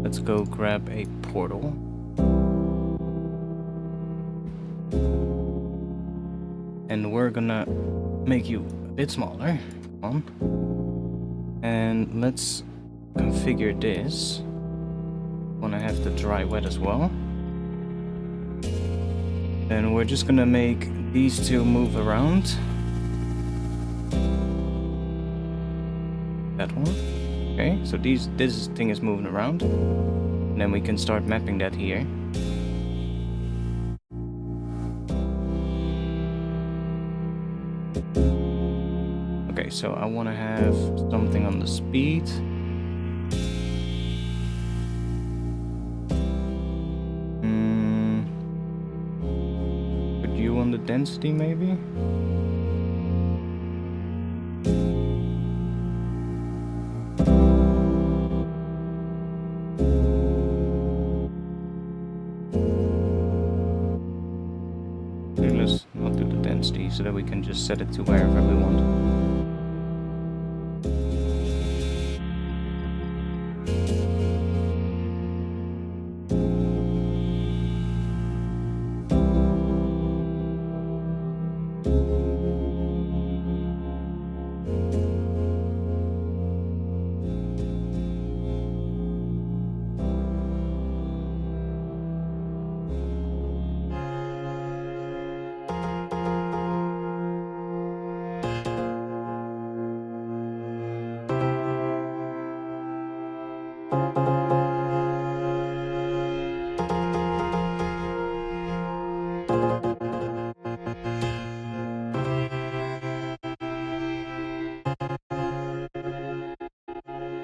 Let's go grab a portal. And we're gonna make you a bit smaller. Come on. And let's configure this. Wanna have the dry wet as well. And we're just gonna make these two move around. That one. Okay, so this thing is moving around. And then we can start mapping that here. Okay, so I want to have something on the speed. density maybe? Let's not do the density so that we can just set it to wherever we want.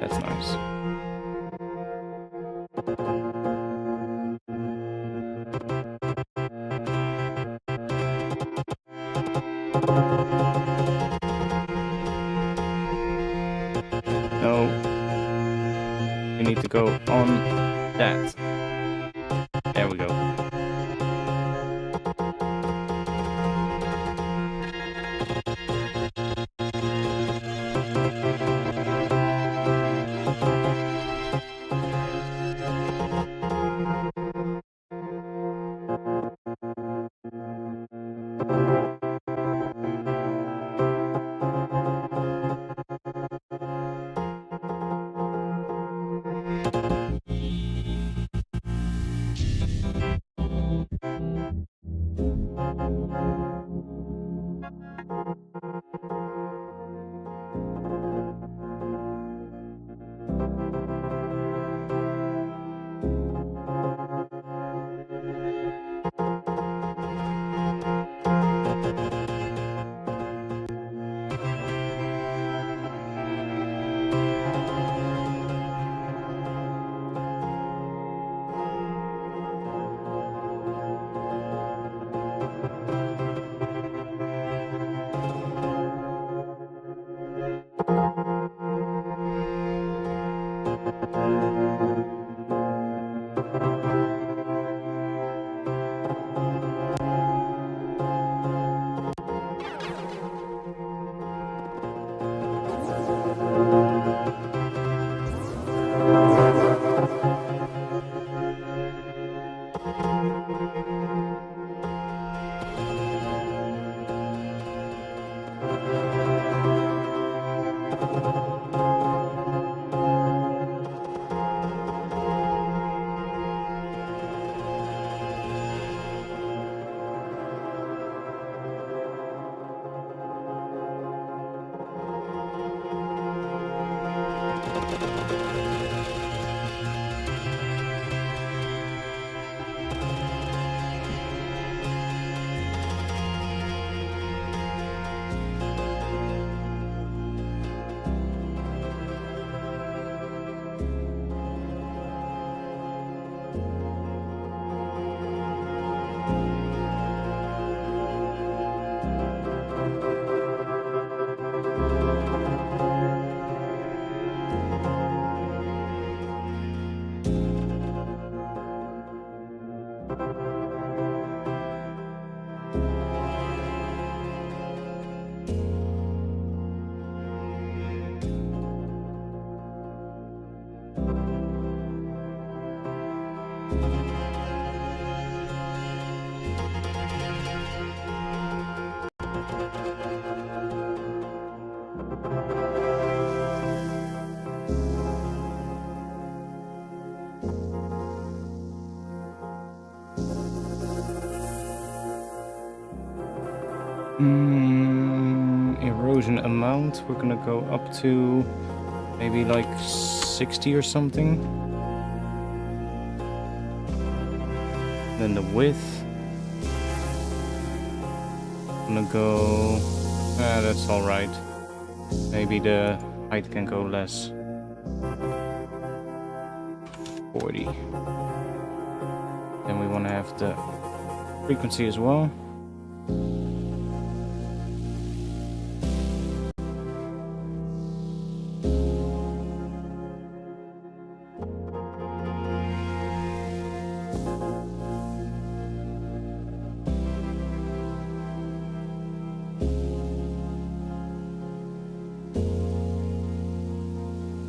That's nice. No. You need to go on that. There we go. Erosion amount, we're gonna go up to maybe like 60 or something. Then the width, I'm gonna go, that's alright. Maybe the height can go less. 40. Then we want to have the frequency as well.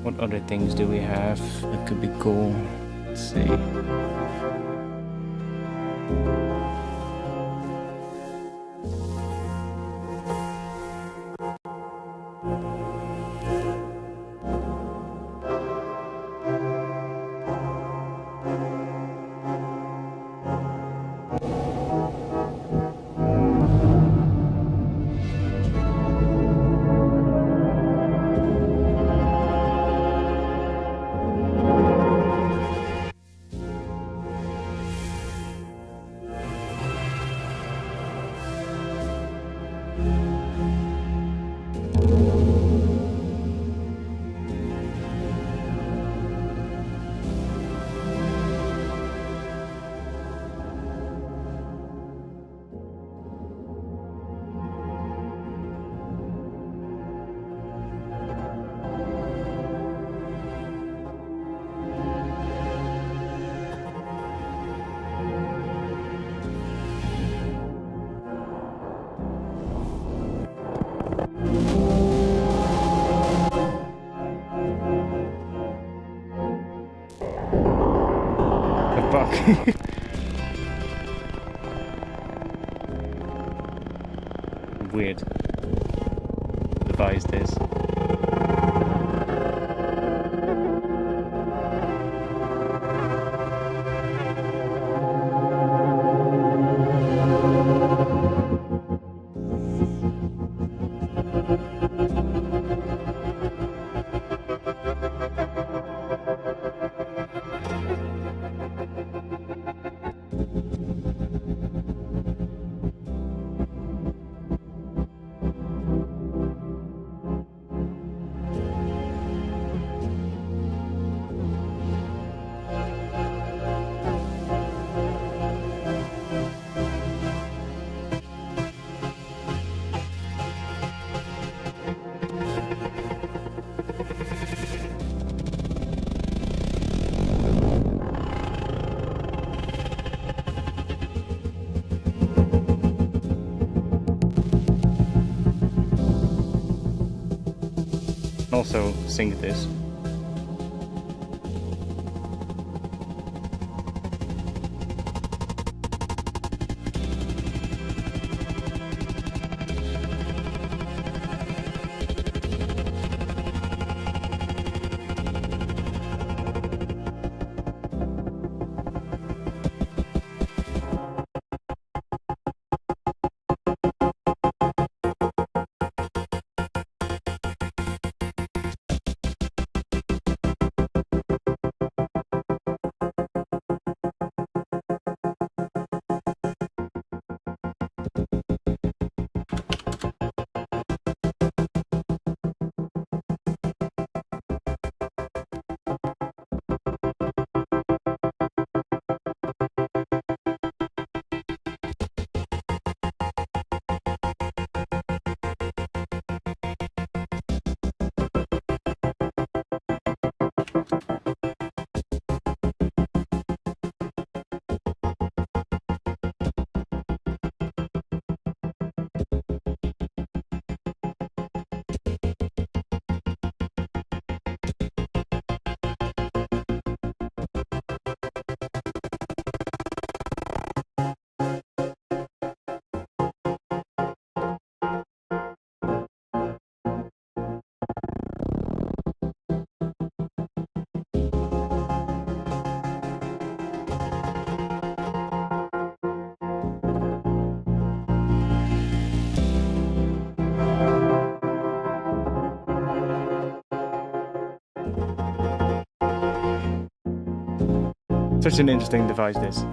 What other things do we have that could be cool? Let's see. Weird device this. Also sync this. Such an interesting device, this.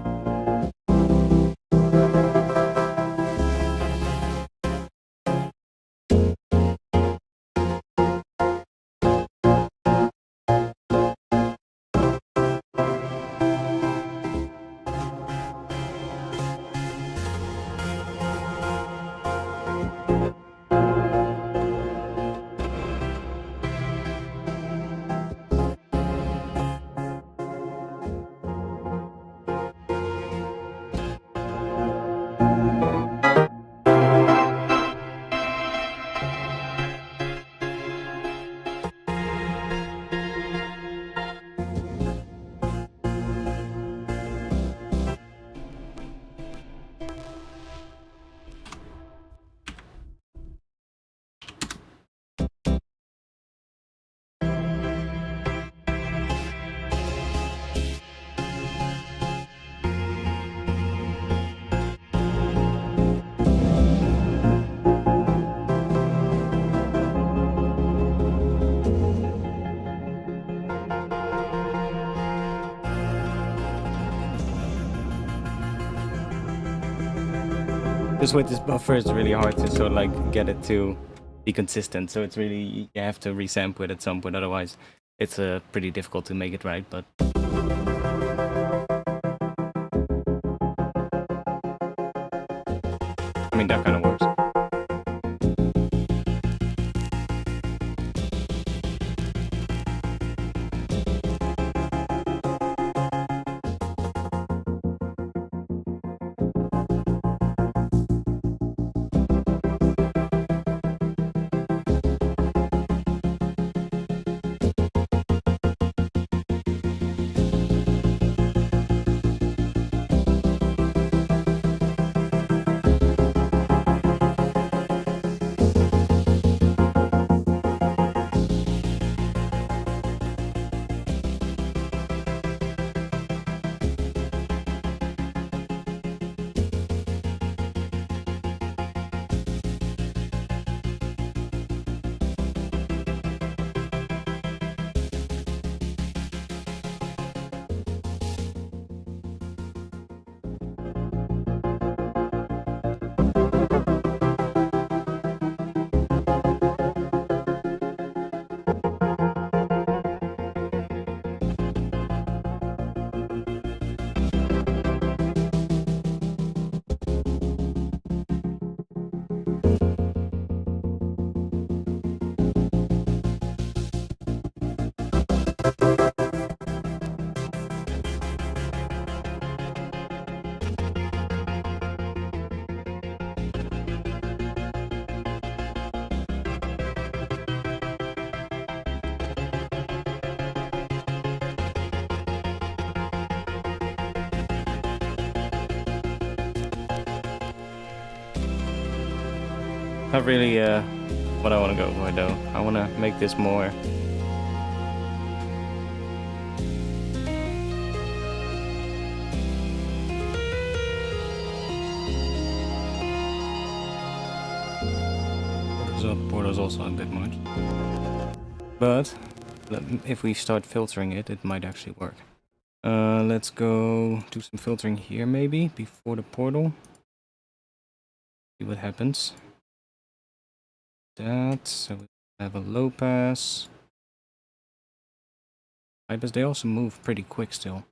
Just with this buffer, it's really hard to sort of like get it to be consistent. So it's really, you have to resample it at some point. Otherwise, it's pretty difficult to make it right. But I mean, that kind of works. Not really what I want to go for though. I want to make this more Porto's also a bit much. But if we start filtering it, it might actually work. Let's go do some filtering here maybe before the portal. See what happens. That, so we have a low pass. High pass, they also move pretty quick still.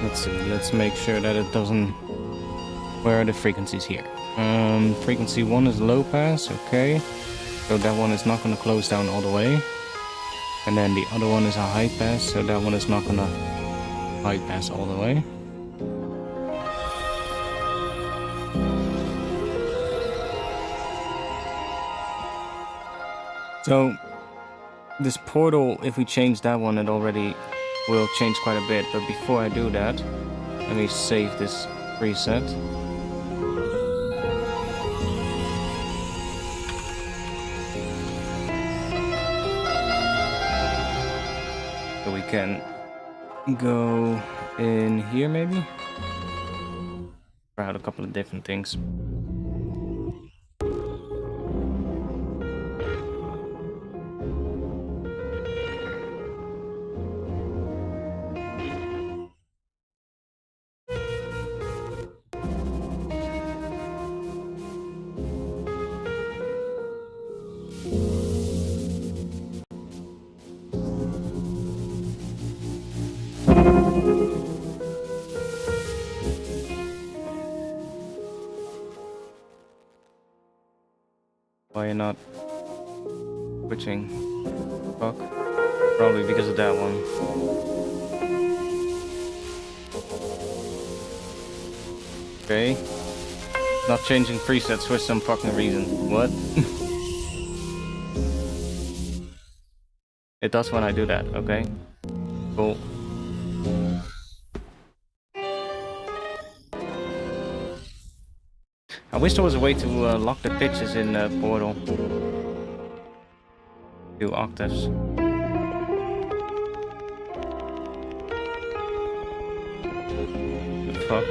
Let's see, let's make sure that it doesn't... Where are the frequencies here? Frequency 1 is low pass, okay. So that one is not going to close down all the way. And then the other one is a high pass, so that one is not going to high pass all the way. So this portal, if we change that one, it already will change quite a bit. But before I do that, let me save this preset. So we can go in here maybe. Try out a couple of different things. not switching? Fuck. Probably because of that one. Okay. Not changing presets for some fucking reason. What? It does when I do that, okay. Cool. I wish there was a way to lock the pitches in Portal. 2 octaves. The fuck?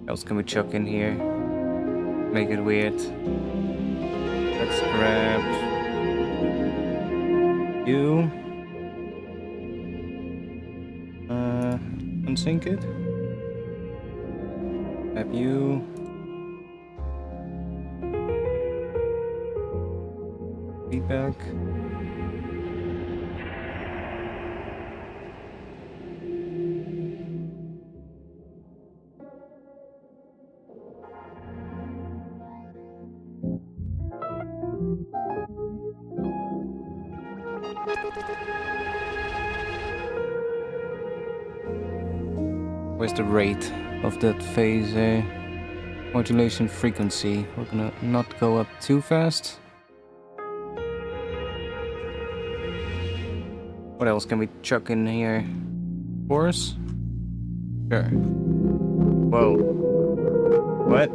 What else can we chuck in here? Make it weird. Let's grab you. Unsync it. Grab you. Feedback. Where's the rate of that phase modulation frequency? We're gonna not go up too fast. What else can we chuck in here? Chorus? Sure. Whoa. What?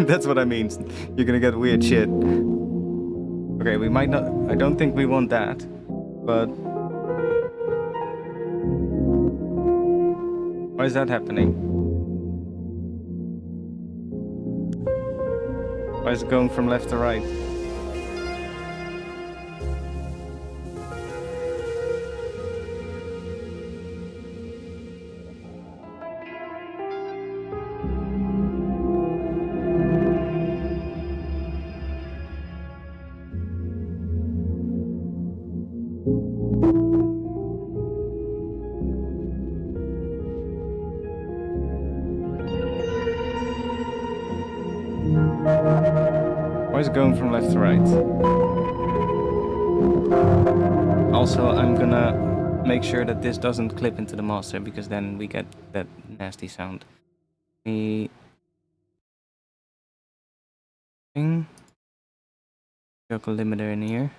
That's what I mean. You're gonna get weird shit. Okay, we might not... I don't think we want that. But... why is that happening? Why is it going from left to right? is it going from left to right? Also, I'm gonna make sure that this doesn't clip into the master, because then we get that nasty sound. The thing. Chuck a limiter in here.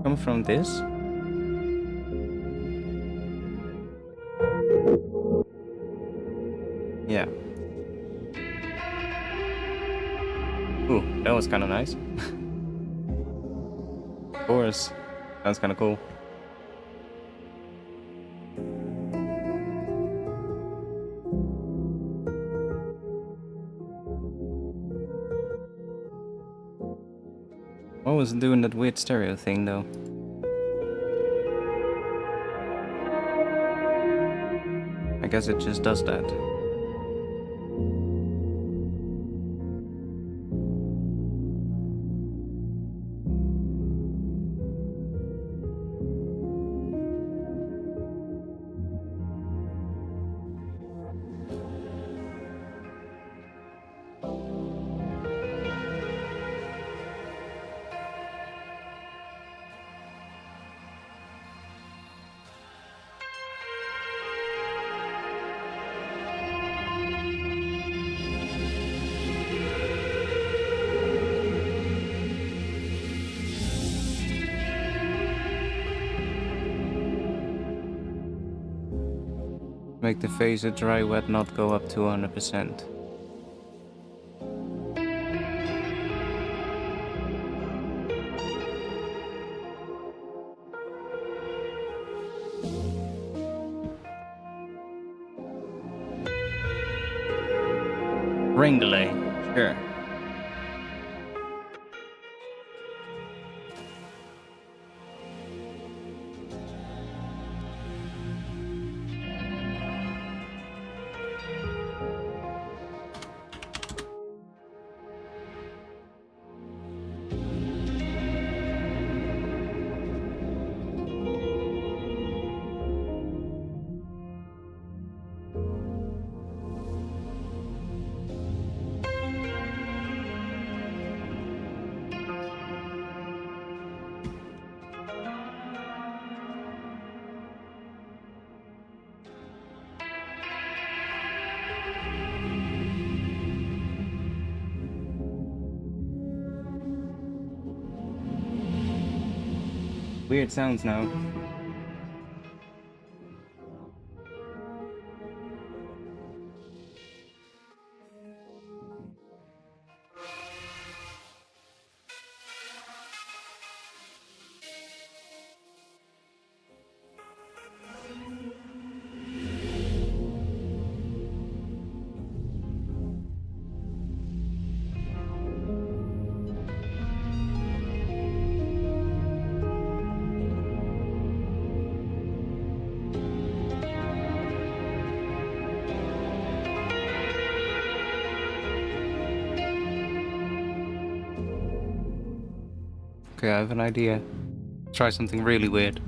Come from this. Yeah. Ooh, that was kind of nice. Chorus. Sounds kind of cool. What was doing that weird stereo thing though? I guess it just does that. Make the phaser dry wet not go up to 100%. Ring delay, sure. Weird sounds now. Okay, I have an idea. Try something really weird.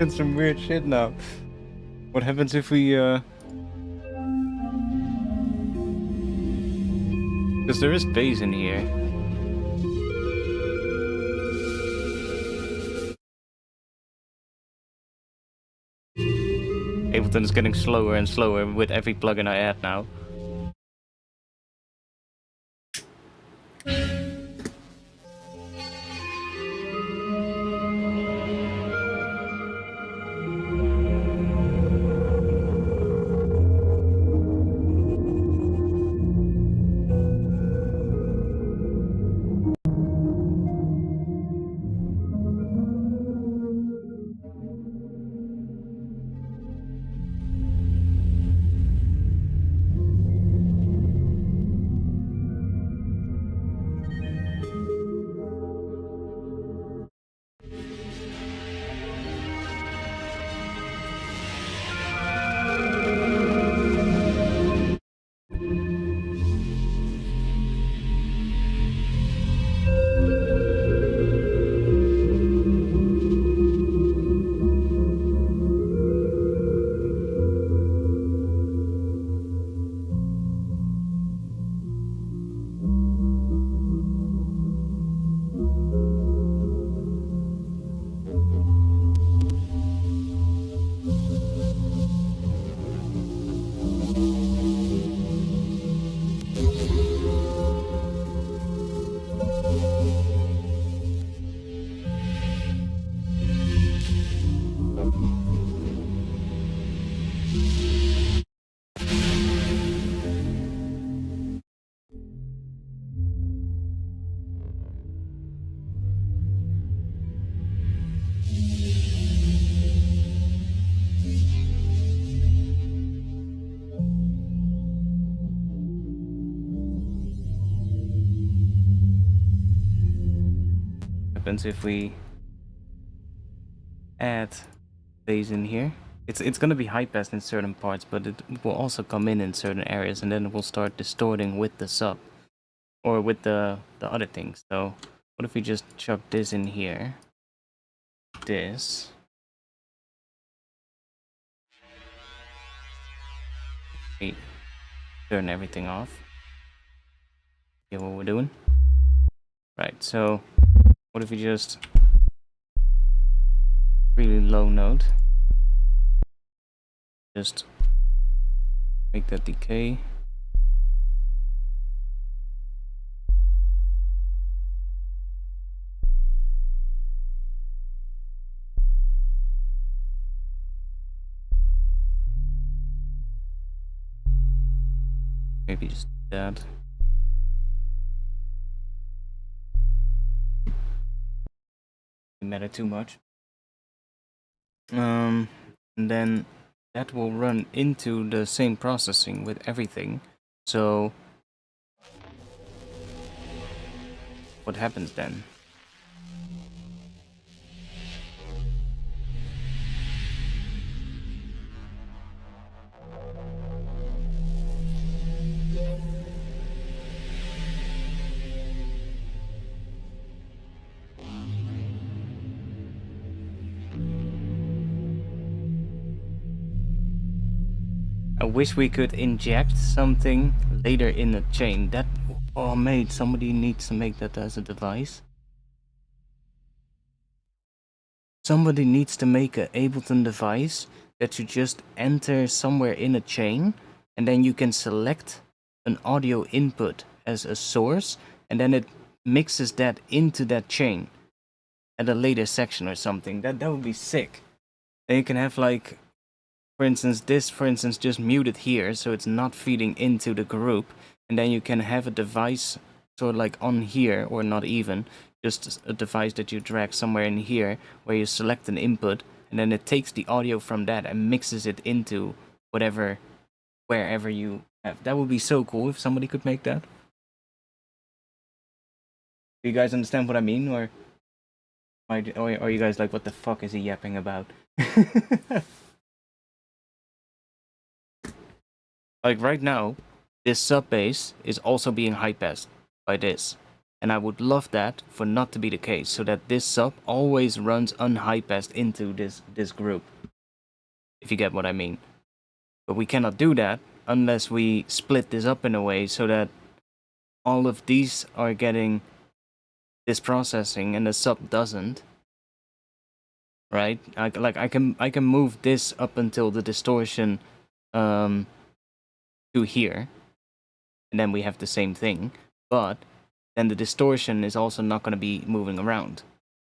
It's some weird shit now. What happens if we, because there is bass in here. Ableton is getting slower and slower with every plugin I add now. Happens if we add bass in here. It's gonna be high passed in certain parts, but it will also come in certain areas, and then it will start distorting with the sub or with the other things. So what if we just chuck this in here? This. We turn everything off. See what we're doing? Right, so what if we just really low note? Just make that decay. Maybe just that. Doesn't matter too much. And then that will run into the same processing with everything. So what happens then? I wish we could inject something later in the chain. That, oh mate, somebody needs to make that as a device. Somebody needs to make an Ableton device that you just enter somewhere in a chain, and then you can select an audio input as a source, and then it mixes that into that chain at a later section or something. That would be sick. And you can have, like, for instance, this, for instance, just muted here, so it's not feeding into the group. And then you can have a device sort of like on here, or not even, just a device that you drag somewhere in here, where you select an input, and then it takes the audio from that and mixes it into whatever, wherever you have. That would be so cool if somebody could make that. Do you guys understand what I mean, or are you guys like, what the fuck is he yapping about? Like right now, this sub bass is also being high passed by this, And I would love that for not to be the case, so that this sub always runs unhigh-passed into this group, if you get what I mean. But we cannot do that unless we split this up in a way so that all of these are getting this processing and the sub doesn't. Right? I can move this up until the distortion to here, and then we have the same thing. But then the distortion is also not going to be moving around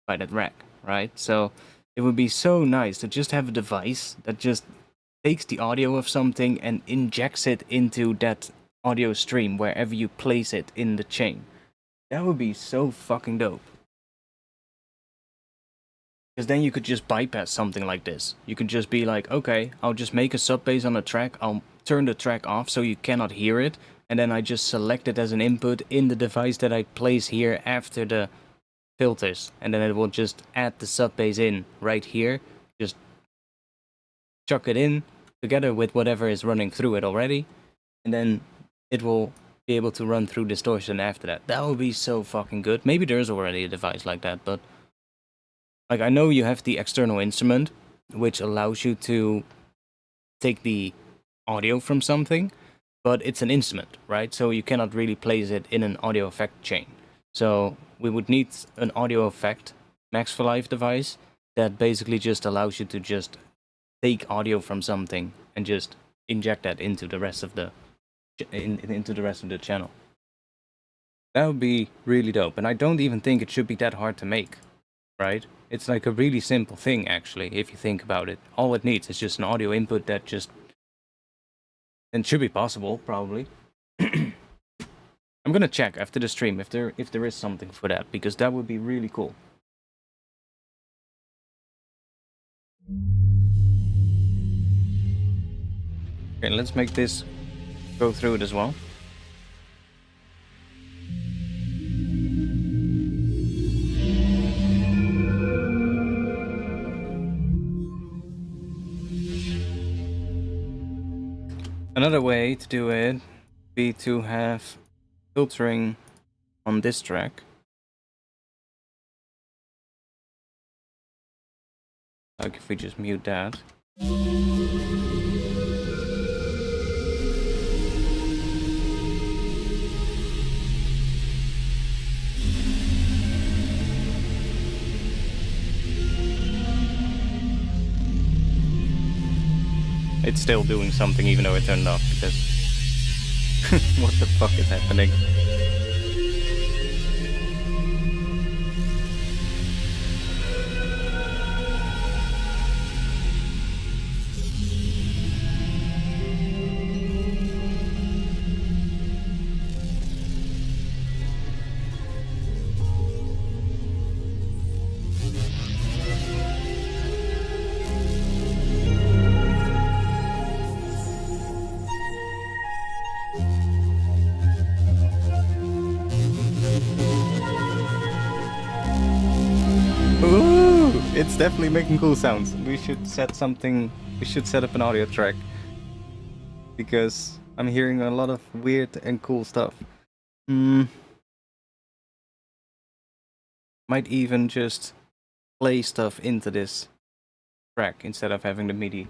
by that rack, right? So it would be so nice to just have a device that just takes the audio of something and injects it into that audio stream wherever you place it in the chain. That would be so fucking dope. Because then you could just bypass something like this. You could just be like, okay, I'll just make a sub bass on the track, I'll turn the track off so you cannot hear it, and then I just select it as an input in the device that I place here after the filters, and then it will just add the sub bass in right here, just chuck it in together with whatever is running through it already, and then it will be able to run through distortion after that. That would be so fucking good. Maybe there's already a device like that, but like, I know you have the external instrument, which allows you to take the audio from something, but it's an instrument, right? So you cannot really place it in an audio effect chain. So we would need an audio effect Max for Live device that basically just allows you to just take audio from something and just inject that into the rest of the into the rest of the channel. That would be really dope, and I don't even think it should be that hard to make, right? It's like a really simple thing, actually, if you think about it. All it needs is just an audio input that just... And should be possible, probably. I'm gonna check after the stream if there is something for that, because that would be really cool. Okay, let's make this go through it as well. Another way to do it would be to have filtering on this track. Like if we just mute that. It's still doing something even though it turned off, because what the fuck is happening? It's definitely making cool sounds. We should set something. We should set up an audio track, because I'm hearing a lot of weird and cool stuff. Might even just play stuff into this track instead of having the MIDI.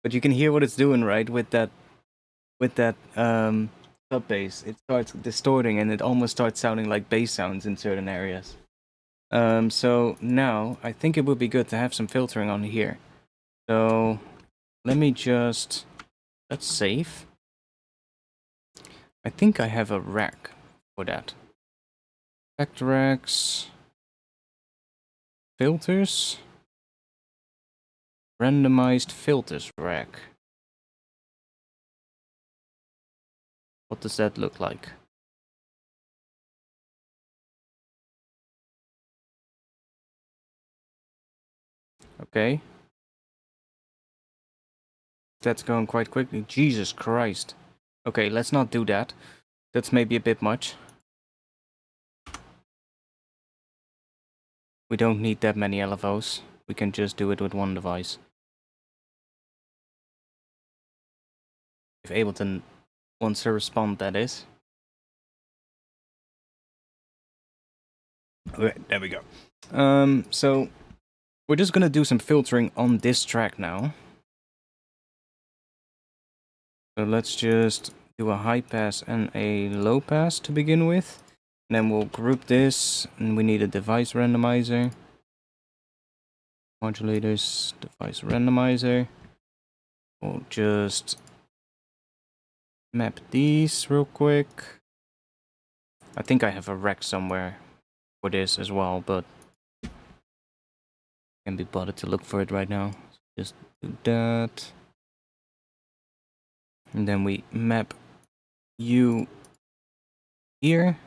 But you can hear what it's doing, right? With that sub bass, it starts distorting and it almost starts sounding like bass sounds in certain areas. So now I think it would be good to have some filtering on here. So let me just, let's save. I think I have a rack for that. Effect racks, filters, randomized filters rack. What does that look like? Okay. That's going quite quickly. Jesus Christ. Okay, let's not do that. That's maybe a bit much. We don't need that many LFOs. We can just do it with one device. If Ableton wants to respond, that is. Okay, there we go. So we're just gonna do some filtering on this track now. So let's just do a high pass and a low pass to begin with. And then we'll group this, and we need a device randomizer. Modulators, device randomizer. We'll just map these real quick. I think I have a rec somewhere for this as well, but can't be bothered to look for it right now. So just do that. And then we map you here.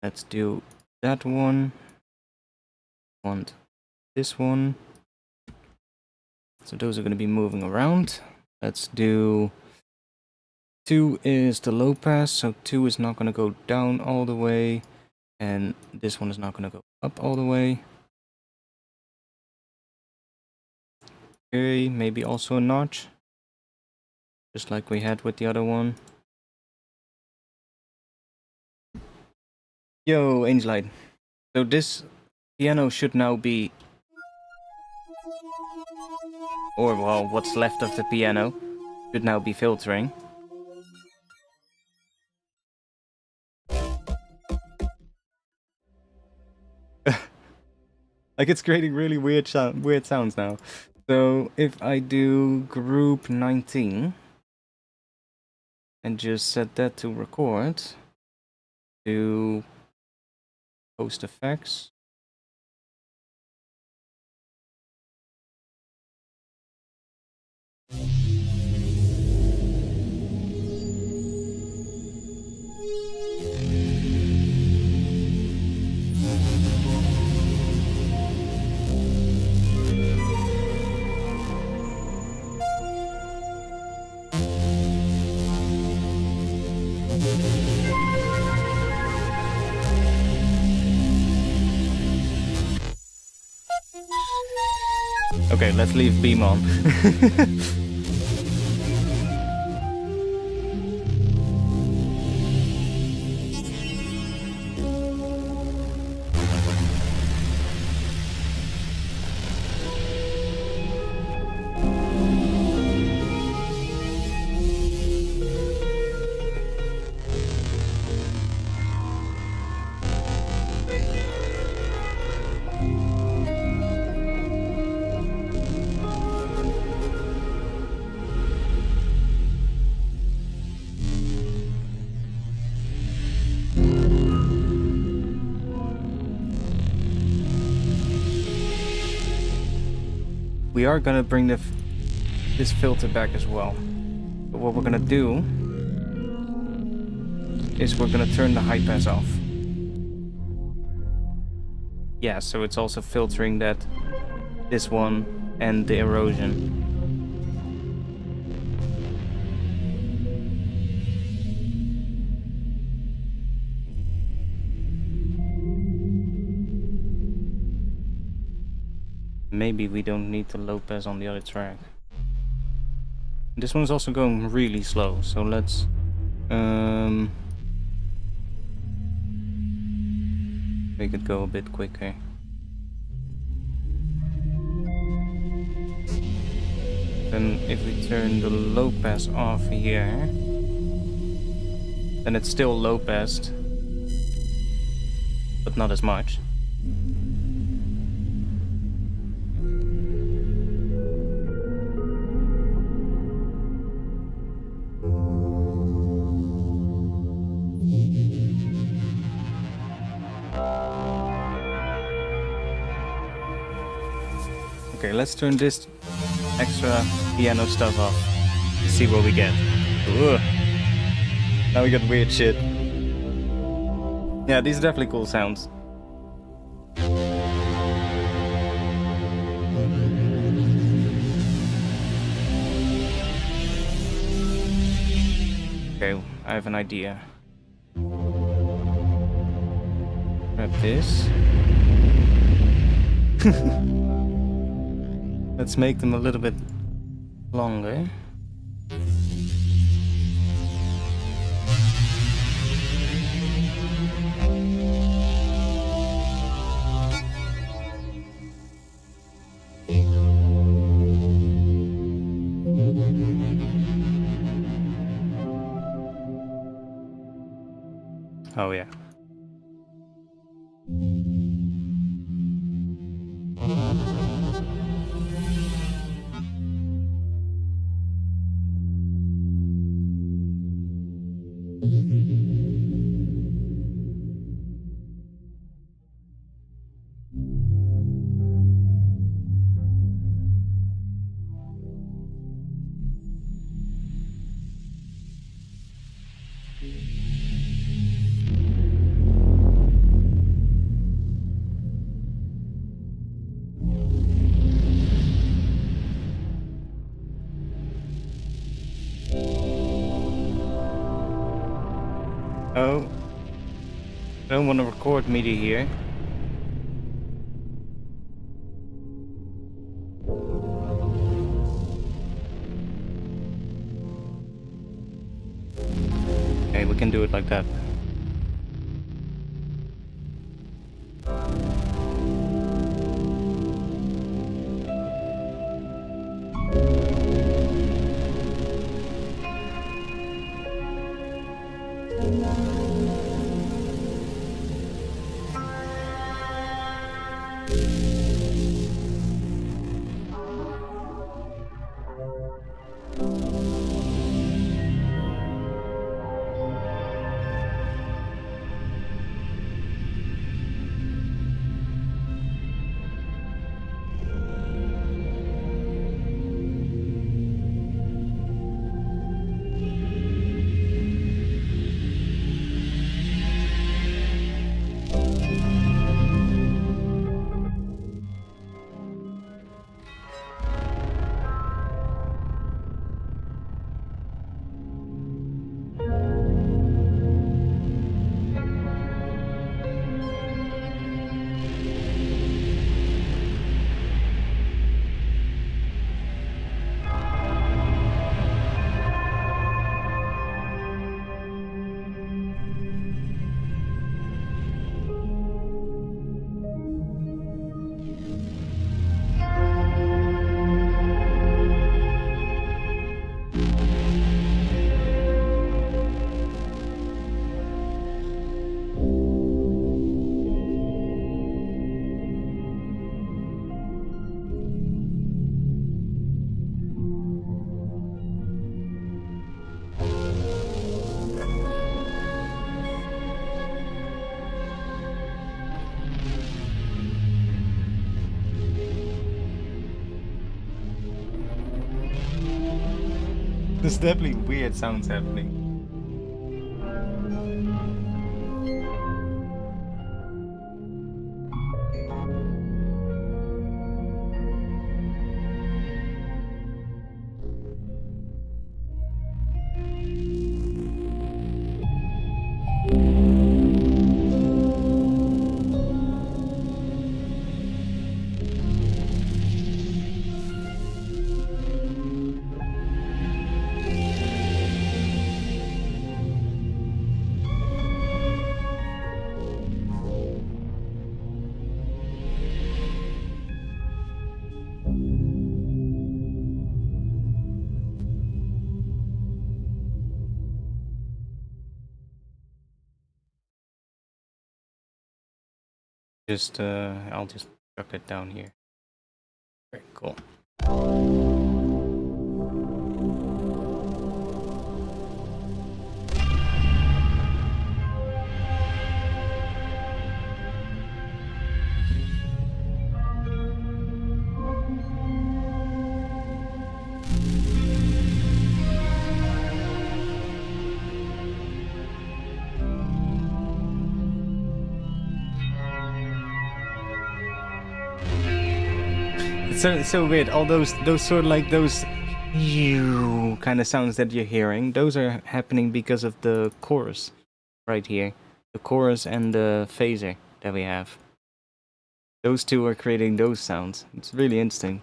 Let's do that one. Want this one. So those are going to be moving around. Let's do 2 is the low pass, so 2 is not going to go down all the way, and this one is not going to go up all the way. Okay, maybe also a notch, just like we had with the other one. Yo, Angelite. So this piano should now be, or well, what's left of the piano should now be filtering. Like, it's creating really weird sounds now. So if I do group 19 and just set that to record, do post effects. Okay, let's leave beam on. We are gonna bring this filter back as well. But what we're gonna do is we're gonna turn the high pass off. Yeah, so it's also filtering this one and the erosion. Maybe we don't need the low pass on the other track. This one's also going really slow, so let's make it go a bit quicker. Then if we turn the low pass off here, then it's still low passed, but not as much. Okay, let's turn this extra piano stuff off. See what we get. Ugh. Now we got weird shit. Yeah, these are definitely cool sounds. Okay, I have an idea. Grab this. Let's make them a little bit longer. Oh yeah. Oh, I don't want to record MIDI here. Okay, we can do it like that. There's definitely weird sounds happening. I'll just chuck it down here. Very cool. It's so weird. All those sort of like those kind of sounds that you're hearing, those are happening because of the chorus right here. The chorus and the phaser that we have. Those two are creating those sounds. It's really interesting.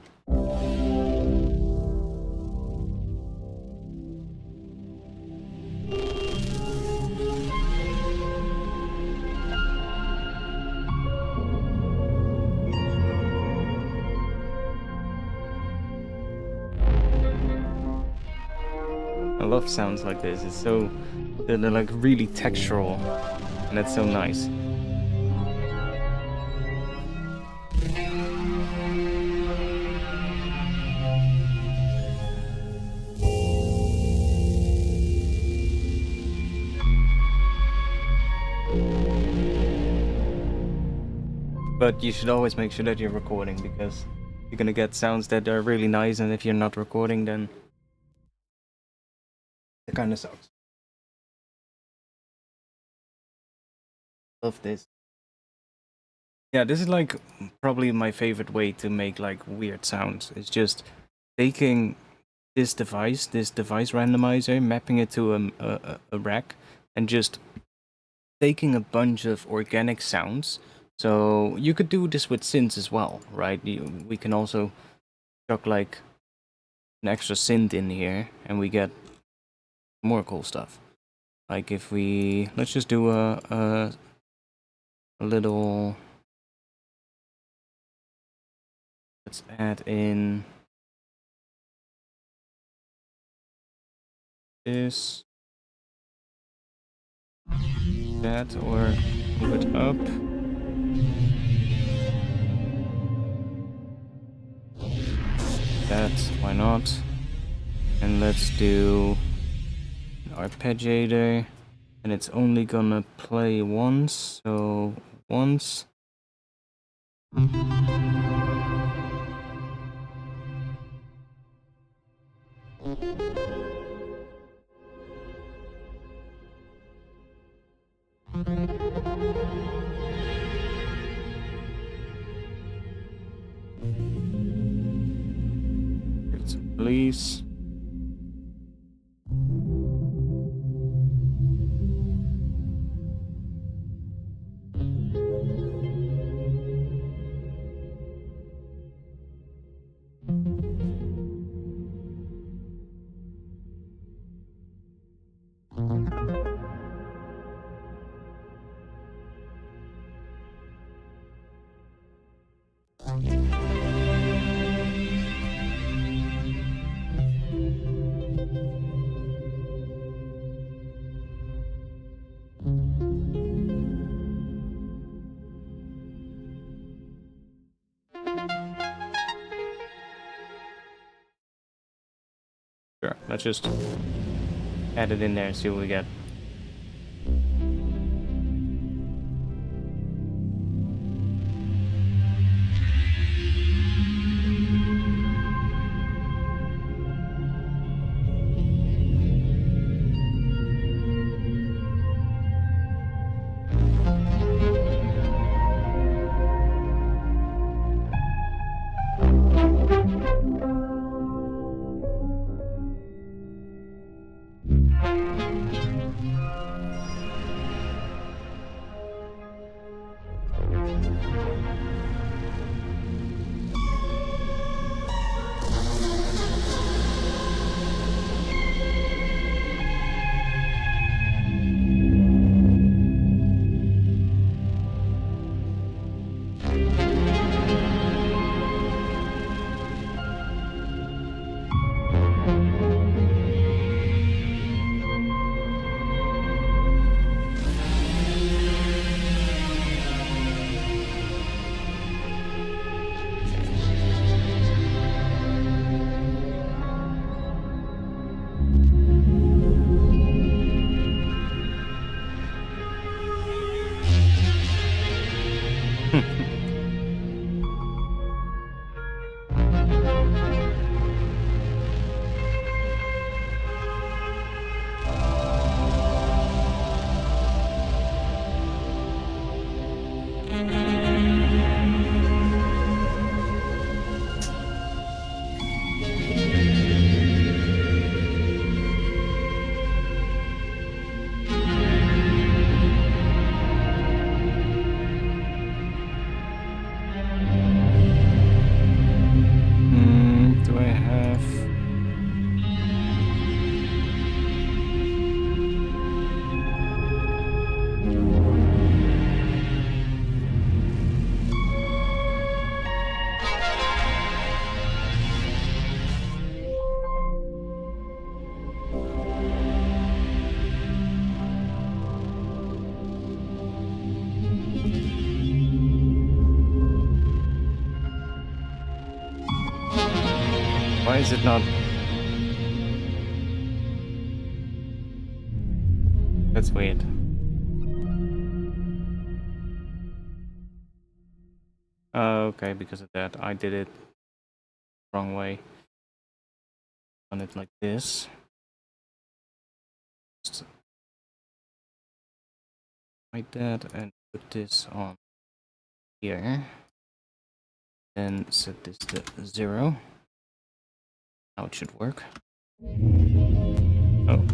I love sounds like this. It's so they're like really textural And that's so nice. But you should always make sure that you're recording, because you're gonna get sounds that are really nice, and if you're not recording, then it kind of sucks. Love this. Yeah, this is like probably my favorite way to make like weird sounds. It's just taking this device randomizer, mapping it to a rack, and just taking a bunch of organic sounds. So you could do this with synths as well, right? We can also chuck like an extra synth in here, and we get more cool stuff. Like if we, let's just do a little, let's add in this, that, or move it up. That, why not? And let's do an arpeggiator, and it's only gonna play once, so once. It's please. Sure, let's just add it in there and see what we get. Why is it not? That's weird. Okay, because of that, I did it wrong way. On it like this. Just like that, and put this on here. Then set this to 0. Now it should work. Oh.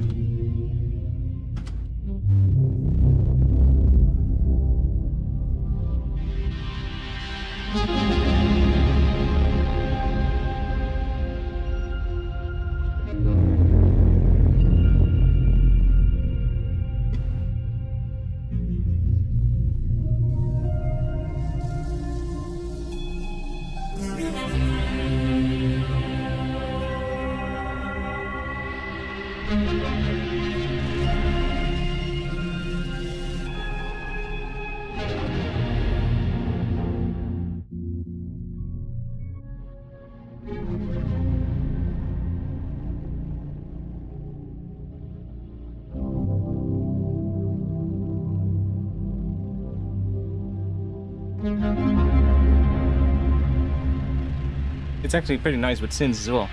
It's actually pretty nice with synths as well.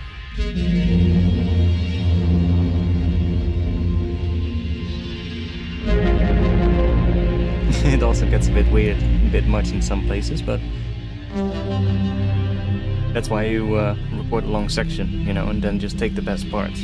It also gets a bit weird, a bit much in some places, but that's why you record a long section, you know, and then just take the best parts.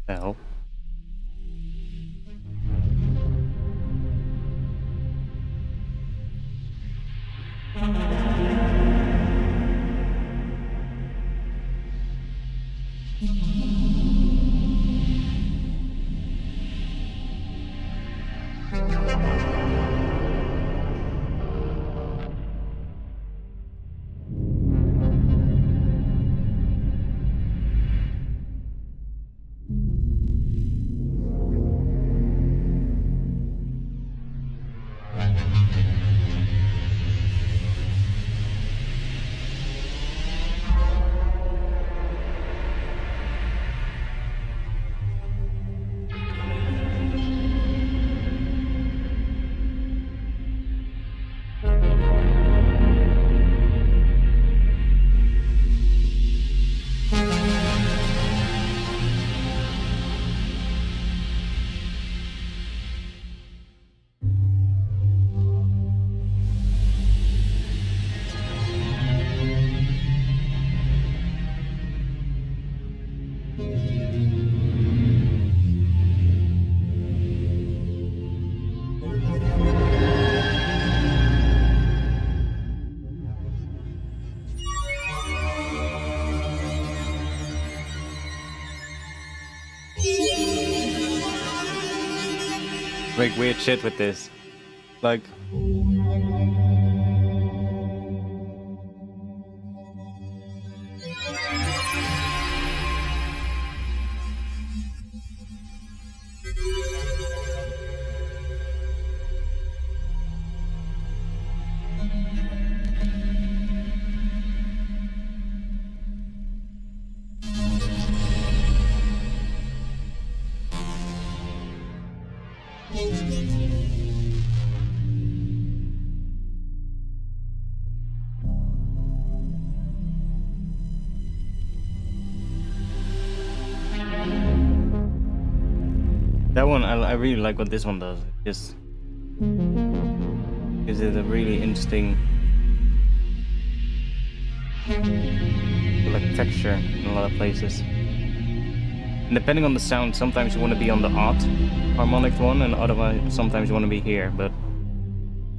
Well. make weird shit with this. Like... That one, I really like what this one does. It just gives it a really interesting like texture in a lot of places. And depending on the sound, sometimes you want to be on the odd harmonic one, and otherwise sometimes you want to be here. But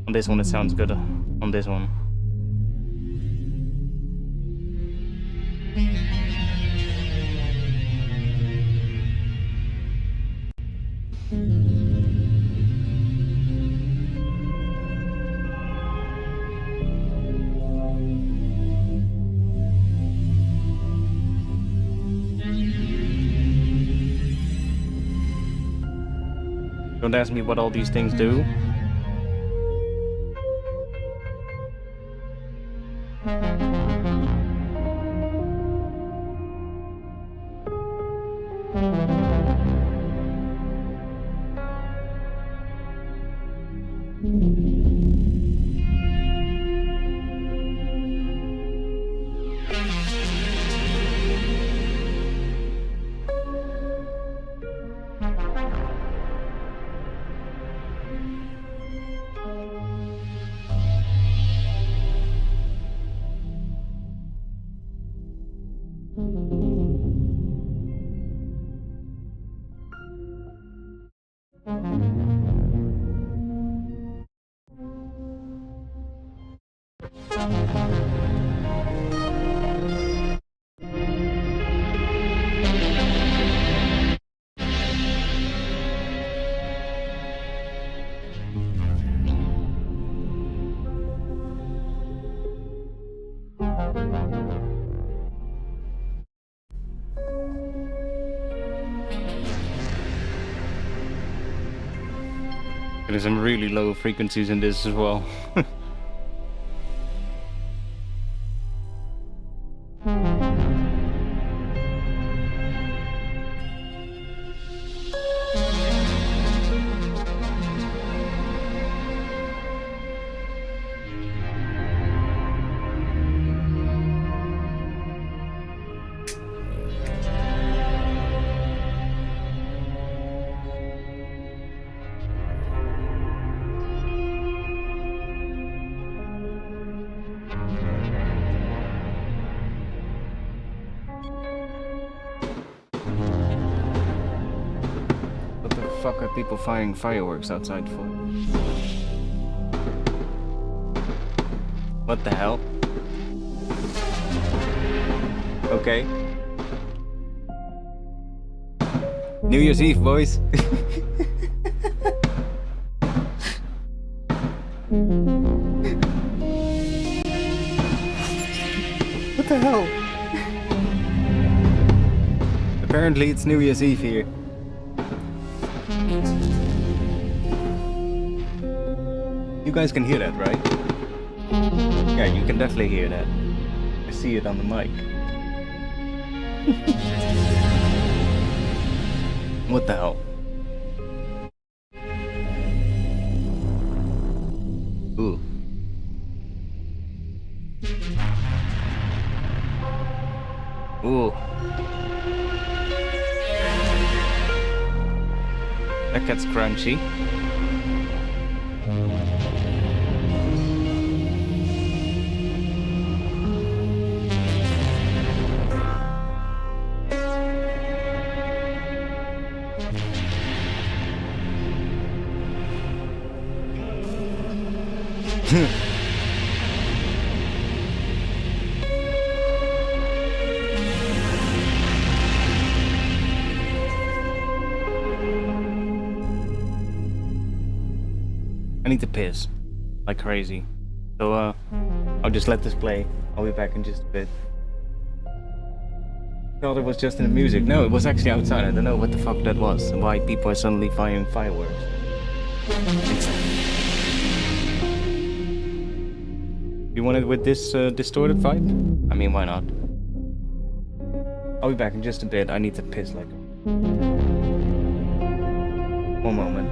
on this one, it sounds good. On this one. Don't ask me what all these things do. There's some really low frequencies in this as well. What the fuck are people firing fireworks outside for? What the hell? Okay. New Year's Eve, boys. What the hell? Apparently it's New Year's Eve here. You guys can hear that, right? Yeah, you can definitely hear that. I see it on the mic. What the hell? Ooh. Ooh. That gets crunchy. I need to piss like crazy. So I'll just let this play. I'll be back in just a bit. Thought it was just in the music. No, it was actually outside. I don't know what the fuck that was and why people are suddenly firing fireworks. You want it with this distorted vibe? I mean, why not? I'll be back in just a bit. I need to piss like... One moment.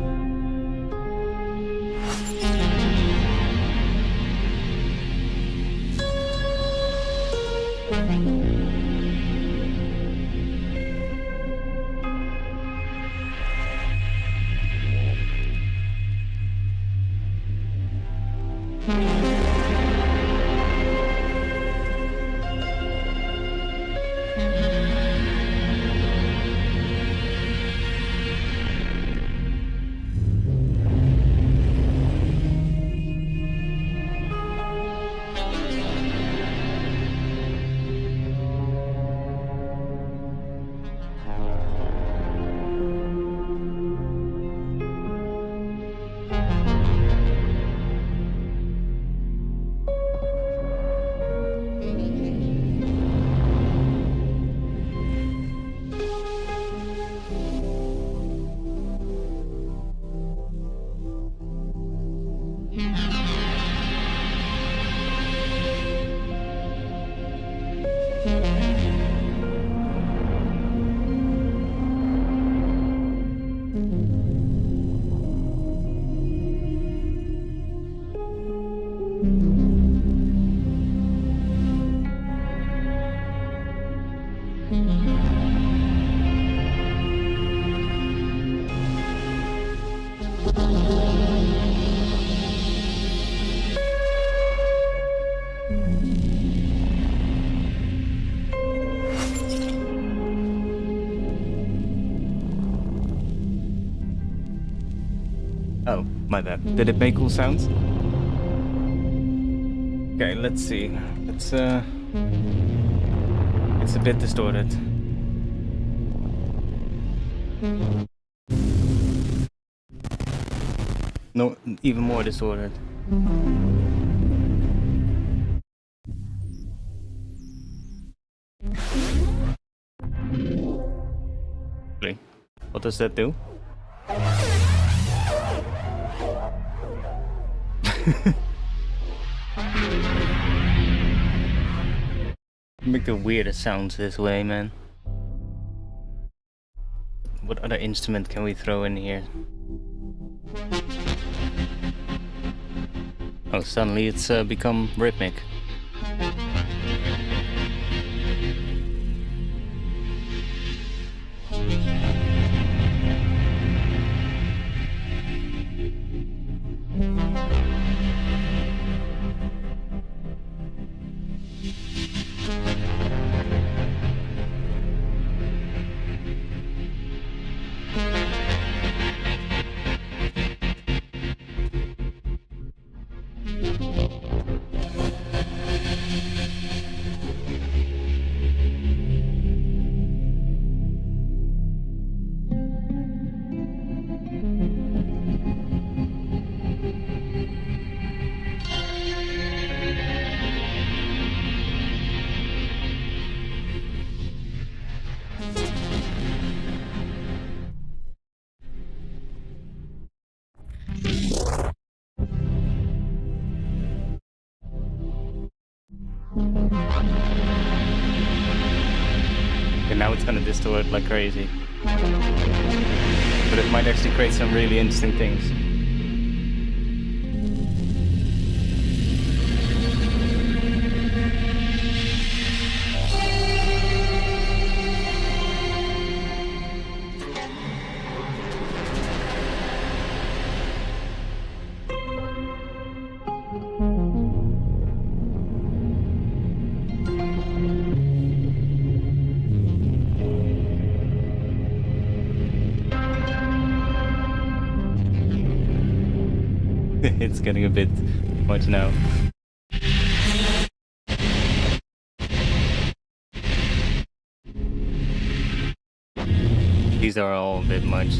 Oh, my bad. Did it make cool sounds? Okay, let's see. It's a bit distorted. No, even more distorted. What does that do? Make the weirdest sounds this way, man. What other instrument can we throw in here? Oh, suddenly it's become rhythmic. And now it's gonna distort like crazy. But it might actually create some really interesting things. It's getting a bit much now. These are all a bit much.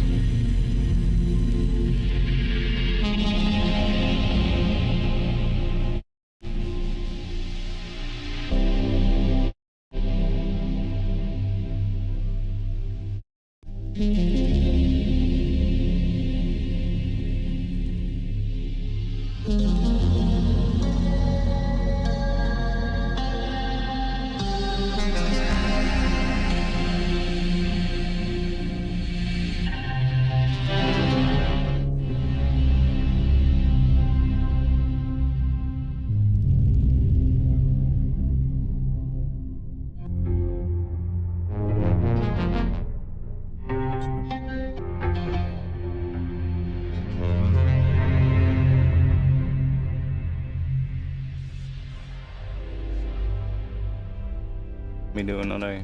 Let me do another.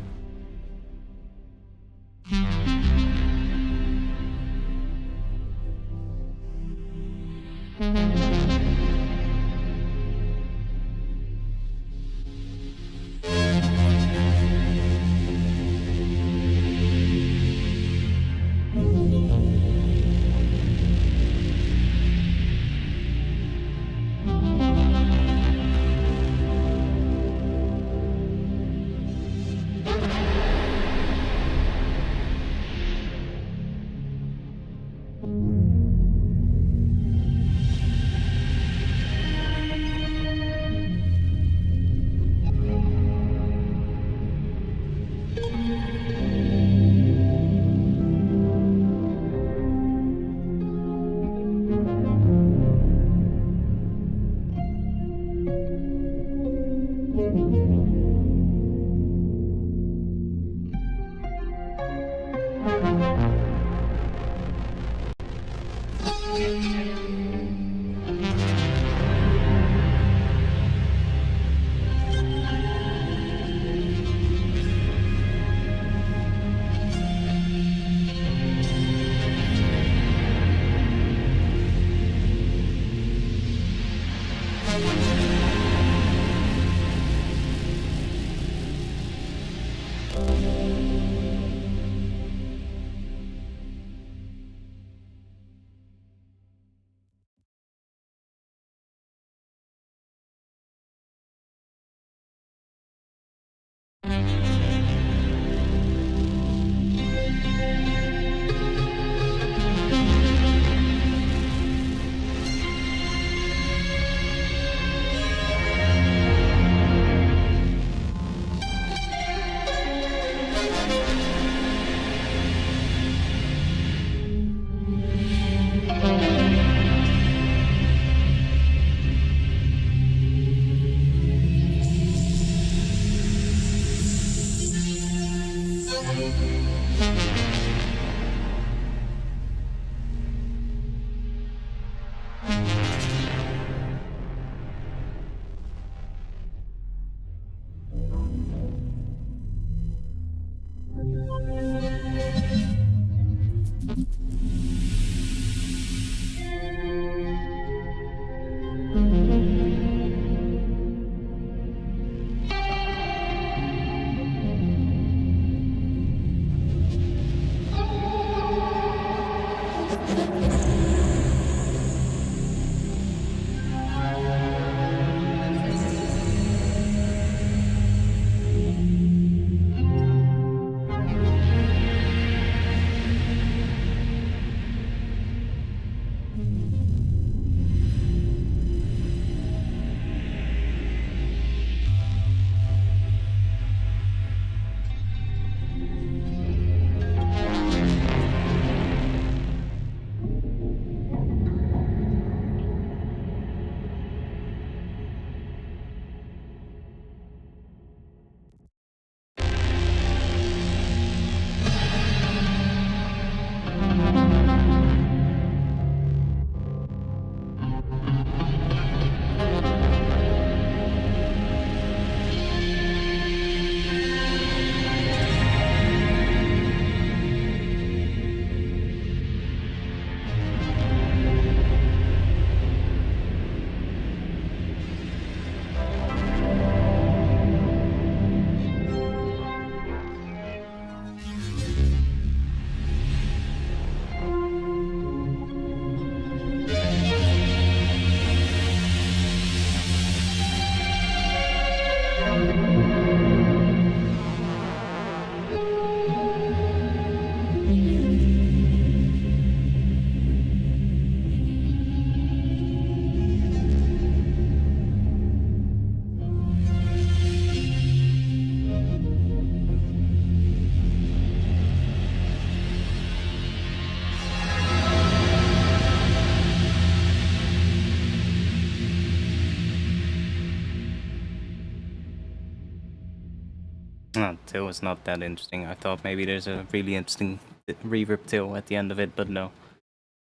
Tail is not that interesting. I thought maybe there's a really interesting reverb tail at the end of it, but no,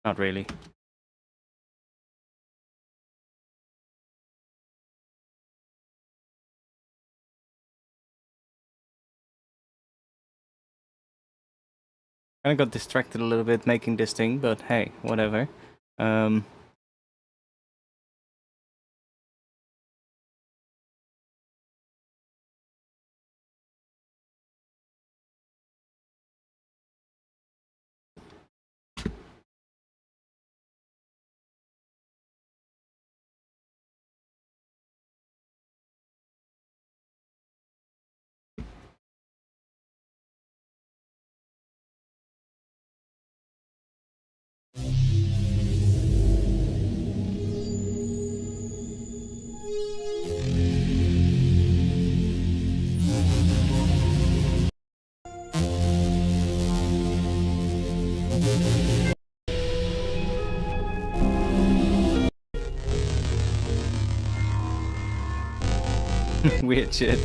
not really. I got distracted a little bit making this thing, but hey, whatever. Weird shit.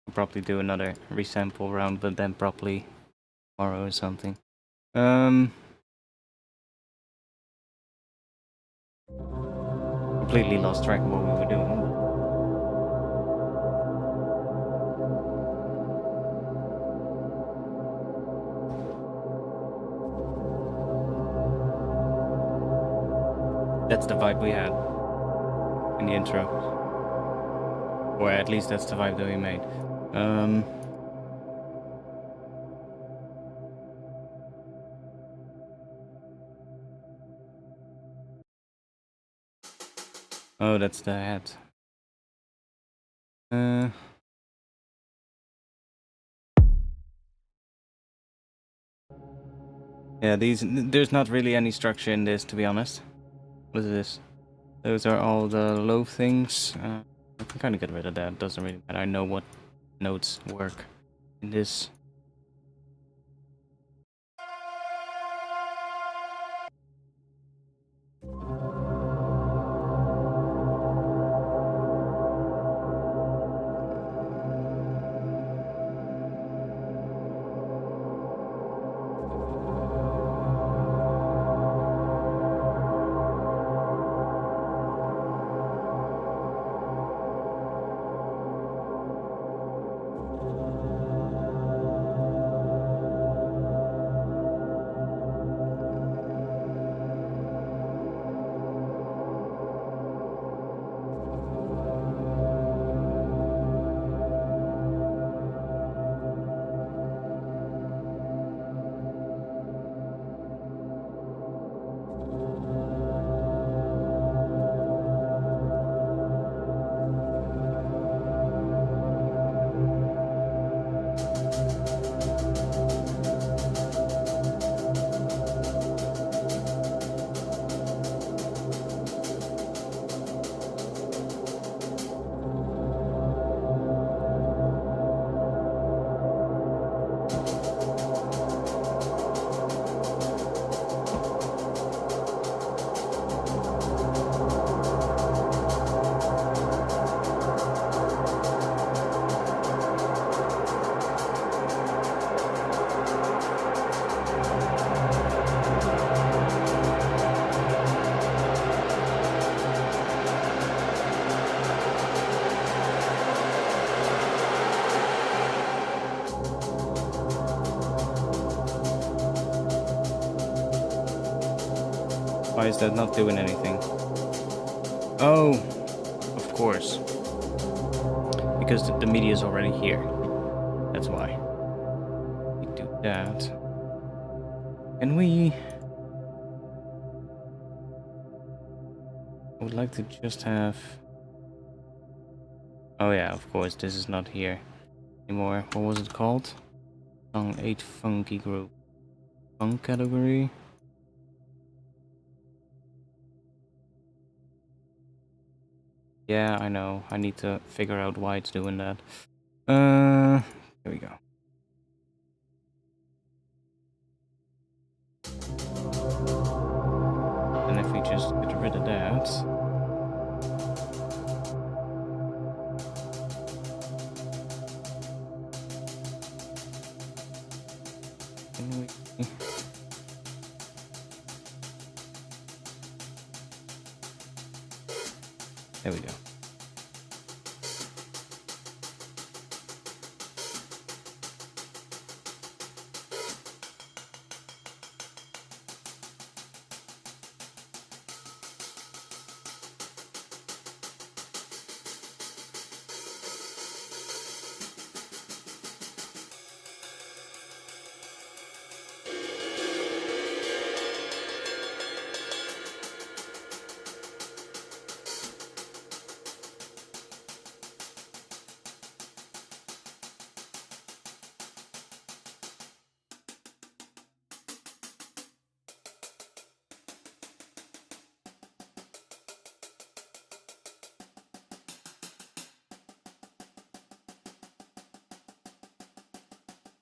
I'll probably do another resample round, but then probably tomorrow or something. Completely lost track of what we were doing. That's the vibe we had in the intro. Or at least that's the vibe that we made. Oh, that's the head. Yeah, there's not really any structure in this, to be honest. What is this? Those are all the low things. I can kind of get rid of that. Doesn't really matter. I know what notes work in this. Why is that not doing anything? Oh, of course. Because the media is already here. That's why. We do that. Can we... I would like to just have... Oh yeah, of course, this is not here anymore. What was it called? Song 8 Funky Group. Funk category? Yeah, I know. I need to figure out why it's doing that. Here we go. And if we just get rid rid of that. There we go.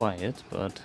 Quiet, but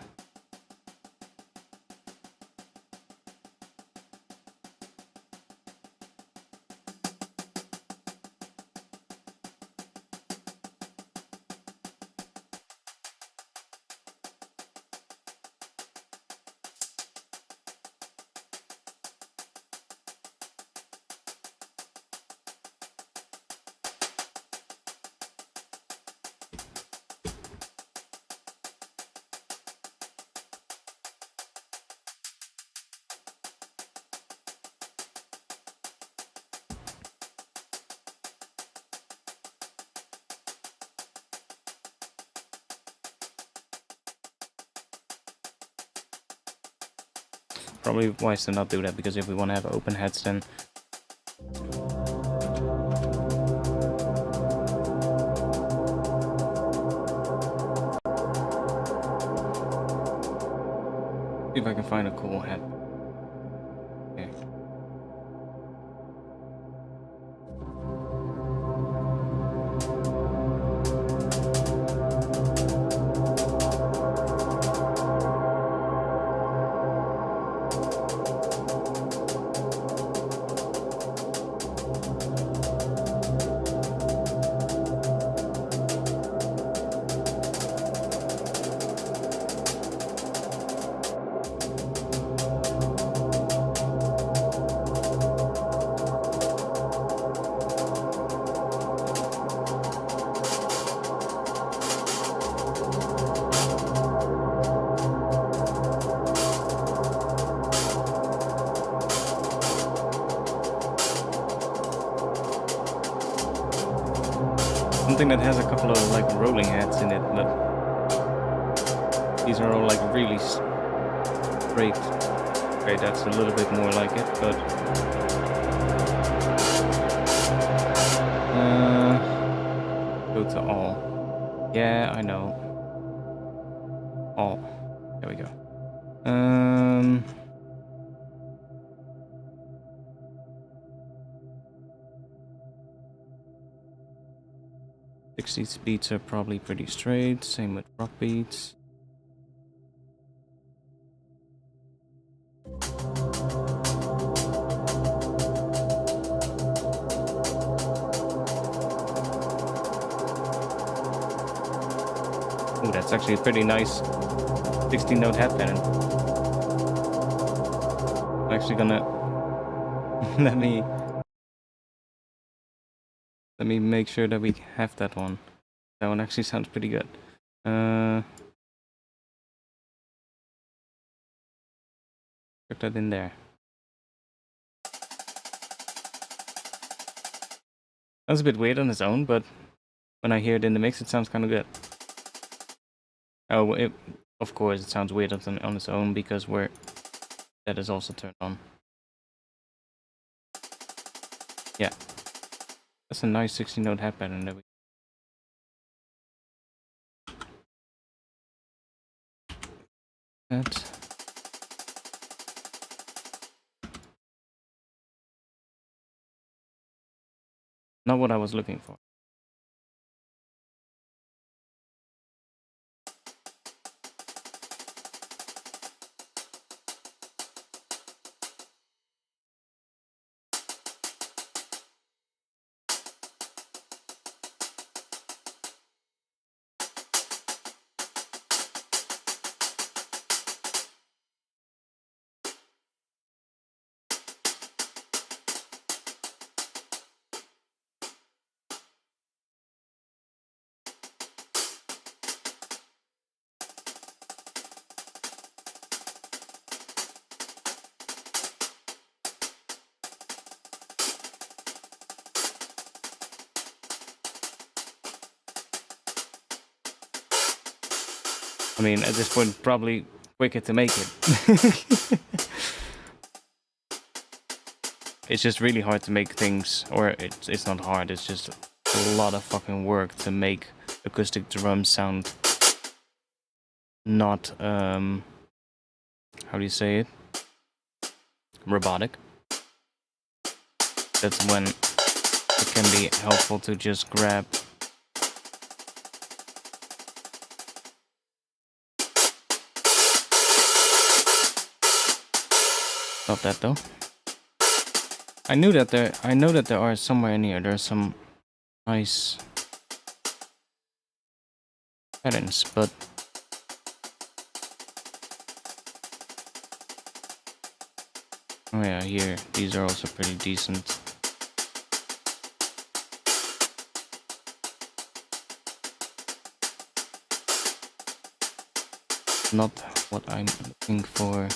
probably wise to not do that, because if we want to have open heads, then see if I can find a cool head. Okay. Something that has a couple of like rolling heads in it, but these are all like really straight. Okay, that's a little bit more like it, but go to all. Yeah, I know. All. There we go. 60s beats are probably pretty straight, same with rock beats. Oh, that's actually a pretty nice 16-note head pattern. I'm actually gonna let me make sure that we have that one. That one actually sounds pretty good. Put that in there. That's a bit weird on its own, but when I hear it in the mix, it sounds kind of good. Oh, of course, it sounds weird on its own because that is also turned on. Yeah, that's a nice 16-note head pattern that we. That. Not what I was looking for. I mean, at this point, probably quicker to make it. It's just really hard to make things, or it's not hard, it's just a lot of fucking work to make acoustic drums sound not, how do you say it? Robotic. That's when it can be helpful to just grab not that though. I know that there are somewhere in here there's some nice patterns, but oh yeah, here these are also pretty decent. Not what I'm looking for.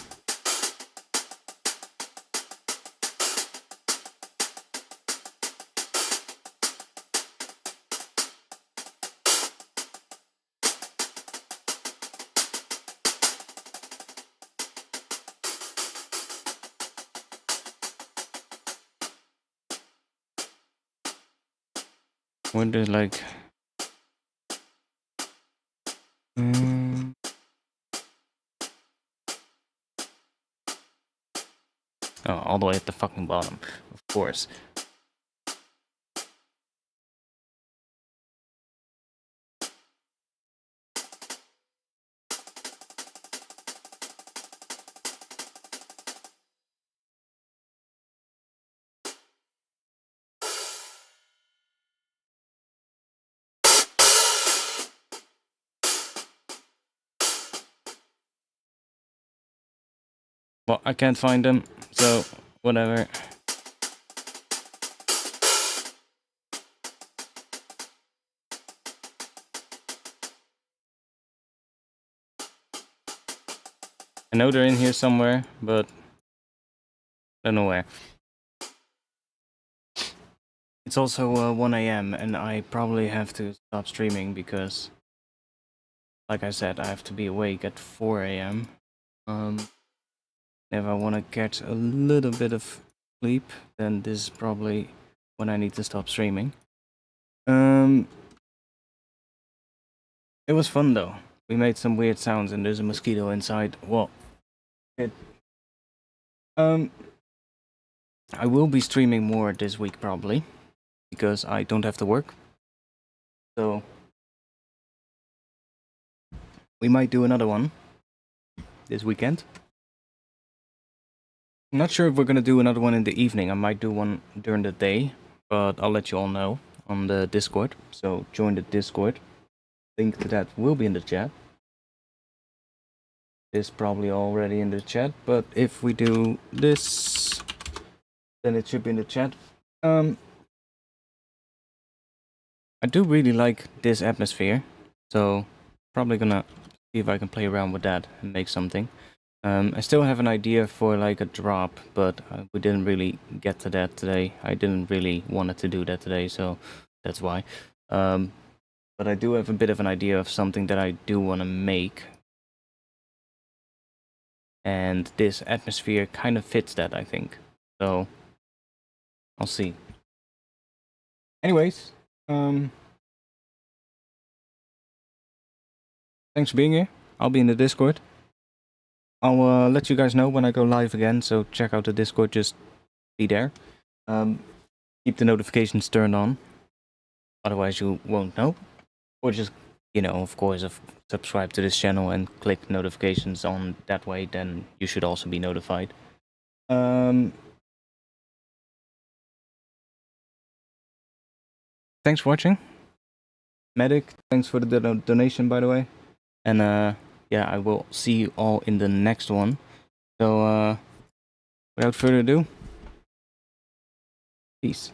What is like oh, all the way at the fucking bottom, of course. Well, I can't find them, so whatever. I know they're in here somewhere, but I don't know where. It's also 1 AM and I probably have to stop streaming because, like I said, I have to be awake at 4 AM. If I want to get a little bit of sleep, then this is probably when I need to stop streaming. It was fun though. We made some weird sounds and there's a mosquito inside. Well, I will be streaming more this week probably because I don't have to work. So we might do another one this weekend. I'm not sure if we're gonna do another one in the evening. I might do one during the day, but I'll let you all know on the Discord. So join the Discord. Link to that will be in the chat. It's probably already in the chat, but if we do this, then it should be in the chat. I do really like this atmosphere, so probably gonna see if I can play around with that and make something. I still have an idea for like a drop, but we didn't really get to that today. I didn't really want to do that today, so that's why. But I do have a bit of an idea of something that I do want to make. And this atmosphere kind of fits that, I think. So, I'll see. Anyways, thanks for being here. I'll be in the Discord. I'll let you guys know when I go live again, so check out the Discord, just be there. Keep the notifications turned on, otherwise you won't know. Or just, you know, of course, subscribe to this channel and click notifications on that way, then you should also be notified. Thanks for watching. Medic, thanks for the donation, by the way. And yeah, I will see you all in the next one. So without further ado, peace.